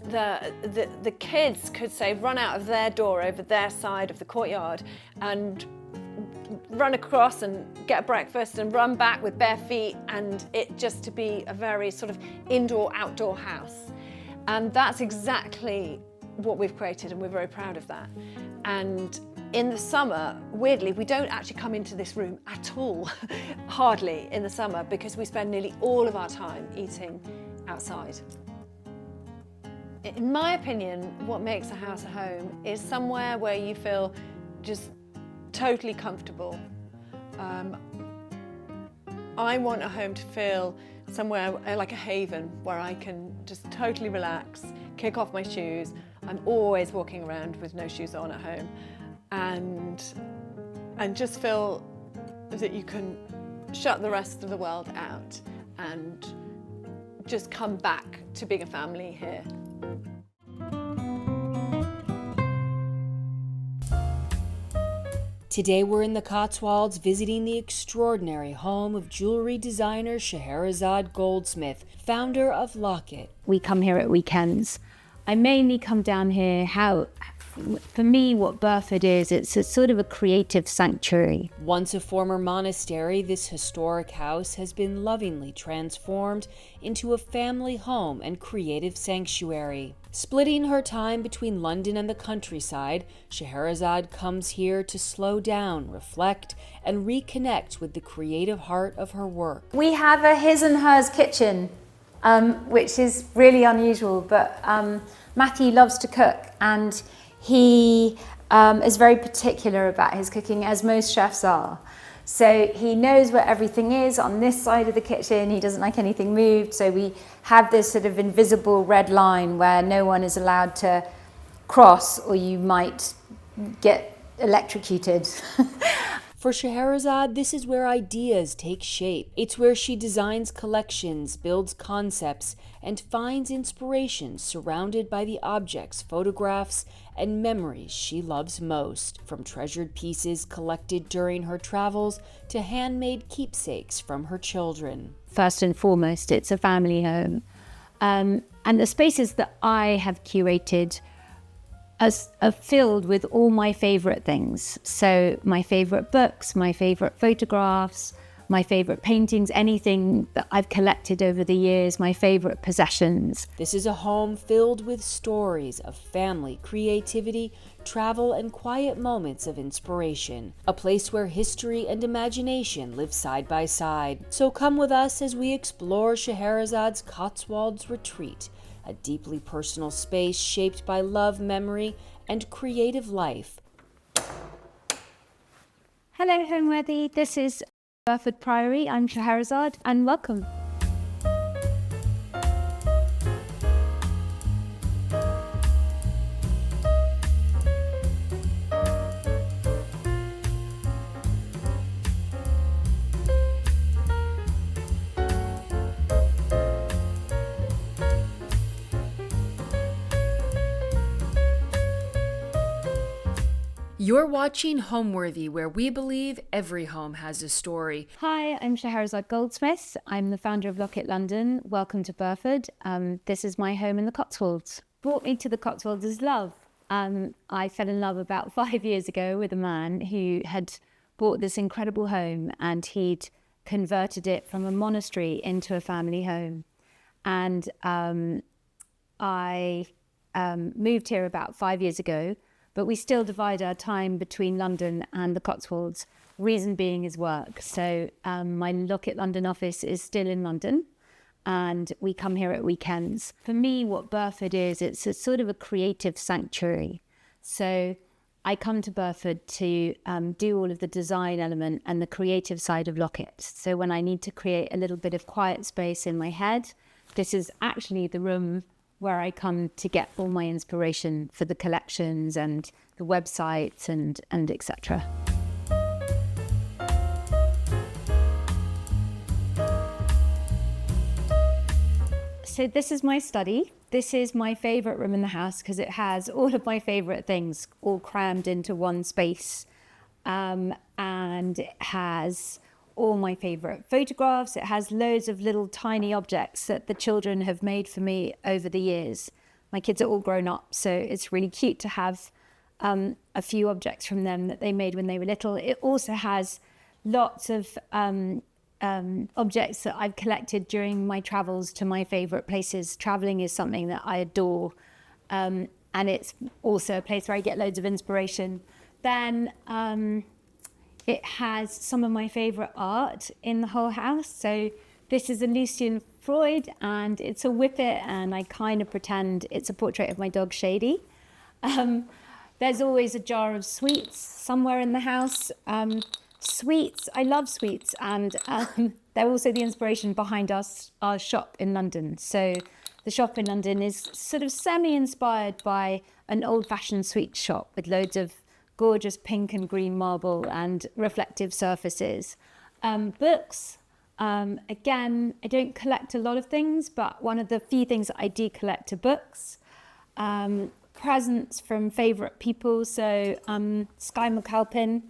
the kids could, say, run out of their door over their side of the courtyard and run across and get breakfast and run back with bare feet, and it just to be a very sort of indoor-outdoor house. And that's exactly what we've created, and we're very proud of that. And in the summer, weirdly, we don't actually come into this room at all, hardly in the summer, because we spend nearly all of our time eating outside. In my opinion, what makes a house a home is somewhere where you feel just totally comfortable. I want a home to feel somewhere like a haven where I can just totally relax, kick off my shoes. I'm always walking around with no shoes on at home, and just feel that you can shut the rest of the world out and just come back to being a family here. Today we're in the Cotswolds visiting the extraordinary home of jewelry designer Scheherazade Goldsmith, founder of Locket. We come here at weekends. I mainly come down here, for me, what Burford is, it's a sort of a creative sanctuary. Once a former monastery, this historic house has been lovingly transformed into a family home and creative sanctuary. Splitting her time between London and the countryside, Scheherazade comes here to slow down, reflect, and reconnect with the creative heart of her work. We have a his and hers kitchen, which is really unusual, but Matthew loves to cook, and he is very particular about his cooking, as most chefs are. So he knows where everything is on this side of the kitchen. He doesn't like anything moved. So we have this sort of invisible red line where no one is allowed to cross, or you might get electrocuted. For Scheherazade, this is where ideas take shape. It's where she designs collections, builds concepts, and finds inspiration surrounded by the objects, photographs, and memories she loves most, from treasured pieces collected during her travels to handmade keepsakes from her children. First and foremost, it's a family home. And the spaces that I have curated are filled with all my favorite things. So my favorite books, my favorite photographs, my favorite paintings, anything that I've collected over the years, my favorite possessions. This is a home filled with stories of family, creativity, travel, and quiet moments of inspiration. A place where history and imagination live side by side. So come with us as we explore Scheherazade's Cotswolds retreat, a deeply personal space shaped by love, memory, and creative life. Hello, Homeworthy. This is Burford Priory. I'm Scheherazade, and welcome. You're watching Homeworthy, where we believe every home has a story. Hi, I'm Scheherazade Goldsmith. I'm the founder of Locket London. Welcome to Burford. This is my home in the Cotswolds. Brought me to the Cotswolds is love. I fell in love about 5 years ago with a man who had bought this incredible home, and he'd converted it from a monastery into a family home. And I moved here about 5 years ago, but we still divide our time between London and the Cotswolds, reason being is work. So my Locket London office is still in London, and we come here at weekends. For me, what Burford is, it's a sort of a creative sanctuary. So I come to Burford to do all of the design element and the creative side of Locket. So when I need to create a little bit of quiet space in my head, this is actually the room where I come to get all my inspiration for the collections and the websites and etc. So this is my study. This is my favorite room in the house because it has all of my favorite things all crammed into one space. And it has all my favorite photographs. It has loads of little tiny objects that the children have made for me over the years. My kids are all grown up, so it's really cute to have a few objects from them that they made when they were little. It also has lots of objects that I've collected during my travels to my favorite places. Traveling is something that I adore, and it's also a place where I get loads of inspiration. Then it has some of my favorite art in the whole house. So this is a Lucian Freud, and it's a whippet, and I kind of pretend it's a portrait of my dog Shady. There's always a jar of sweets somewhere in the house. Sweets, I love sweets, and they're also the inspiration behind our shop in London. So the shop in London is sort of semi-inspired by an old-fashioned sweet shop with loads of gorgeous pink and green marble and reflective surfaces. Books, again, I don't collect a lot of things, but one of the few things that I do collect are books. Presents from favourite people, so Skye McAlpin,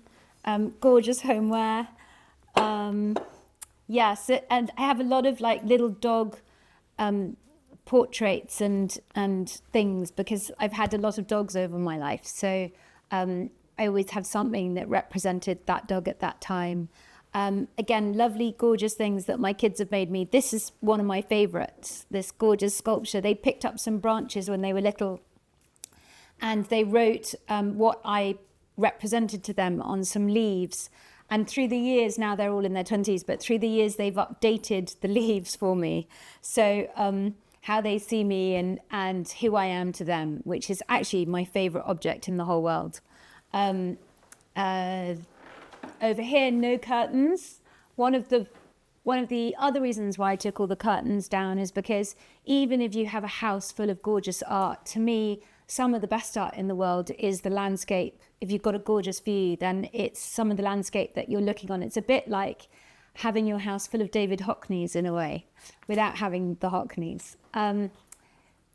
gorgeous homeware. Yes, and I have a lot of like little dog portraits and things because I've had a lot of dogs over my life. So I always have something that represented that dog at that time. Again, lovely, gorgeous things that my kids have made me. This is one of my favourites, this gorgeous sculpture. They picked up some branches when they were little, and they wrote what I represented to them on some leaves. And through the years, now they're all in their 20s, but through the years, they've updated the leaves for me. So how they see me and who I am to them, which is actually my favourite object in the whole world. Over here, no curtains. One of the other reasons why I took all the curtains down is because even if you have a house full of gorgeous art, to me, some of the best art in the world is the landscape. If you've got a gorgeous view, then it's some of the landscape that you're looking on. It's a bit like having your house full of David Hockneys in a way, without having the Hockneys.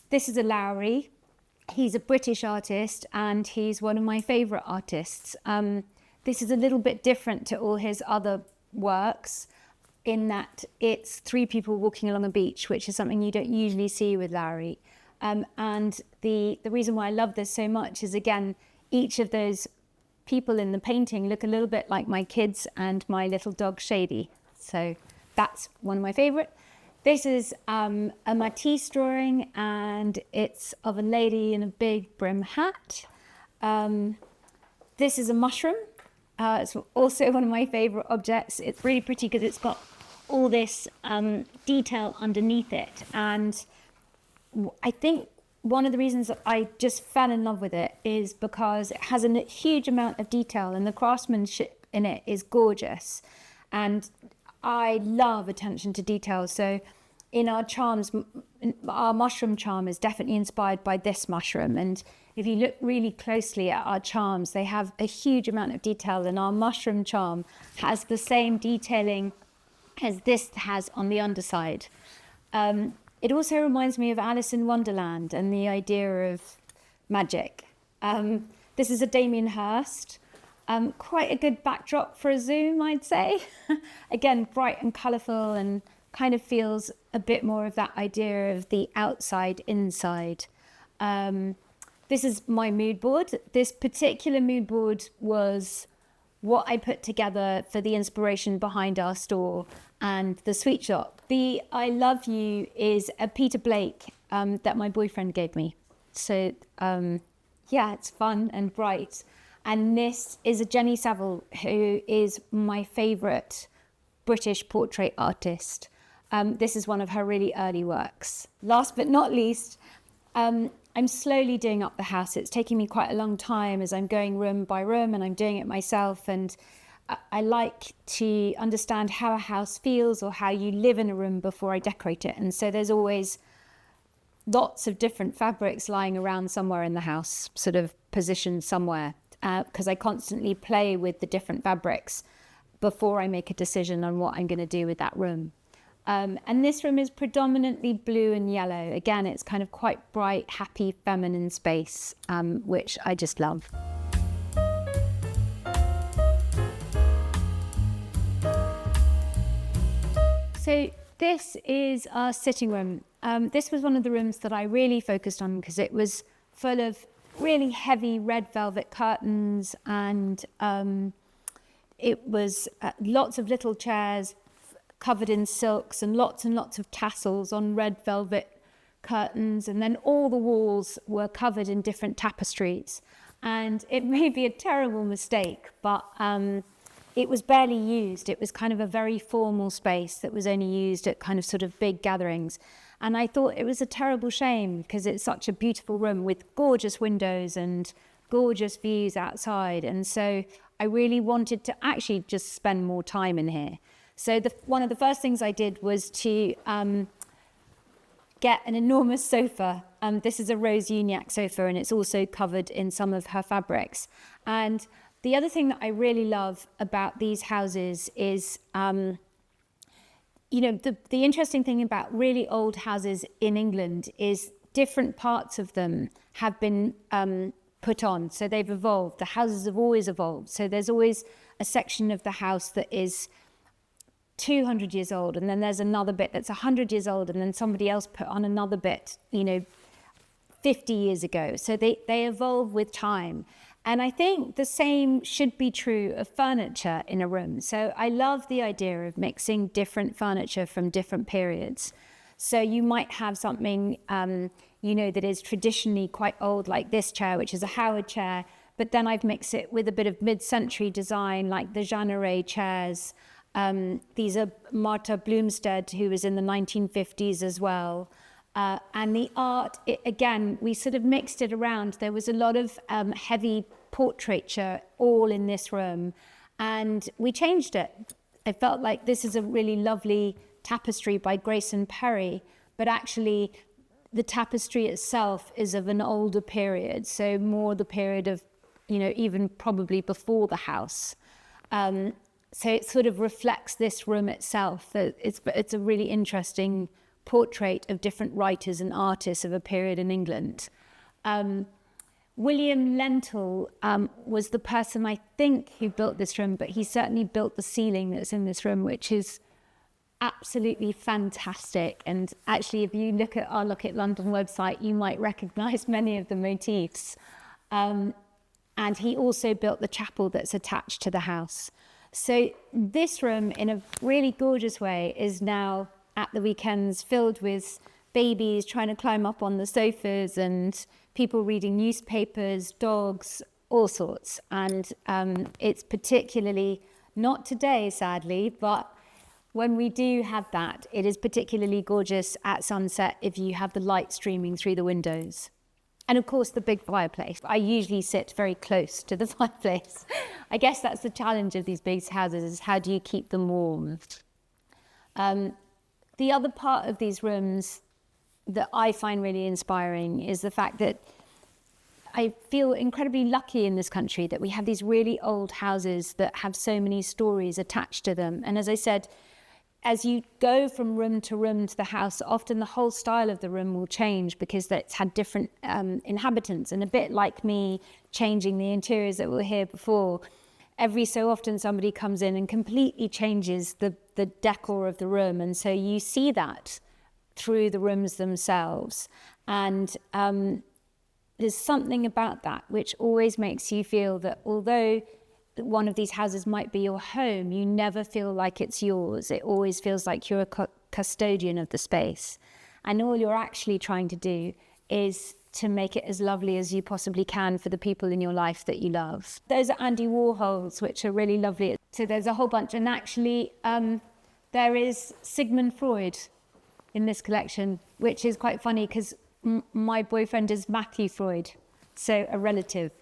This is a Lowry. He's a British artist, and he's one of my favourite artists. This is a little bit different to all his other works in that it's three people walking along a beach, which is something you don't usually see with Lowry. And the reason why I love this so much is, again, each of those people in the painting look a little bit like my kids and my little dog Shady. So that's one of my favourite. This is a Matisse drawing, and it's of a lady in a big brim hat. This is a mushroom. It's also one of my favourite objects. It's really pretty because it's got all this detail underneath it. And I think one of the reasons that I just fell in love with it is because it has a huge amount of detail and the craftsmanship in it is gorgeous. And I love attention to detail. So in our charms, our mushroom charm is definitely inspired by this mushroom. And if you look really closely at our charms, they have a huge amount of detail, and our mushroom charm has the same detailing as this has on the underside. It also reminds me of Alice in Wonderland and the idea of magic. This is a Damien Hirst. Quite a good backdrop for a Zoom, I'd say. Again, bright and colourful, and kind of feels a bit more of that idea of the outside, inside. This is my mood board. This particular mood board was what I put together for the inspiration behind our store and the sweet shop. The I Love You is a Peter Blake that my boyfriend gave me. So yeah, it's fun and bright. And this is a Jenny Saville, who is my favourite British portrait artist. This is one of her really early works. Last but not least, I'm slowly doing up the house. It's taking me quite a long time as I'm going room by room, and I'm doing it myself. And I like to understand how a house feels or how you live in a room before I decorate it. And so there's always lots of different fabrics lying around somewhere in the house, sort of positioned somewhere, because I constantly play with the different fabrics before I make a decision on what I'm going to do with that room. And this room is predominantly blue and yellow. Again, it's kind of quite bright, happy, feminine space, which I just love. So this is our sitting room. This was one of the rooms that I really focused on because it was full of really heavy red velvet curtains, and it was lots of little chairs covered in silks and lots of tassels on red velvet curtains, and then all the walls were covered in different tapestries. And it may be a terrible mistake, but it was barely used. It was kind of a very formal space that was only used at kind of sort of big gatherings. And I thought it was a terrible shame because it's such a beautiful room with gorgeous windows and gorgeous views outside. And so I really wanted to actually just spend more time in here. So one of the first things I did was to get an enormous sofa. This is a Rose Uniacke sofa, and it's also covered in some of her fabrics. And the other thing that I really love about these houses is, the interesting thing about really old houses in England is different parts of them have been put on. So they've evolved. The houses have always evolved. So there's always a section of the house that is 200 years old, and then there's another bit that's 100 years old, and then somebody else put on another bit, 50 years ago. So they evolve with time. And I think the same should be true of furniture in a room. So I love the idea of mixing different furniture from different periods. So you might have something, that is traditionally quite old, like this chair, which is a Howard chair, but then I've mixed it with a bit of mid-century design, like the Jeanneret chairs. These are Martha Bloomstead, who was in the 1950s as well. And the art, again, we sort of mixed it around. There was a lot of heavy portraiture all in this room, and we changed it. I felt like this is a really lovely tapestry by Grayson Perry, but actually the tapestry itself is of an older period, so more the period of, even probably before the house. So it sort of reflects this room itself. It's a really interesting portrait of different writers and artists of a period in England. William Lentil was the person, I think, who built this room, but he certainly built the ceiling that's in this room, which is absolutely fantastic. And actually, if you look at our Look at London website, you might recognise many of the motifs. And he also built the chapel that's attached to the house. So this room, in a really gorgeous way, is now at the weekends filled with babies trying to climb up on the sofas and people reading newspapers, dogs, all sorts. And it's particularly, not today, sadly, but when we do have that, it is particularly gorgeous at sunset if you have the light streaming through the windows. And of course, the big fireplace. I usually sit very close to the fireplace. I guess that's the challenge of these big houses, is how do you keep them warm? The other part of these rooms that I find really inspiring is the fact that I feel incredibly lucky in this country that we have these really old houses that have so many stories attached to them. And as I said, as you go from room to the house, often the whole style of the room will change because it's had different inhabitants. And a bit like me changing the interiors that were here before, every so often somebody comes in and completely changes the decor of the room. And so you see that through the rooms themselves. And there's something about that which always makes you feel that although one of these houses might be your home, you never feel like it's yours. It always feels like you're a custodian of the space. And all you're actually trying to do is to make it as lovely as you possibly can for the people in your life that you love. Those are Andy Warhol's, which are really lovely. So there's a whole bunch. And actually, there is Sigmund Freud in this collection, which is quite funny because my boyfriend is Matthew Freud, so a relative.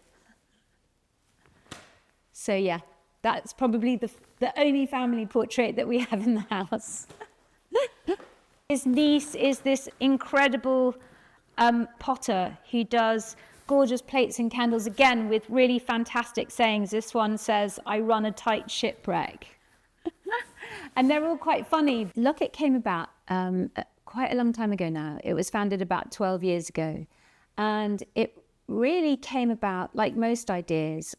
So yeah, that's probably the only family portrait that we have in the house. His niece is this incredible potter who does gorgeous plates and candles, again with really fantastic sayings. This one says, "I run a tight shipwreck." And they're all quite funny. Locket came about quite a long time ago now. It was founded about 12 years ago. And it really came about, like most ideas,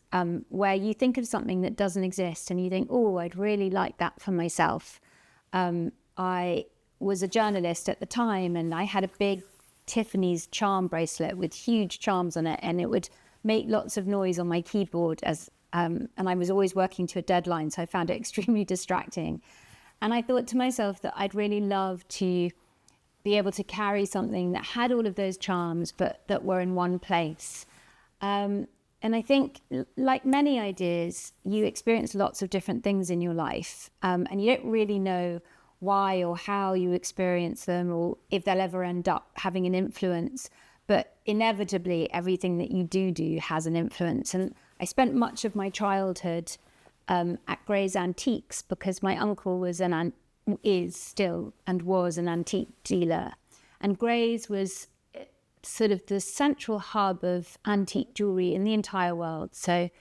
where you think of something that doesn't exist and you think, oh, I'd really like that for myself. I was a journalist at the time and I had a big Tiffany's charm bracelet with huge charms on it, and it would make lots of noise on my keyboard and I was always working to a deadline, so I found it extremely distracting. And I thought to myself that I'd really love to be able to carry something that had all of those charms, but that were in one place. And I think, like many ideas, you experience lots of different things in your life, and you don't really know why or how you experience them or if they'll ever end up having an influence. But inevitably, everything that you do has an influence. And I spent much of my childhood at Gray's Antiques because my uncle was is still and was an antique dealer. And Gray's was sort of the central hub of antique jewellery in the entire world. So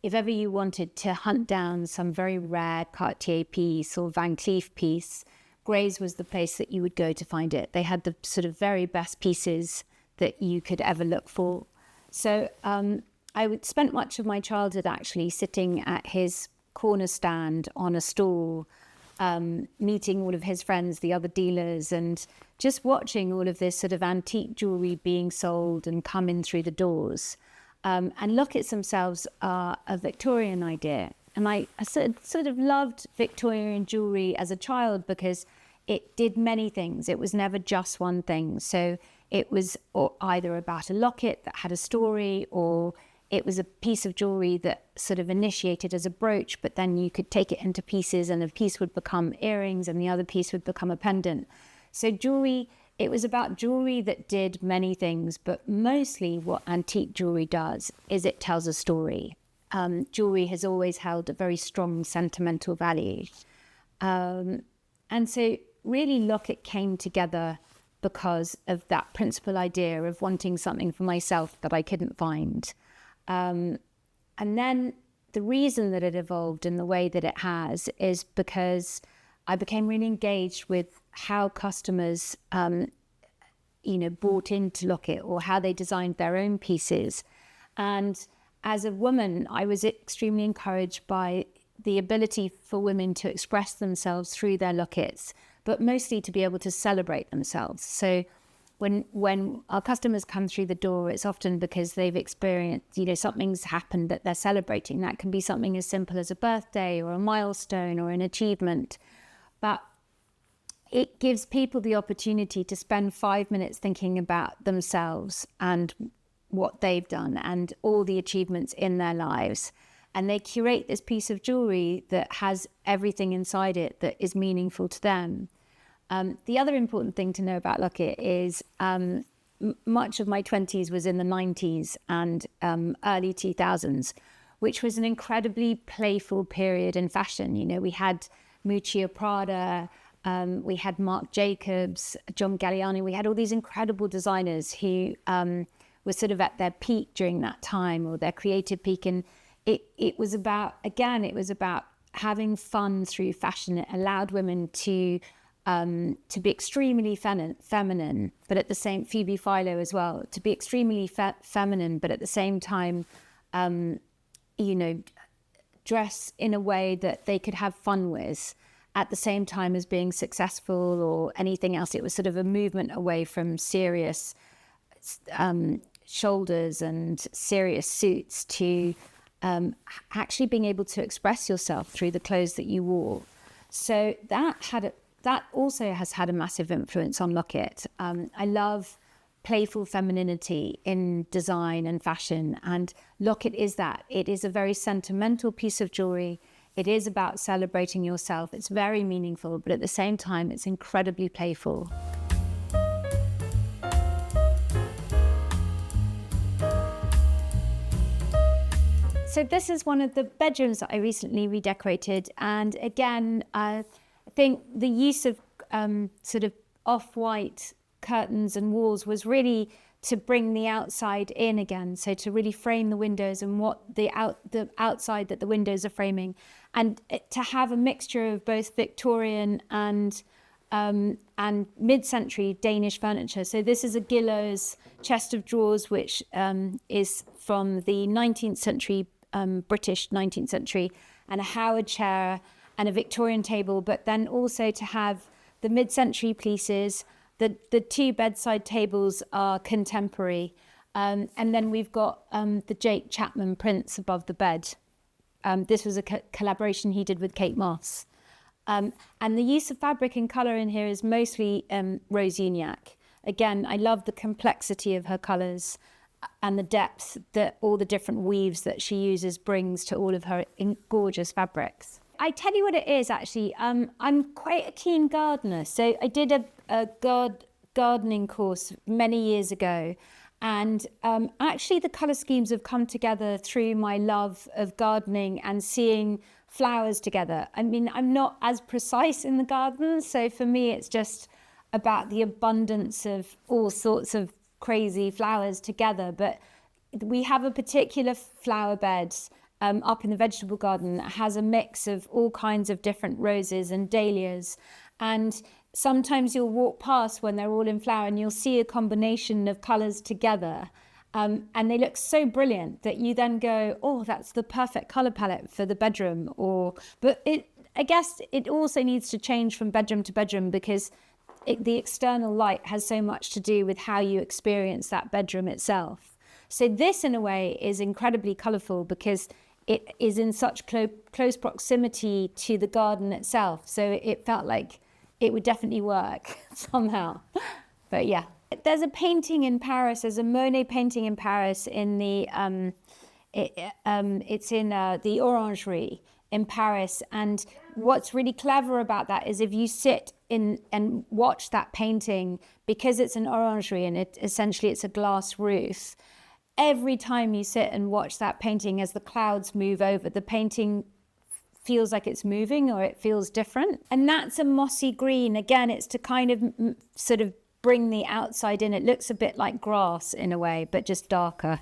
if ever you wanted to hunt down some very rare Cartier piece or Van Cleef piece, Gray's was the place that you would go to find it. They had the sort of very best pieces that you could ever look for. So I would spent much of my childhood actually sitting at his corner stand on a stall, meeting all of his friends, the other dealers, and just watching all of this sort of antique jewellery being sold and come in through the doors. And lockets themselves are a Victorian idea. And I sort of loved Victorian jewellery as a child because it did many things. It was never just one thing. So it was either about a locket that had a story, or it was a piece of jewellery that sort of initiated as a brooch, but then you could take it into pieces and a piece would become earrings and the other piece would become a pendant. So jewellery, it was about jewellery that did many things, but mostly what antique jewellery does is it tells a story. Jewellery has always held a very strong sentimental value. And so really Locket came together because of that principal idea of wanting something for myself that I couldn't find. And then the reason that it evolved in the way that it has is because I became really engaged with how customers, bought into Locket or how they designed their own pieces. And as a woman, I was extremely encouraged by the ability for women to express themselves through their lockets, but mostly to be able to celebrate themselves. So when our customers come through the door, it's often because they've experienced, something's happened that they're celebrating. That can be something as simple as a birthday or a milestone or an achievement. But it gives people the opportunity to spend 5 minutes thinking about themselves and what they've done and all the achievements in their lives. And they curate this piece of jewellery that has everything inside it that is meaningful to them. The other important thing to know about Locket is much of my 20s was in the 90s and early 2000s, which was an incredibly playful period in fashion. You know, we had Miuccia Prada, we had Marc Jacobs, John Galliano. We had all these incredible designers who were sort of at their peak during that time, or their creative peak. And it was about, again, it was about having fun through fashion. It allowed women to be extremely feminine, but at the same, Phoebe Philo as well, to be extremely feminine, but at the same time, you know, dress in a way that they could have fun with, at the same time as being successful or anything else. It was sort of a movement away from serious shoulders and serious suits to actually being able to express yourself through the clothes that you wore. So that also has had a massive influence on Locket. I love playful femininity in design and fashion, and Locket is that. It is a very sentimental piece of jewelry. It is about celebrating yourself. It's very meaningful, but at the same time, it's incredibly playful. So this is one of the bedrooms that I recently redecorated. And again, I think the use of sort of off-white curtains and walls was really to bring the outside in again. So to really frame the windows and what the outside that the windows are framing, and to have a mixture of both Victorian and mid-century Danish furniture. So this is a Gillows chest of drawers, which is from the 19th century, British 19th century, and a Howard chair and a Victorian table, but then also to have the mid-century pieces. The two bedside tables are contemporary, and then we've got the Jake Chapman prints above the bed. This was a collaboration he did with Kate Moss. And the use of fabric and colour in here is mostly Rose Uniacke. Again, I love the complexity of her colours and the depth that all the different weaves that she uses brings to all of her gorgeous fabrics. I tell you what it is, actually. I'm quite a keen gardener. So I did a gardening course many years ago. And actually the colour schemes have come together through my love of gardening and seeing flowers together. I mean, I'm not as precise in the garden. So for me, it's just about the abundance of all sorts of crazy flowers together. But we have a particular flower bed up in the vegetable garden that has a mix of all kinds of different roses and dahlias. And sometimes you'll walk past when they're all in flower and you'll see a combination of colours together. And they look so brilliant that you then go, oh, that's the perfect colour palette for the bedroom. But I guess it also needs to change from bedroom to bedroom, because the external light has so much to do with how you experience that bedroom itself. So this, in a way, is incredibly colourful because it is in such close proximity to the garden itself. So it felt like it would definitely work somehow. But yeah, there's a painting in Paris. There's a Monet painting in Paris in the it's in the Orangery in Paris. And what's really clever about that is if you sit in and watch that painting, because it's an orangery and it's a glass roof, every time you sit and watch that painting as the clouds move over, the painting feels like it's moving, or it feels different. And that's a mossy green. Again, it's to kind of sort of bring the outside in. It looks a bit like grass in a way, but just darker.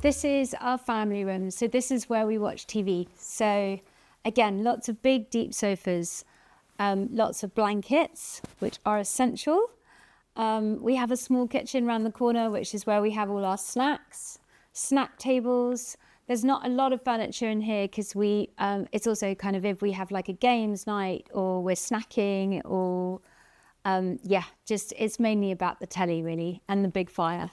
This is our family room. So this is where we watch TV. So again, lots of big, deep sofas, lots of blankets, which are essential. We have a small kitchen around the corner, which is where we have all our snacks, snack tables. There's not a lot of furniture in here because it's also kind of if we have like a games night or we're snacking or, it's mainly about the telly really and the big fire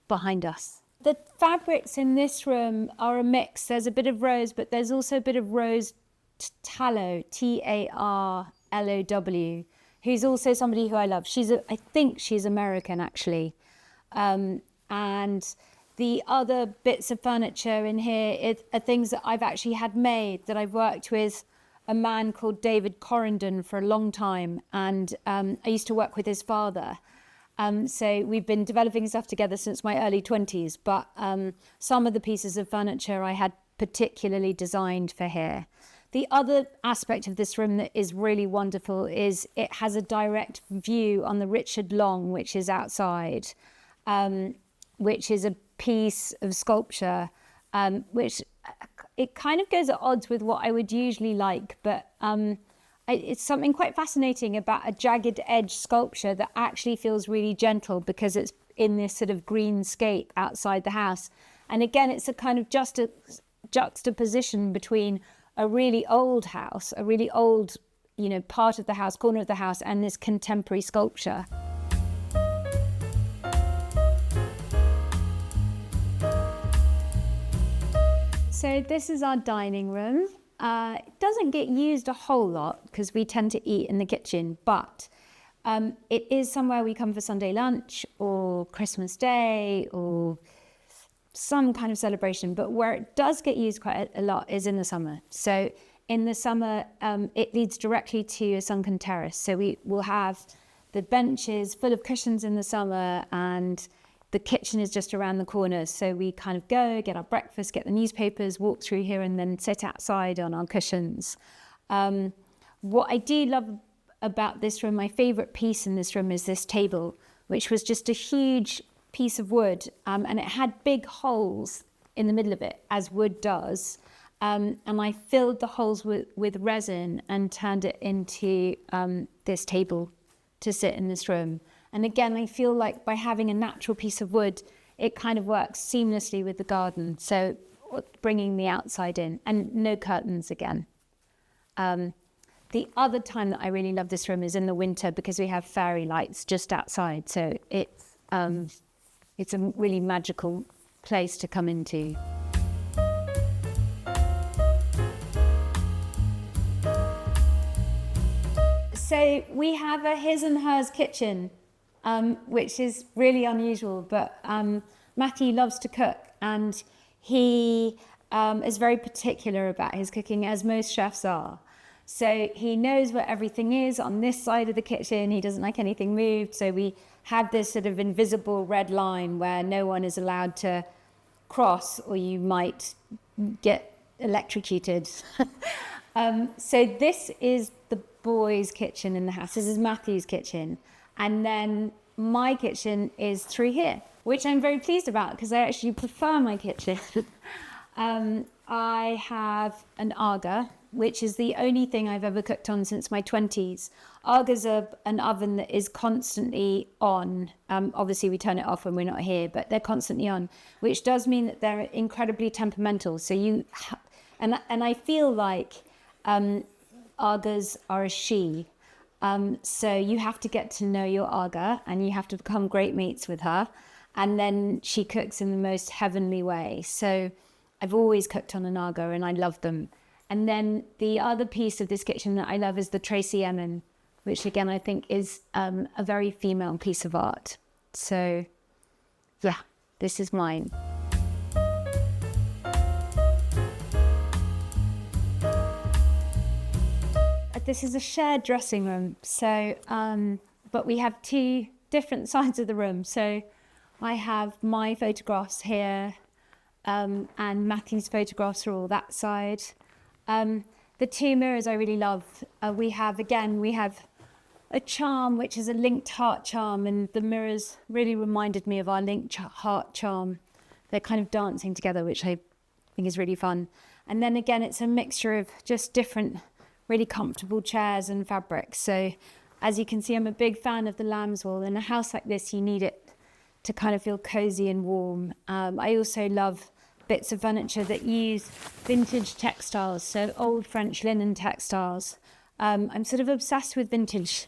behind us. The fabrics in this room are a mix. There's a bit of rose, but there's also a bit of rose tallow, Tarlow, who's also somebody who I love. I think she's American, actually. And the other bits of furniture in here are things that I've actually had made, that I've worked with a man called David Correndon for a long time, and I used to work with his father. So we've been developing stuff together since my early 20s, but some of the pieces of furniture I had particularly designed for here. The other aspect of this room that is really wonderful is it has a direct view on the Richard Long, which is outside, which is a piece of sculpture, which it kind of goes at odds with what I would usually like, but it's something quite fascinating about a jagged edge sculpture that actually feels really gentle because it's in this sort of greenscape outside the house. And again, it's a kind of juxtaposition between a really old house, a really old, part of the house, corner of the house, and this contemporary sculpture. So this is our dining room. It doesn't get used a whole lot because we tend to eat in the kitchen, but it is somewhere we come for Sunday lunch or Christmas Day or some kind of celebration. But where it does get used quite a lot is in the summer. So in the summer, it leads directly to a sunken terrace. So we will have the benches full of cushions in the summer, and the kitchen is just around the corner. So we kind of go, get our breakfast, get the newspapers, walk through here, and then sit outside on our cushions. What I do love about this room, my favourite piece in this room is this table, which was just a huge piece of wood, and it had big holes in the middle of it, as wood does. And I filled the holes with resin and turned it into this table to sit in this room. And again, I feel like by having a natural piece of wood, it kind of works seamlessly with the garden. So bringing the outside in, and no curtains again. The other time that I really love this room is in the winter because we have fairy lights just outside. So it's a really magical place to come into. So we have a his and hers kitchen, which is really unusual, but Matthew loves to cook, and he is very particular about his cooking, as most chefs are. So he knows where everything is on this side of the kitchen. He doesn't like anything moved. So we have this sort of invisible red line where no one is allowed to cross, or you might get electrocuted. So this is the boys' kitchen in the house. This is Matthew's kitchen. And then my kitchen is through here, which I'm very pleased about because I actually prefer my kitchen. I have an Aga, which is the only thing I've ever cooked on since my 20s. Aga's an oven that is constantly on. Obviously, we turn it off when we're not here, but they're constantly on, which does mean that they're incredibly temperamental. So and I feel like Agas are a she. So you have to get to know your Aga, and you have to become great mates with her. And then she cooks in the most heavenly way. So I've always cooked on an Aga, and I love them. And then the other piece of this kitchen that I love is the Tracy Emin, which again I think is a very female piece of art. So yeah, this is mine. This is a shared dressing room, so but we have two different sides of the room. So I have my photographs here, and Matthew's photographs are all that side. The two mirrors I really love. We have a charm, which is a linked heart charm, and the mirrors really reminded me of our linked heart charm. They're kind of dancing together, which I think is really fun. And then again, it's a mixture of just different really comfortable chairs and fabrics. So as you can see, I'm a big fan of the lambswool. In a house like this, you need it to kind of feel cozy and warm. I also love bits of furniture that use vintage textiles, so old French linen textiles. I'm sort of obsessed with vintage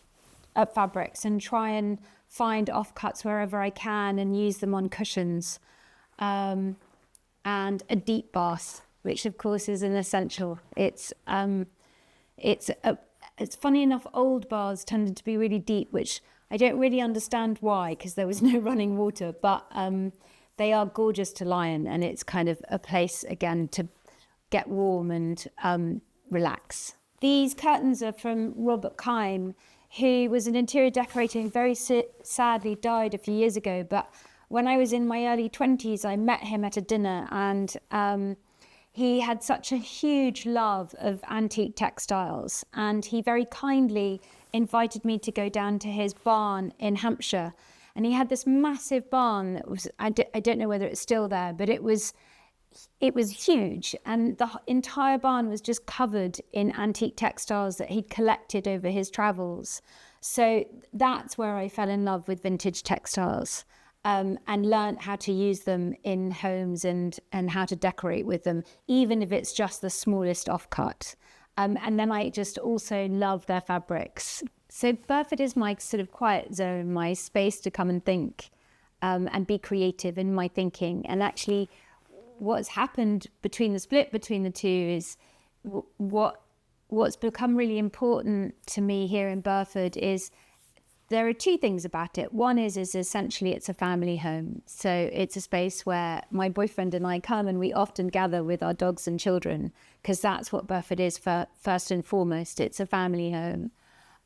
fabrics and try and find offcuts wherever I can and use them on cushions. And a deep bath, which of course is an essential. It's funny enough, old baths tended to be really deep, which I don't really understand why, because there was no running water, but they are gorgeous to lie in, and it's kind of a place, again, to get warm and relax. These curtains are from Robert Kime, who was an interior decorator who very sadly died a few years ago. But when I was in my early 20s, I met him at a dinner, and he had such a huge love of antique textiles, and he very kindly invited me to go down to his barn in Hampshire. And he had this massive barn that was, I don't know whether it's still there, but it was huge, and the entire barn was just covered in antique textiles that he'd collected over his travels. So that's where I fell in love with vintage textiles, and learnt how to use them in homes and how to decorate with them, even if it's just the smallest offcut. And then I just also love their fabrics. So Burford is my sort of quiet zone, my space to come and think, and be creative in my thinking. And actually, what's happened between the split between the two is what's become really important to me here in Burford is there are two things about it. One is essentially it's a family home. So it's a space where my boyfriend and I come, and we often gather with our dogs and children, because that's what Burford is first and foremost. It's a family home.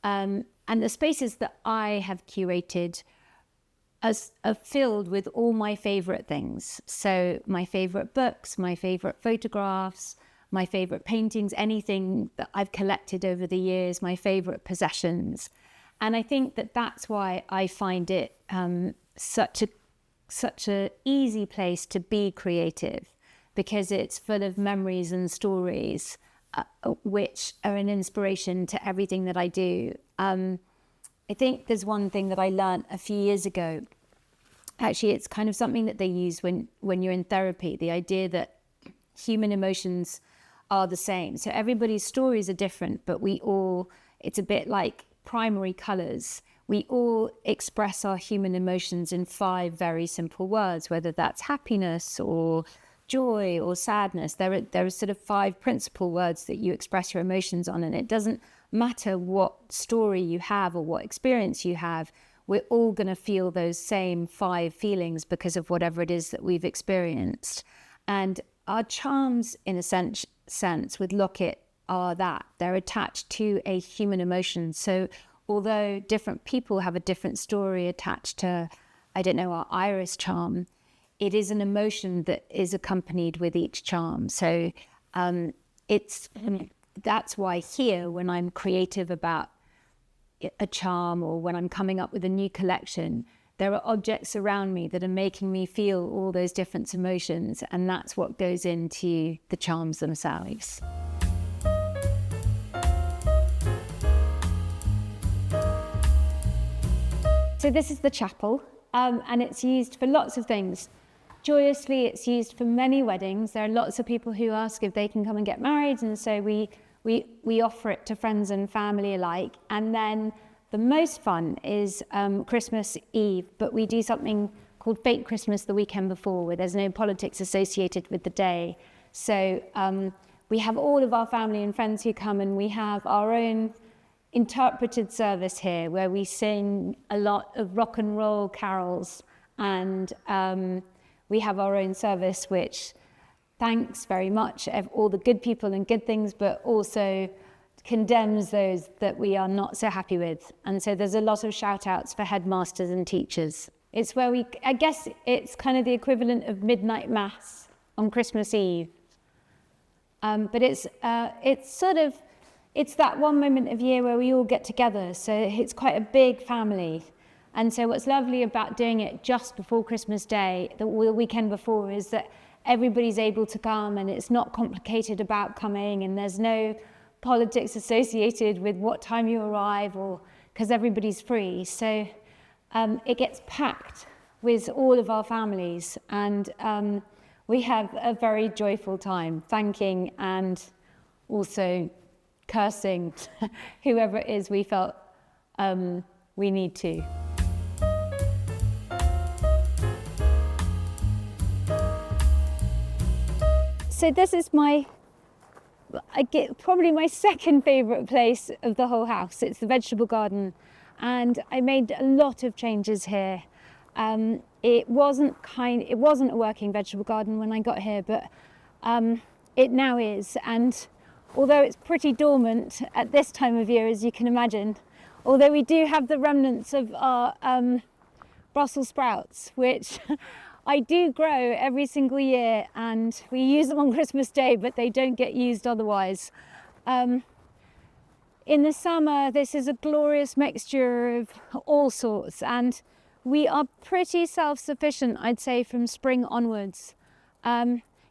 And the spaces that I have curated are filled with all my favourite things. So my favourite books, my favourite photographs, my favourite paintings, anything that I've collected over the years, my favourite possessions. And I think that that's why I find it such a easy place to be creative, because it's full of memories and stories which are an inspiration to everything that I do. I think there's one thing that I learned a few years ago. Actually, it's kind of something that they use when you're in therapy, the idea that human emotions are the same. So everybody's stories are different, but it's a bit like primary colours. We all express our human emotions in 5 very simple words, whether that's happiness or joy or sadness. There are sort of 5 principal words that you express your emotions on, and it doesn't matter what story you have or what experience you have, we're all going to feel those same 5 feelings because of whatever it is that we've experienced. And our charms, in a sense with Locket, are that. They're attached to a human emotion. So although different people have a different story attached to, I don't know, our iris charm, it is an emotion that is accompanied with each charm. So that's why here, when I'm creative about a charm or when I'm coming up with a new collection, there are objects around me that are making me feel all those different emotions, and that's what goes into the charms themselves. So this is the chapel, and it's used for lots of things. Joyously, it's used for many weddings. There are lots of people who ask if they can come and get married, and so we offer it to friends and family alike. And then the most fun is Christmas Eve, but we do something called Fake Christmas the weekend before, where there's no politics associated with the day. So we have all of our family and friends who come, and we have our own interpreted service here, where we sing a lot of rock and roll carols, and we have our own service which thanks very much all the good people and good things, but also condemns those that we are not so happy with. And so there's a lot of shout outs for headmasters and teachers. It's where I guess it's kind of the equivalent of midnight mass on Christmas Eve. But it's that one moment of year where we all get together. So it's quite a big family. And so what's lovely about doing it just before Christmas Day, the weekend before, is that everybody's able to come, and it's not complicated about coming, and there's no politics associated with what time you arrive, or because everybody's free. So it gets packed with all of our families, and we have a very joyful time, thanking and also cursing whoever it is we felt we need to. So this is probably my second favourite place of the whole house. It's the vegetable garden, and I made a lot of changes here. It wasn't a working vegetable garden when I got here, but it now is. And although it's pretty dormant at this time of year, as you can imagine. Although we do have the remnants of our Brussels sprouts, which I do grow every single year, and we use them on Christmas Day, but they don't get used otherwise. In the summer, this is a glorious mixture of all sorts, and we are pretty self-sufficient, I'd say, from spring onwards.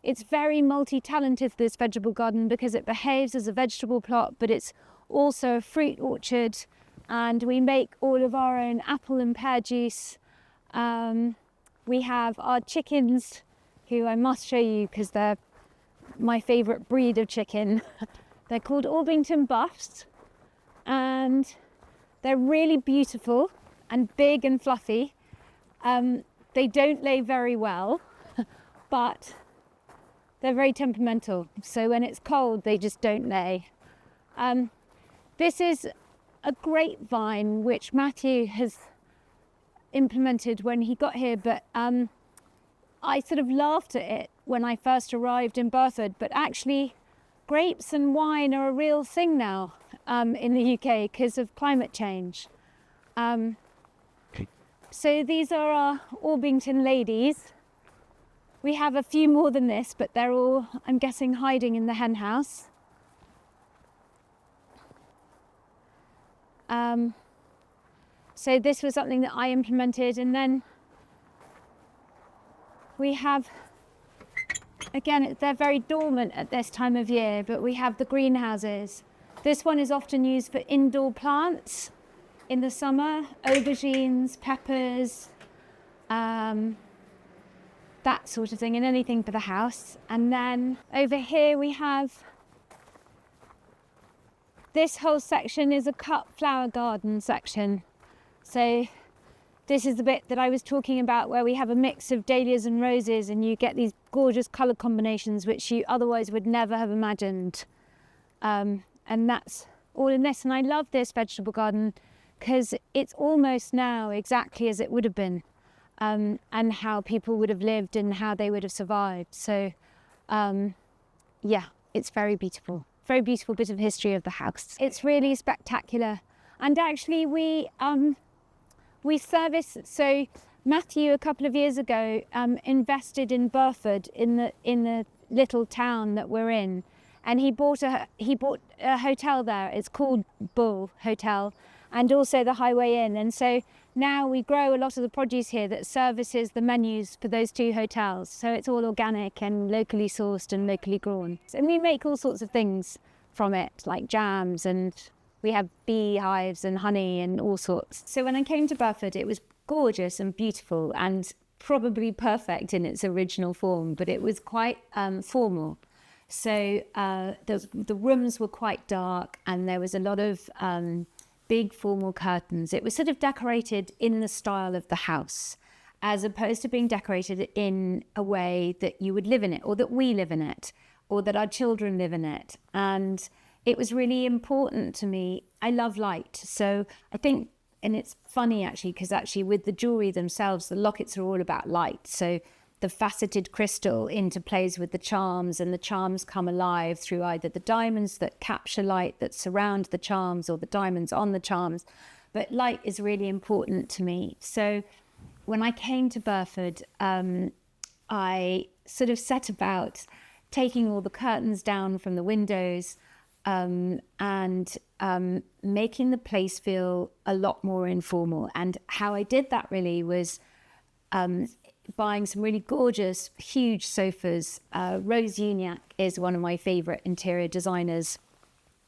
It's very multi-talented, this vegetable garden, because it behaves as a vegetable plot, but it's also a fruit orchard, and we make all of our own apple and pear juice. We have our chickens, who I must show you because they're my favourite breed of chicken. They're called Orpington Buffs, and they're really beautiful and big and fluffy. They don't lay very well, but they're very temperamental. So when it's cold, they just don't lay. This is a grapevine which Matthew has implemented when he got here, but I sort of laughed at it when I first arrived in Burford, but actually grapes and wine are a real thing now in the UK because of climate change. So these are our Orpington ladies. We have a few more than this, but they're all, I'm guessing, hiding in the hen house. So this was something that I implemented, and then we have, again, they're very dormant at this time of year, but we have the greenhouses. This one is often used for indoor plants in the summer, aubergines, peppers, that sort of thing, and anything for the house. And then over here we have, this whole section is a cut flower garden section. So this is the bit that I was talking about where we have a mix of dahlias and roses, and you get these gorgeous colour combinations which you otherwise would never have imagined. And that's all in this. And I love this vegetable garden because it's almost now exactly as it would have been, and how people would have lived and how they would have survived. So yeah, it's very beautiful. Very beautiful bit of history of the house. It's really spectacular. And actually we service, so Matthew a couple of years ago invested in Burford, in the little town that we're in, and he bought a hotel there. It's called Bull Hotel, and also the Highway Inn. And so now we grow a lot of the produce here that services the menus for those two hotels. So it's all organic and locally sourced and locally grown. And we make all sorts of things from it, like jams, and we have beehives and honey and all sorts. So when I came to Burford, it was gorgeous and beautiful and probably perfect in its original form, but it was quite formal. So the rooms were quite dark, and there was a lot of big formal curtains. It was sort of decorated in the style of the house, as opposed to being decorated in a way that you would live in it, or that we live in it, or that our children live in it. And it was really important to me. I love light. So I think, and it's funny actually, because actually with the jewellery themselves, the lockets are all about light. So the faceted crystal interplays with the charms, and the charms come alive through either the diamonds that capture light that surround the charms, or the diamonds on the charms. But light is really important to me. So when I came to Burford, I sort of set about taking all the curtains down from the windows, and making the place feel a lot more informal. And how I did that really was buying some really gorgeous, huge sofas. Rose Uniacke is one of my favourite interior designers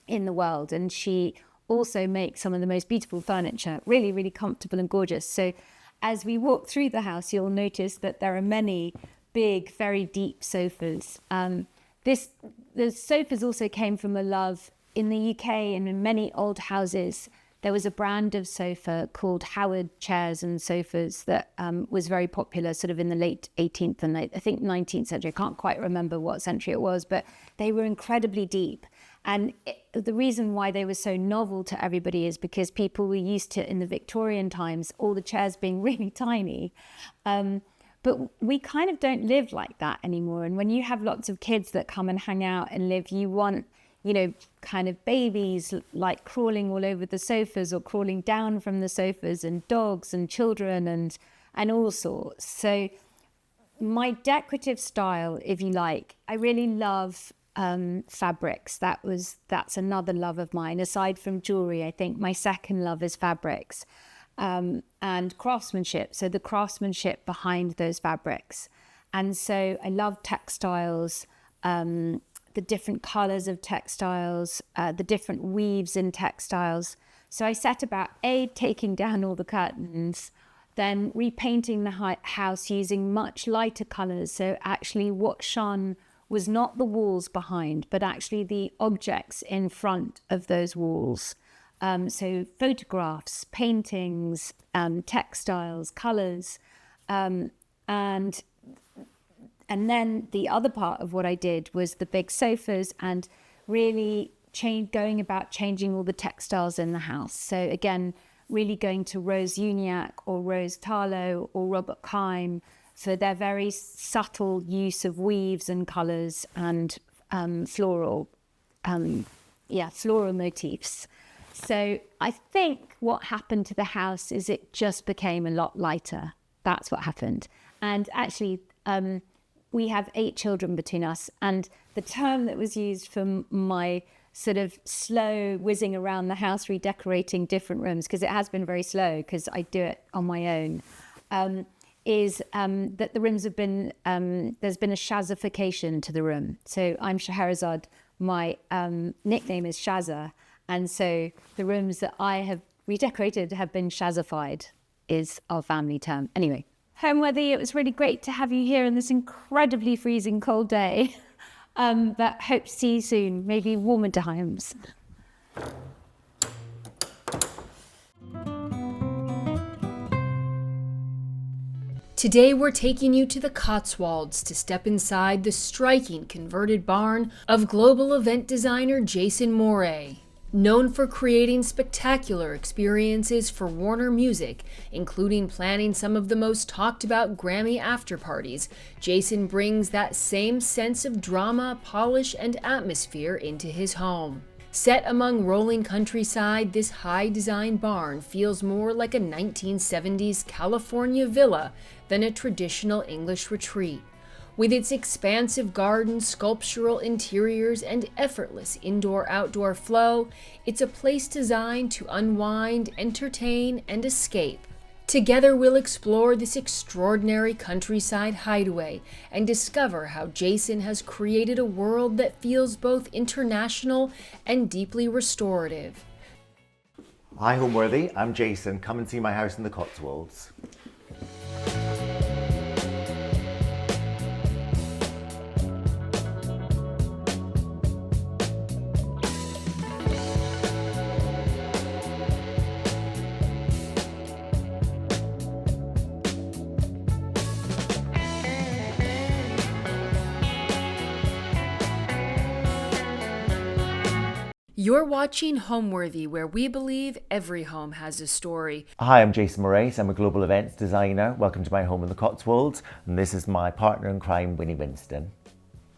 in the world, and she also makes some of the most beautiful furniture, really, really comfortable and gorgeous. So as we walk through the house, you'll notice that there are many big, very deep sofas. The sofas also came from a love in the UK, and in many old houses. There was a brand of sofa called Howard chairs and sofas that was very popular sort of in the late 18th and I think 19th century. I can't quite remember what century it was, but they were incredibly deep. And the reason why they were so novel to everybody is because people were used to, in the Victorian times, all the chairs being really tiny. But we kind of don't live like that anymore. And when you have lots of kids that come and hang out and live, you want you know, kind of babies like crawling all over the sofas or crawling down from the sofas, and dogs and children and all sorts. So my decorative style, if you like, I really love fabrics. That's another love of mine. Aside from jewelry, I think my second love is fabrics, and craftsmanship. So the craftsmanship behind those fabrics. And so I love textiles, the different colours of textiles, the different weaves in textiles. So I set about taking down all the curtains, then repainting the house using much lighter colours. So actually what shone was not the walls behind, but actually the objects in front of those walls. So photographs, paintings, textiles, colours, and then the other part of what I did was the big sofas, and really going about changing all the textiles in the house. So again, really going to Rose Uniacke or Rose Tarlow or Robert Kime for their very subtle use of weaves and colours and floral motifs. So I think what happened to the house is it just became a lot lighter. That's what happened. And actually, we have 8 children between us, and the term that was used for my sort of slow whizzing around the house redecorating different rooms, because it has been very slow because I do it on my own, is that the rooms have been, there's been a Shazification to the room. So I'm Scheherazade, my nickname is Shazza, and so the rooms that I have redecorated have been Shazified, is our family term. Anyway, Homeworthy, it was really great to have you here on this incredibly freezing cold day. But hope to see you soon, maybe warmer times. Today we're taking you to the Cotswolds to step inside the striking converted barn of global event designer Jason Moray. Known for creating spectacular experiences for Warner Music, including planning some of the most talked about Grammy after parties, Jason brings that same sense of drama, polish, and atmosphere into his home. Set among rolling countryside, this high-design barn feels more like a 1970s California villa than a traditional English retreat. With its expansive gardens, sculptural interiors, and effortless indoor-outdoor flow, it's a place designed to unwind, entertain, and escape. Together we'll explore this extraordinary countryside hideaway and discover how Jason has created a world that feels both international and deeply restorative. Hi Homeworthy, I'm Jason. Come and see my house in the Cotswolds. You're watching Homeworthy, where we believe every home has a story. Hi, I'm Jason Moray. I'm a global events designer. Welcome to my home in the Cotswolds, and this is my partner in crime, Winnie Winston.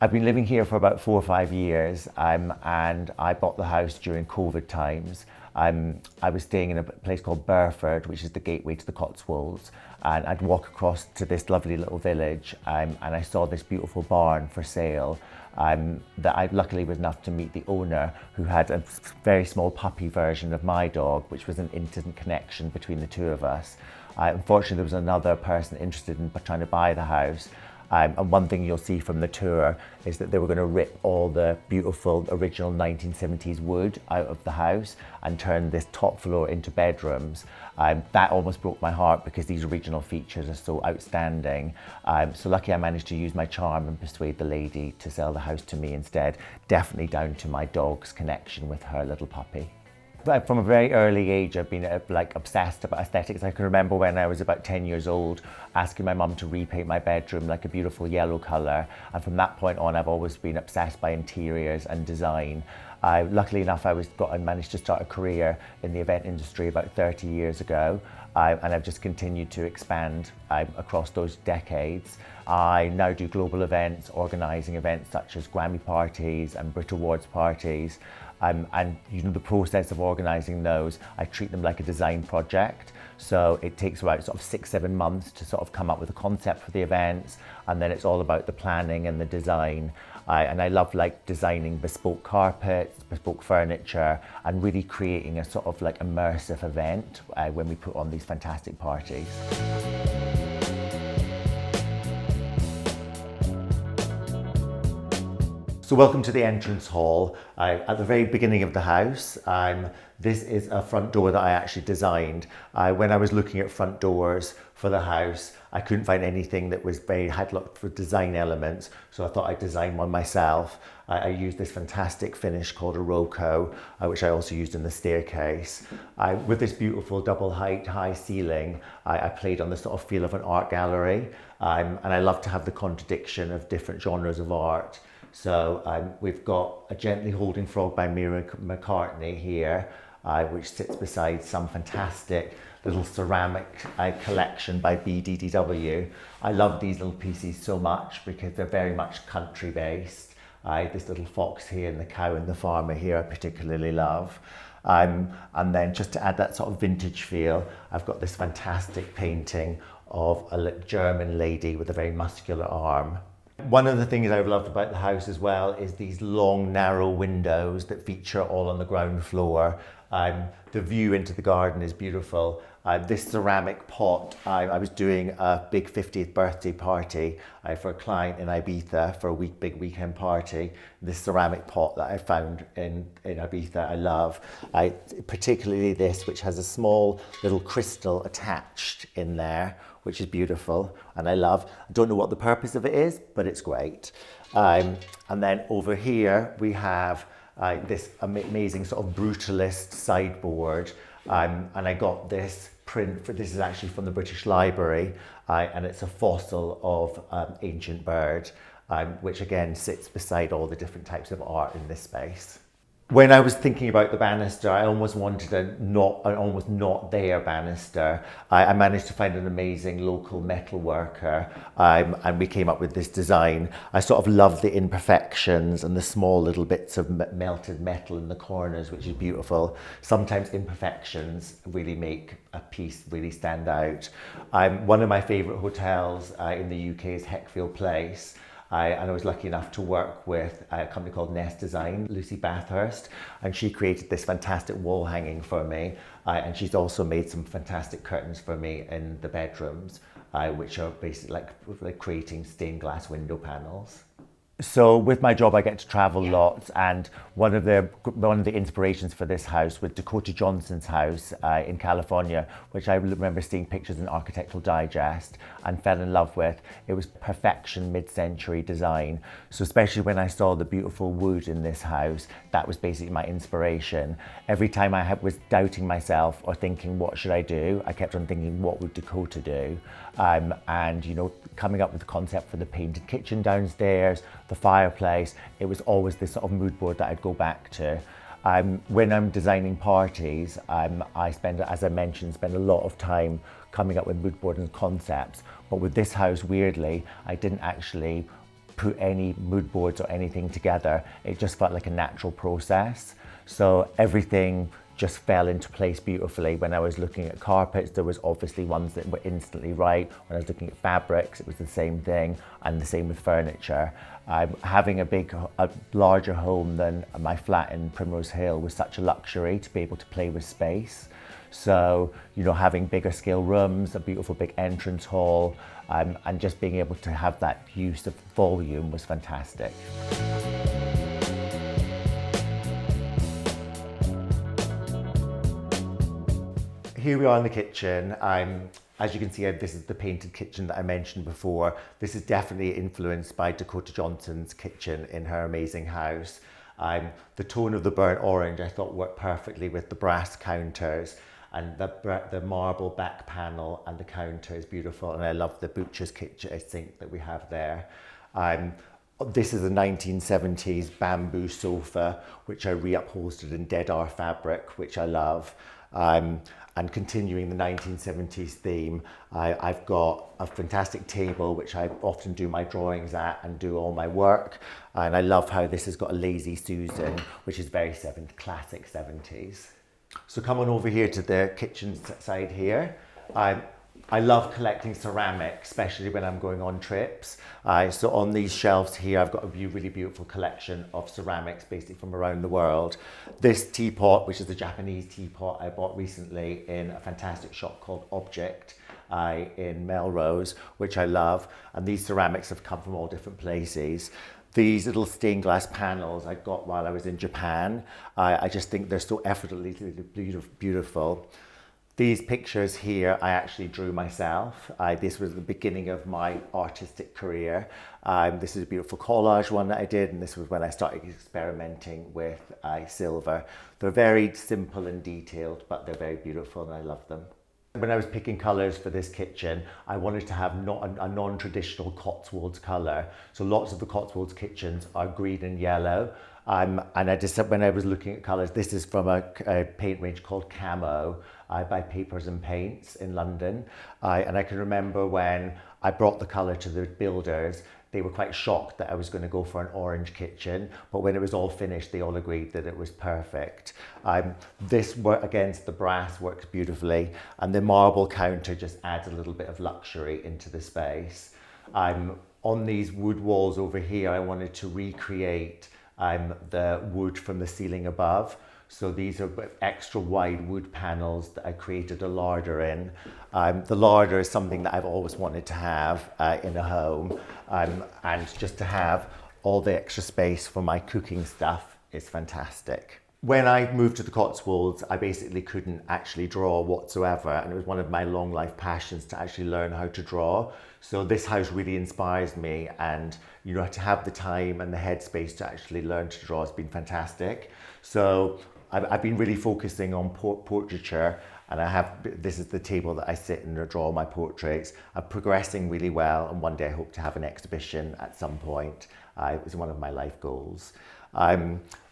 I've been living here for about 4 or 5 years, and I bought the house during COVID times. I was staying in a place called Burford, which is the gateway to the Cotswolds, and I'd walk across to this lovely little village, and I saw this beautiful barn for sale. That I luckily was enough to meet the owner, who had a very small puppy version of my dog, which was an instant connection between the two of us. Unfortunately, there was another person interested in trying to buy the house. And one thing you'll see from the tour is that they were going to rip all the beautiful original 1970s wood out of the house and turn this top floor into bedrooms. That almost broke my heart because these original features are so outstanding. So lucky I managed to use my charm and persuade the lady to sell the house to me instead, definitely down to my dog's connection with her little puppy. But from a very early age, I've been obsessed about aesthetics. I can remember when I was about 10 years old, asking my mum to repaint my bedroom like a beautiful yellow colour. And from that point on, I've always been obsessed by interiors and design. Luckily enough, I managed to start a career in the event industry about 30 years ago. and I've just continued to expand across those decades. I now do global events, organising events such as Grammy parties and Brit Awards parties. And you know, the process of organising those, I treat them like a design project. So it takes about sort of 6-7 months to sort of come up with a concept for the events, and then it's all about the planning and the design. And I love like designing bespoke carpets, bespoke furniture, and really creating a sort of like immersive event when we put on these fantastic parties. So welcome to the entrance hall. At the very beginning of the house, this is a front door that I actually designed. When I was looking at front doors for the house, I couldn't find anything that had looked for design elements, so I thought I'd design one myself. I used this fantastic finish called a roco, which I also used in the staircase. With this beautiful double height high ceiling, I played on the sort of feel of an art gallery, and I love to have the contradiction of different genres of art. So we've got a Gently Holding Frog by Mira McCartney here, which sits beside some fantastic little ceramic collection by BDDW. I love these little pieces so much because they're very much country based. This little fox here and the cow and the farmer here I particularly love. And then just to add that sort of vintage feel, I've got this fantastic painting of a German lady with a very muscular arm. One of the things I've loved about the house as well is these long, narrow windows that feature all on the ground floor. The view into the garden is beautiful. This ceramic pot, I was doing a big 50th birthday party for a client in Ibiza for a big weekend party. This ceramic pot that I found in Ibiza, I love. Particularly this, which has a small little crystal attached in there, which is beautiful and I love. I don't know what the purpose of it is, but it's great. And then over here we have this amazing sort of brutalist sideboard, and I got this print, this is actually from the British Library, and it's a fossil of ancient bird, which again sits beside all the different types of art in this space. When I was thinking about the banister, I almost wanted an almost not there banister. I managed to find an amazing local metal worker, and we came up with this design. I sort of love the imperfections and the small little bits of melted metal in the corners, which is beautiful. Sometimes imperfections really make a piece really stand out. One of my favourite hotels in the UK is Heckfield Place. And I was lucky enough to work with a company called Nest Design, Lucy Bathurst, and she created this fantastic wall hanging for me. And she's also made some fantastic curtains for me in the bedrooms, which are basically like creating stained glass window panels. So with my job, I get to travel lots, and one of the inspirations for this house was Dakota Johnson's house in California, which I remember seeing pictures in Architectural Digest and fell in love with. It was perfection, mid-century design. So especially when I saw the beautiful wood in this house, that was basically my inspiration. Every time I was doubting myself or thinking, what should I do? I kept on thinking, what would Dakota do? And you know, coming up with the concept for the painted kitchen downstairs, the fireplace, it was always this sort of mood board that I'd go back to. When I'm designing parties, I spend, as I mentioned, a lot of time coming up with mood boards and concepts. But with this house, weirdly, I didn't actually put any mood boards or anything together. It just felt like a natural process. So everything just fell into place beautifully. When I was looking at carpets, there was obviously ones that were instantly right. When I was looking at fabrics, it was the same thing, and the same with furniture. Having a larger home than my flat in Primrose Hill was such a luxury to be able to play with space. So, you know, having bigger scale rooms, a beautiful big entrance hall, and just being able to have that use of volume was fantastic. Here we are in the kitchen. As you can see, this is the painted kitchen that I mentioned before. This is definitely influenced by Dakota Johnson's kitchen in her amazing house. The tone of the burnt orange I thought worked perfectly with the brass counters, and the marble back panel and the counter is beautiful, and I love the butcher's kitchen sink that we have there. This is a 1970s bamboo sofa, which I reupholstered in dead R fabric, which I love. And continuing the 1970s theme, I've got a fantastic table which I often do my drawings at and do all my work. And I love how this has got a Lazy Susan, which is very classic 70s. So come on over here to the kitchen side here. I love collecting ceramics, especially when I'm going on trips. So on these shelves here, I've got a really beautiful collection of ceramics, basically from around the world. This teapot, which is a Japanese teapot I bought recently in a fantastic shop called Object in Melrose, which I love. And these ceramics have come from all different places. These little stained glass panels I got while I was in Japan. I just think they're so effortlessly beautiful. These pictures here, I actually drew myself. This was the beginning of my artistic career. This is a beautiful collage one that I did, and this was when I started experimenting with silver. They're very simple and detailed, but they're very beautiful and I love them. When I was picking colours for this kitchen, I wanted to have a non-traditional Cotswolds colour. So lots of the Cotswolds kitchens are green and yellow. And I just said, when I was looking at colours, this is from a paint range called Camo by Papers and Paints in London. And I can remember when I brought the colour to the builders, they were quite shocked that I was going to go for an orange kitchen, but when it was all finished, they all agreed that it was perfect. This work against the brass works beautifully, and the marble counter just adds a little bit of luxury into the space. On these wood walls over here, I wanted to recreate the wood from the ceiling above. So these are extra wide wood panels that I created a larder in. The larder is something that I've always wanted to have in a home, and just to have all the extra space for my cooking stuff is fantastic. When I moved to the Cotswolds, I basically couldn't actually draw whatsoever, and it was one of my long life passions to actually learn how to draw. So this house really inspires me, and you know, to have the time and the headspace to actually learn to draw has been fantastic. So I've been really focusing on portraiture, and this is the table that I sit and draw my portraits. I'm progressing really well, and one day I hope to have an exhibition at some point. It was one of my life goals.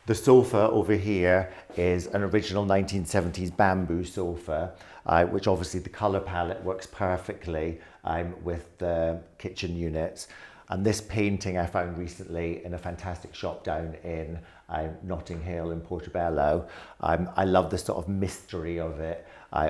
The sofa over here is an original 1970s bamboo sofa, which obviously the colour palette works perfectly with the kitchen units. And this painting I found recently in a fantastic shop down in Notting Hill in Portobello. I love the sort of mystery of it.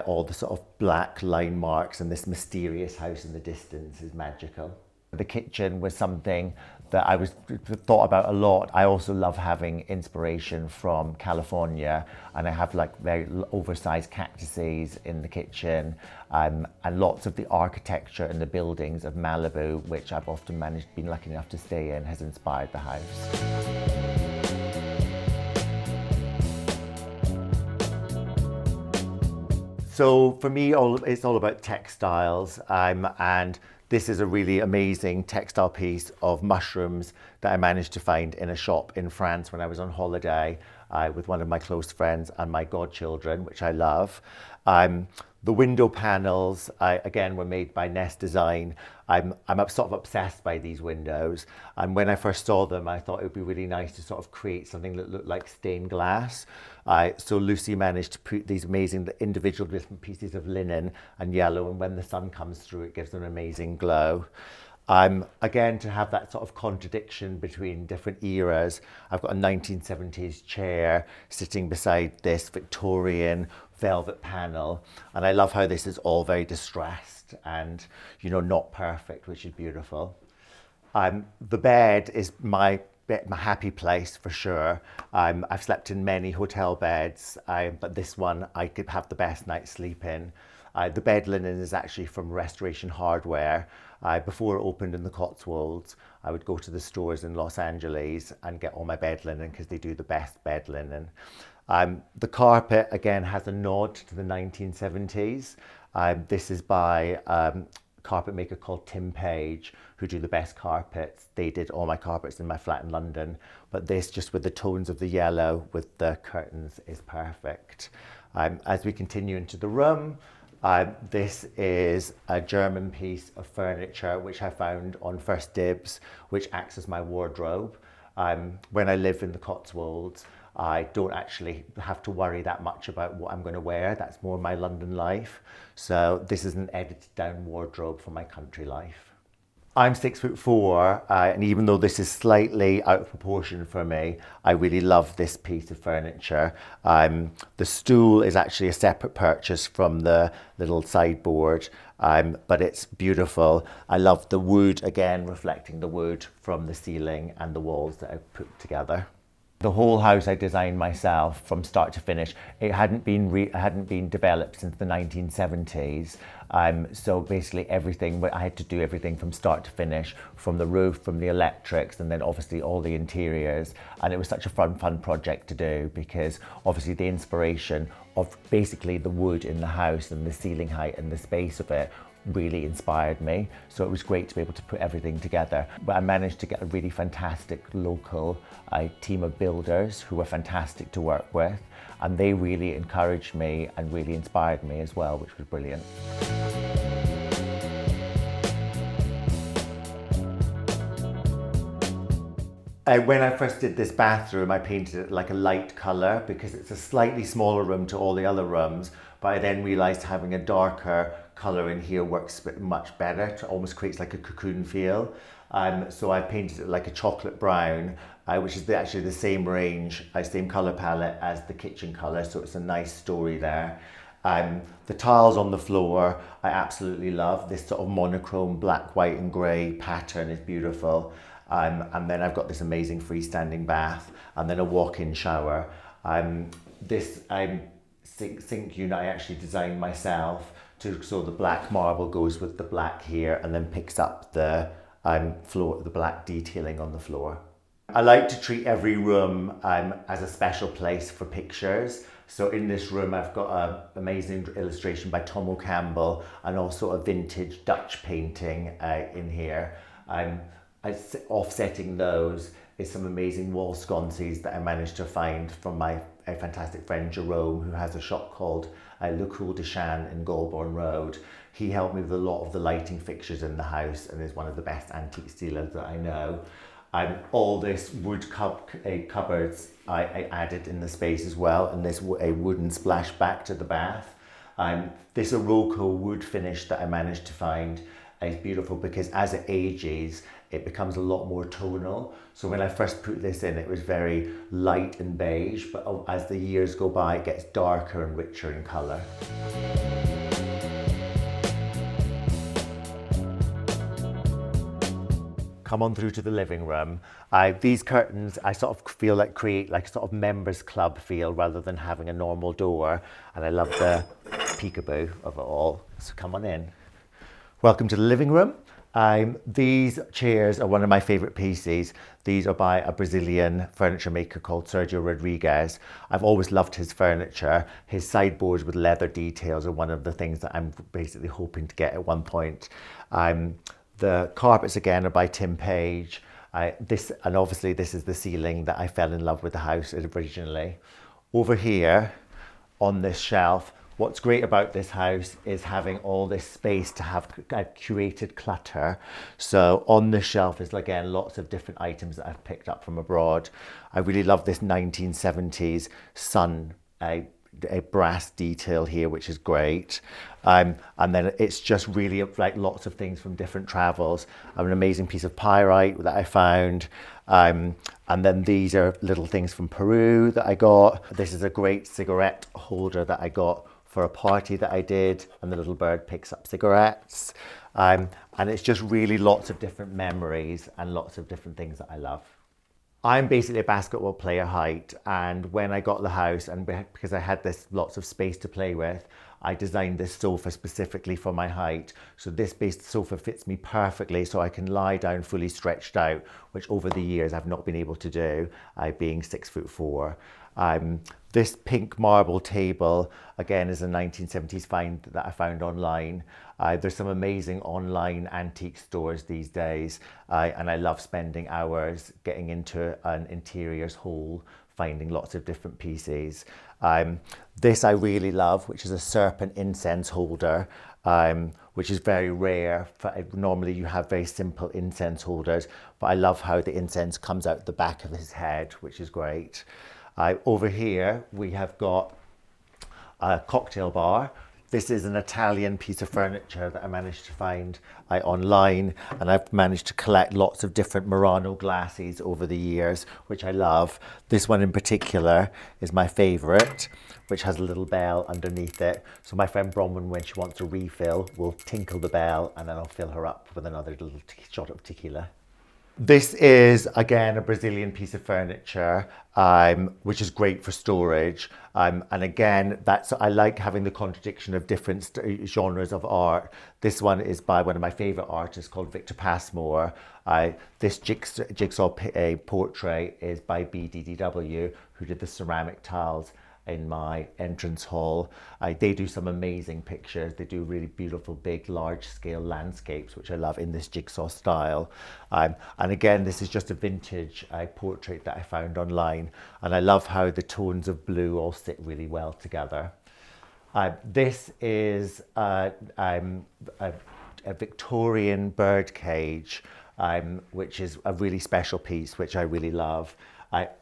All the sort of black line marks and this mysterious house in the distance is magical. The kitchen was something that I thought about a lot. I also love having inspiration from California, and I have like very oversized cactuses in the kitchen, and lots of the architecture in the buildings of Malibu, which I've often been lucky enough to stay in, has inspired the house. So for me, it's all about textiles, and this is a really amazing textile piece of mushrooms that I managed to find in a shop in France when I was on holiday with one of my close friends and my godchildren, which I love. The window panels, again, were made by Nest Design. I'm sort of obsessed by these windows. And when I first saw them, I thought it would be really nice to sort of create something that looked like stained glass. So Lucy managed to put these amazing individual different pieces of linen and yellow, and when the sun comes through, it gives them an amazing glow. Again, to have that sort of contradiction between different eras, I've got a 1970s chair sitting beside this Victorian velvet panel, and I love how this is all very distressed and, you know, not perfect, which is beautiful. The bed is my happy place for sure. I've slept in many hotel beds, but this one I could have the best night's sleep in. The bed linen is actually from Restoration Hardware. Before it opened in the Cotswolds, I would go to the stores in Los Angeles and get all my bed linen because they do the best bed linen. The carpet, again, has a nod to the 1970s. This is by a carpet maker called Tim Page, who do the best carpets. They did all my carpets in my flat in London, but this, just with the tones of the yellow with the curtains, is perfect. As we continue into the room, this is a German piece of furniture which I found on First Dibs, which acts as my wardrobe. When I live in the Cotswolds, I don't actually have to worry that much about what I'm going to wear. That's more my London life. So this is an edited down wardrobe for my country life. I'm 6'4", and even though this is slightly out of proportion for me, I really love this piece of furniture. The stool is actually a separate purchase from the little sideboard, but it's beautiful. I love the wood, again, reflecting the wood from the ceiling and the walls that I've put together. The whole house I designed myself from start to finish. It hadn't been developed since the 1970s. So basically everything, I had to do everything from start to finish, from the roof, from the electrics, and then obviously all the interiors. And it was such a fun project to do, because obviously the inspiration of basically the wood in the house and the ceiling height and the space of it really inspired me. So it was great to be able to put everything together. But I managed to get a really fantastic local team of builders who were fantastic to work with, and they really encouraged me and really inspired me as well, which was brilliant. When I first did this bathroom, I painted it like a light colour because it's a slightly smaller room to all the other rooms, but I then realised having a darker colour in here works much better. It almost creates like a cocoon feel. So I painted it like a chocolate brown, which is actually the same range, same colour palette as the kitchen colour, so it's a nice story there. The tiles on the floor I absolutely love. This sort of monochrome black, white and grey pattern is beautiful. And then I've got this amazing freestanding bath and then a walk-in shower. This sink unit I actually designed myself, so the black marble goes with the black here and then picks up the the black detailing on the floor. I like to treat every room as a special place for pictures. So in this room I've got an amazing illustration by Tom O'Campbell and also a vintage Dutch painting in here. Offsetting those is some amazing wall sconces that I managed to find from my fantastic friend Jerome, who has a shop called Le Cool de Chan in Golborne Road. He helped me with a lot of the lighting fixtures in the house and is one of the best antique steelers that I know. All this wood cupboards I added in the space as well, and this a wooden splashback to the bath. This Oroco wood finish that I managed to find is beautiful because as it ages, it becomes a lot more tonal. So when I first put this in, it was very light and beige, but as the years go by, it gets darker and richer in colour. Come on through to the living room. These curtains, I sort of feel like create like sort of members club feel rather than having a normal door. And I love the peekaboo of it all. So come on in. Welcome to the living room. These chairs are one of my favourite pieces. These are by a Brazilian furniture maker called Sergio Rodriguez. I've always loved his furniture. His sideboards with leather details are one of the things that I'm basically hoping to get at one point. The carpets again are by Tim Page. And obviously this is the ceiling that I fell in love with the house originally. Over here on this shelf, what's great about this house is having all this space to have curated clutter. So on this shelf is again lots of different items that I've picked up from abroad. I really love this 1970s sun a brass detail here, which is great. And then it's just really like lots of things from different travels. I have an amazing piece of pyrite that I found. And then these are little things from Peru that I got. This is a great cigarette holder that I got for a party that I did, and the little bird picks up cigarettes. And it's just really lots of different memories and lots of different things that I love. I'm basically a basketball player height, and when I got the house, and because I had this lots of space to play with, I designed this sofa specifically for my height. So this base sofa fits me perfectly, so I can lie down fully stretched out, which over the years I've not been able to do, being 6'4". This pink marble table, again, is a 1970s find that I found online. There's some amazing online antique stores these days, and I love spending hours getting into an interiors hole, finding lots of different pieces. This I really love, which is a serpent incense holder, which is very rare. Normally you have very simple incense holders, but I love how the incense comes out the back of his head, which is great. Over here we have got a cocktail bar. This is an Italian piece of furniture that I managed to find online, and I've managed to collect lots of different Murano glasses over the years, which I love. This one in particular is my favourite, which has a little bell underneath it. So my friend Bronwyn, when she wants a refill, will tinkle the bell and then I'll fill her up with another little shot of tequila. This is, again, a Brazilian piece of furniture, which is great for storage. And again, I like having the contradiction of different genres of art. This one is by one of my favourite artists called Victor Passmore. This jigsaw portrait is by BDDW, who did the ceramic tiles in my entrance hall. They do some amazing pictures. They do really beautiful, big, large scale landscapes, which I love in this jigsaw style. And again, this is just a vintage portrait that I found online. And I love how the tones of blue all sit really well together. This is a Victorian bird cage, which is a really special piece, which I really love.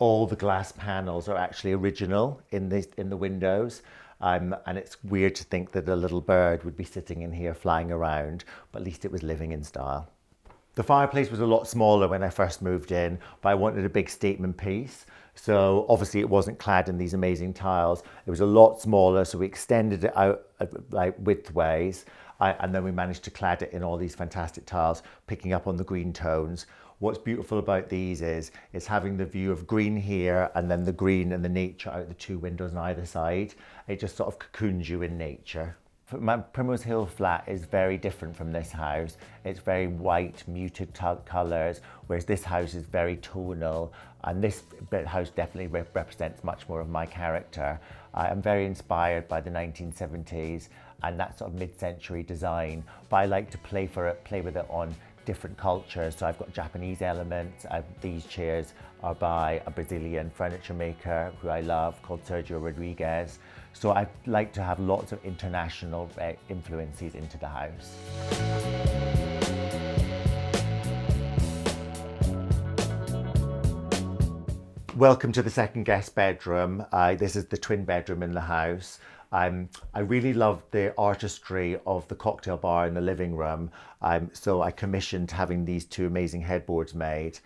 All the glass panels are actually original in the windows, and it's weird to think that a little bird would be sitting in here flying around, but at least it was living in style. The fireplace was a lot smaller when I first moved in, but I wanted a big statement piece. So obviously it wasn't clad in these amazing tiles. It was a lot smaller, so we extended it out like widthways, and then we managed to clad it in all these fantastic tiles, picking up on the green tones. What's beautiful about these is having the view of green here and then the green and the nature out the two windows on either side. It just sort of cocoons you in nature. My Primrose Hill flat is very different from this house. It's very white, muted colours, whereas this house is very tonal, and this house definitely represents much more of my character. I'm very inspired by the 1970s and that sort of mid-century design, but I like to play with it on different cultures. So I've got Japanese elements. These chairs are by a Brazilian furniture maker who I love called Sergio Rodriguez. So I like to have lots of international influences into the house. Welcome to the second guest bedroom. This is the twin bedroom in the house. I really love the artistry of the cocktail bar in the living room, so I commissioned having these two amazing headboards made.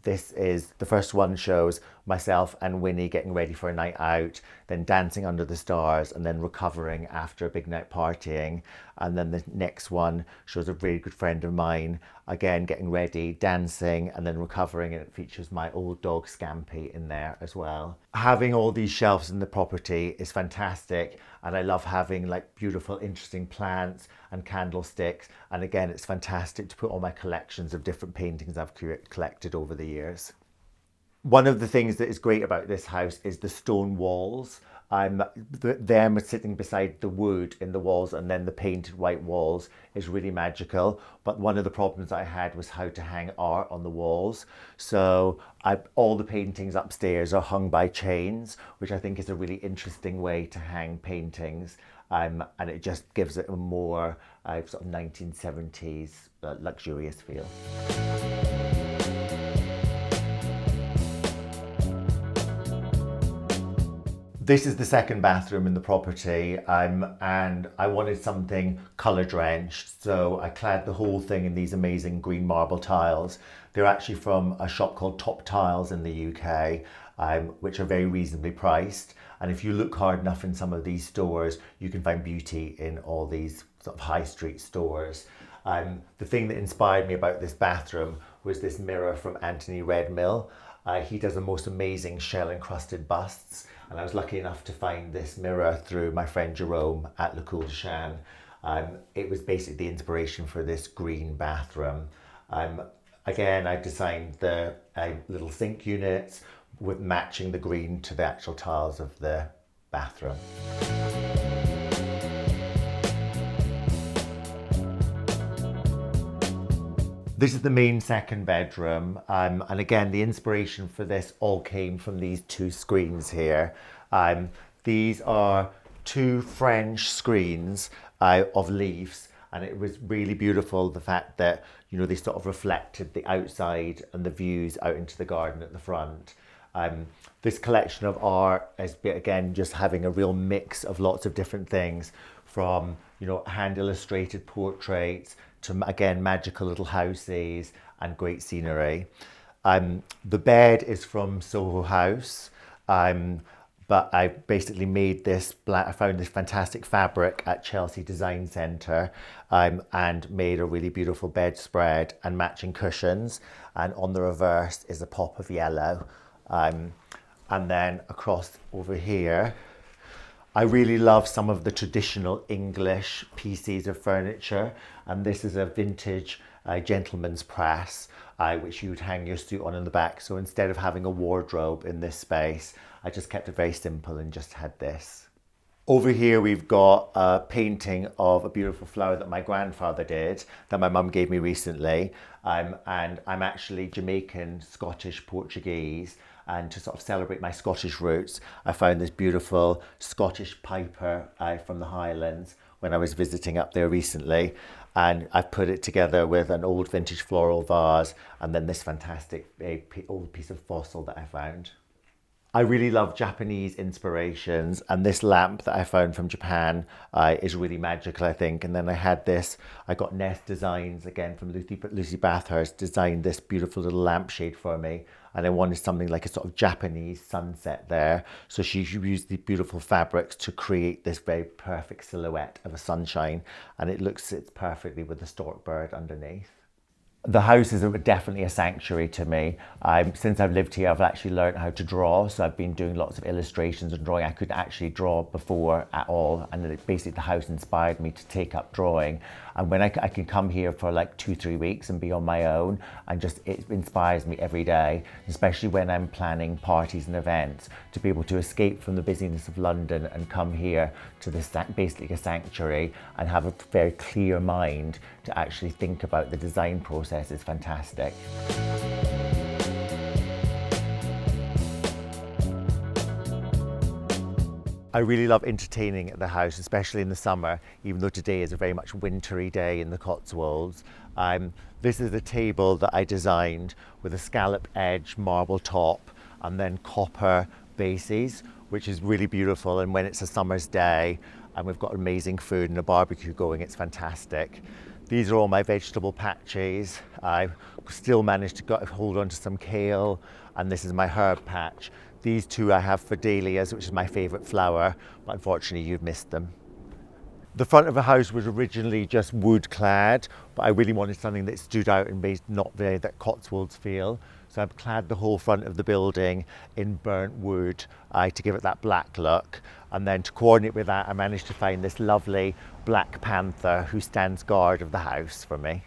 This is, the first one shows myself and Winnie getting ready for a night out, then dancing under the stars, and then recovering after a big night partying. And then the next one shows a really good friend of mine, again getting ready, dancing, and then recovering, and it features my old dog Scampy in there as well. Having all these shelves in the property is fantastic, and I love having like beautiful, interesting plants and candlesticks. And again, it's fantastic to put all my collections of different paintings I've collected over the years. One of the things that is great about this house is the stone walls. Them sitting beside the wood in the walls and then the painted white walls is really magical. But one of the problems I had was how to hang art on the walls. So all the paintings upstairs are hung by chains, which I think is a really interesting way to hang paintings. And it just gives it a more sort of 1970s luxurious feel. This is the second bathroom in the property, and I wanted something colour drenched, so I clad the whole thing in these amazing green marble tiles. They're actually from a shop called Top Tiles in the UK, which are very reasonably priced. And if you look hard enough in some of these stores, you can find beauty in all these sort of high street stores. The thing that inspired me about this bathroom was this mirror from Anthony Redmill. He does the most amazing shell encrusted busts, and I was lucky enough to find this mirror through my friend Jerome at Le Coul de Chane. It was basically the inspiration for this green bathroom. Again, I designed the little sink units with matching the green to the actual tiles of the bathroom. This is the main second bedroom, and again, the inspiration for this all came from these two screens here. These are two French screens of leaves, and it was really beautiful, the fact that, you know, they sort of reflected the outside and the views out into the garden at the front. This collection of art is, again, just having a real mix of lots of different things, from, you know, hand illustrated portraits to, again, magical little houses and great scenery. The bed is from Soho House, but I basically made this I found this fantastic fabric at Chelsea Design Centre, and made a really beautiful bedspread and matching cushions. And on the reverse is a pop of yellow. And then across over here, I really love some of the traditional English pieces of furniture. And this is a vintage gentleman's press, which you would hang your suit on in the back. So instead of having a wardrobe in this space, I just kept it very simple and just had this. Over here we've got a painting of a beautiful flower that my grandfather did, that my mum gave me recently. And I'm actually Jamaican, Scottish, Portuguese. And to sort of celebrate my Scottish roots, I found this beautiful Scottish piper from the Highlands when I was visiting up there recently. And I've put it together with an old vintage floral vase and then this fantastic old piece of fossil that I found. I really love Japanese inspirations, and this lamp that I found from Japan is really magical, I think. And then I had this, I got Nest Designs, again from Lucy Bathurst, designed this beautiful little lampshade for me. And I wanted something like a sort of Japanese sunset there. So she used the beautiful fabrics to create this very perfect silhouette of a sunshine. And it sits perfectly with the stork bird underneath. The house is definitely a sanctuary to me. Since I've lived here, I've actually learned how to draw. So I've been doing lots of illustrations and drawing. I couldn't actually draw before at all. And basically the house inspired me to take up drawing. And when I can come here for like 2-3 weeks and be on my own, and just, it inspires me every day, especially when I'm planning parties and events, to be able to escape from the busyness of London and come here to this basically a sanctuary and have a very clear mind to actually think about the design process is fantastic. I really love entertaining at the house, especially in the summer, even though today is a very much wintry day in the Cotswolds. This is a table that I designed with a scallop edge marble top and then copper bases, which is really beautiful. And when it's a summer's day and we've got amazing food and a barbecue going, it's fantastic. These are all my vegetable patches. I still managed to hold on to some kale, and this is my herb patch. These two I have for dahlias, which is my favourite flower, but unfortunately you've missed them. The front of the house was originally just wood clad, but I really wanted something that stood out and made not very that Cotswolds feel. So I've clad the whole front of the building in burnt wood to give it that black look. And then to coordinate with that, I managed to find this lovely black panther who stands guard of the house for me.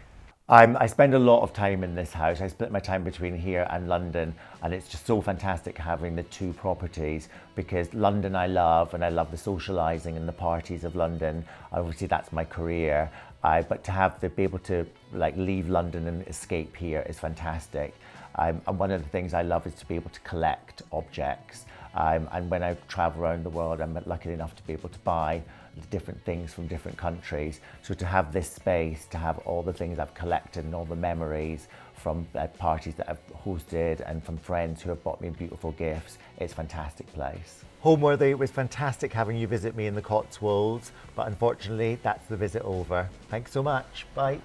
I spend a lot of time in this house. I split my time between here and London, and it's just so fantastic having the two properties, because London I love, and I love the socialising and the parties of London. Obviously that's my career, but to be able to like leave London and escape here is fantastic. And one of the things I love is to be able to collect objects. And when I travel around the world, I'm lucky enough to be able to buy different things from different countries. So to have this space, to have all the things I've collected and all the memories from parties that I've hosted and from friends who have bought me beautiful gifts, it's a fantastic place. Homeworthy, it was fantastic having you visit me in the Cotswolds, but unfortunately that's the visit over. Thanks so much, bye.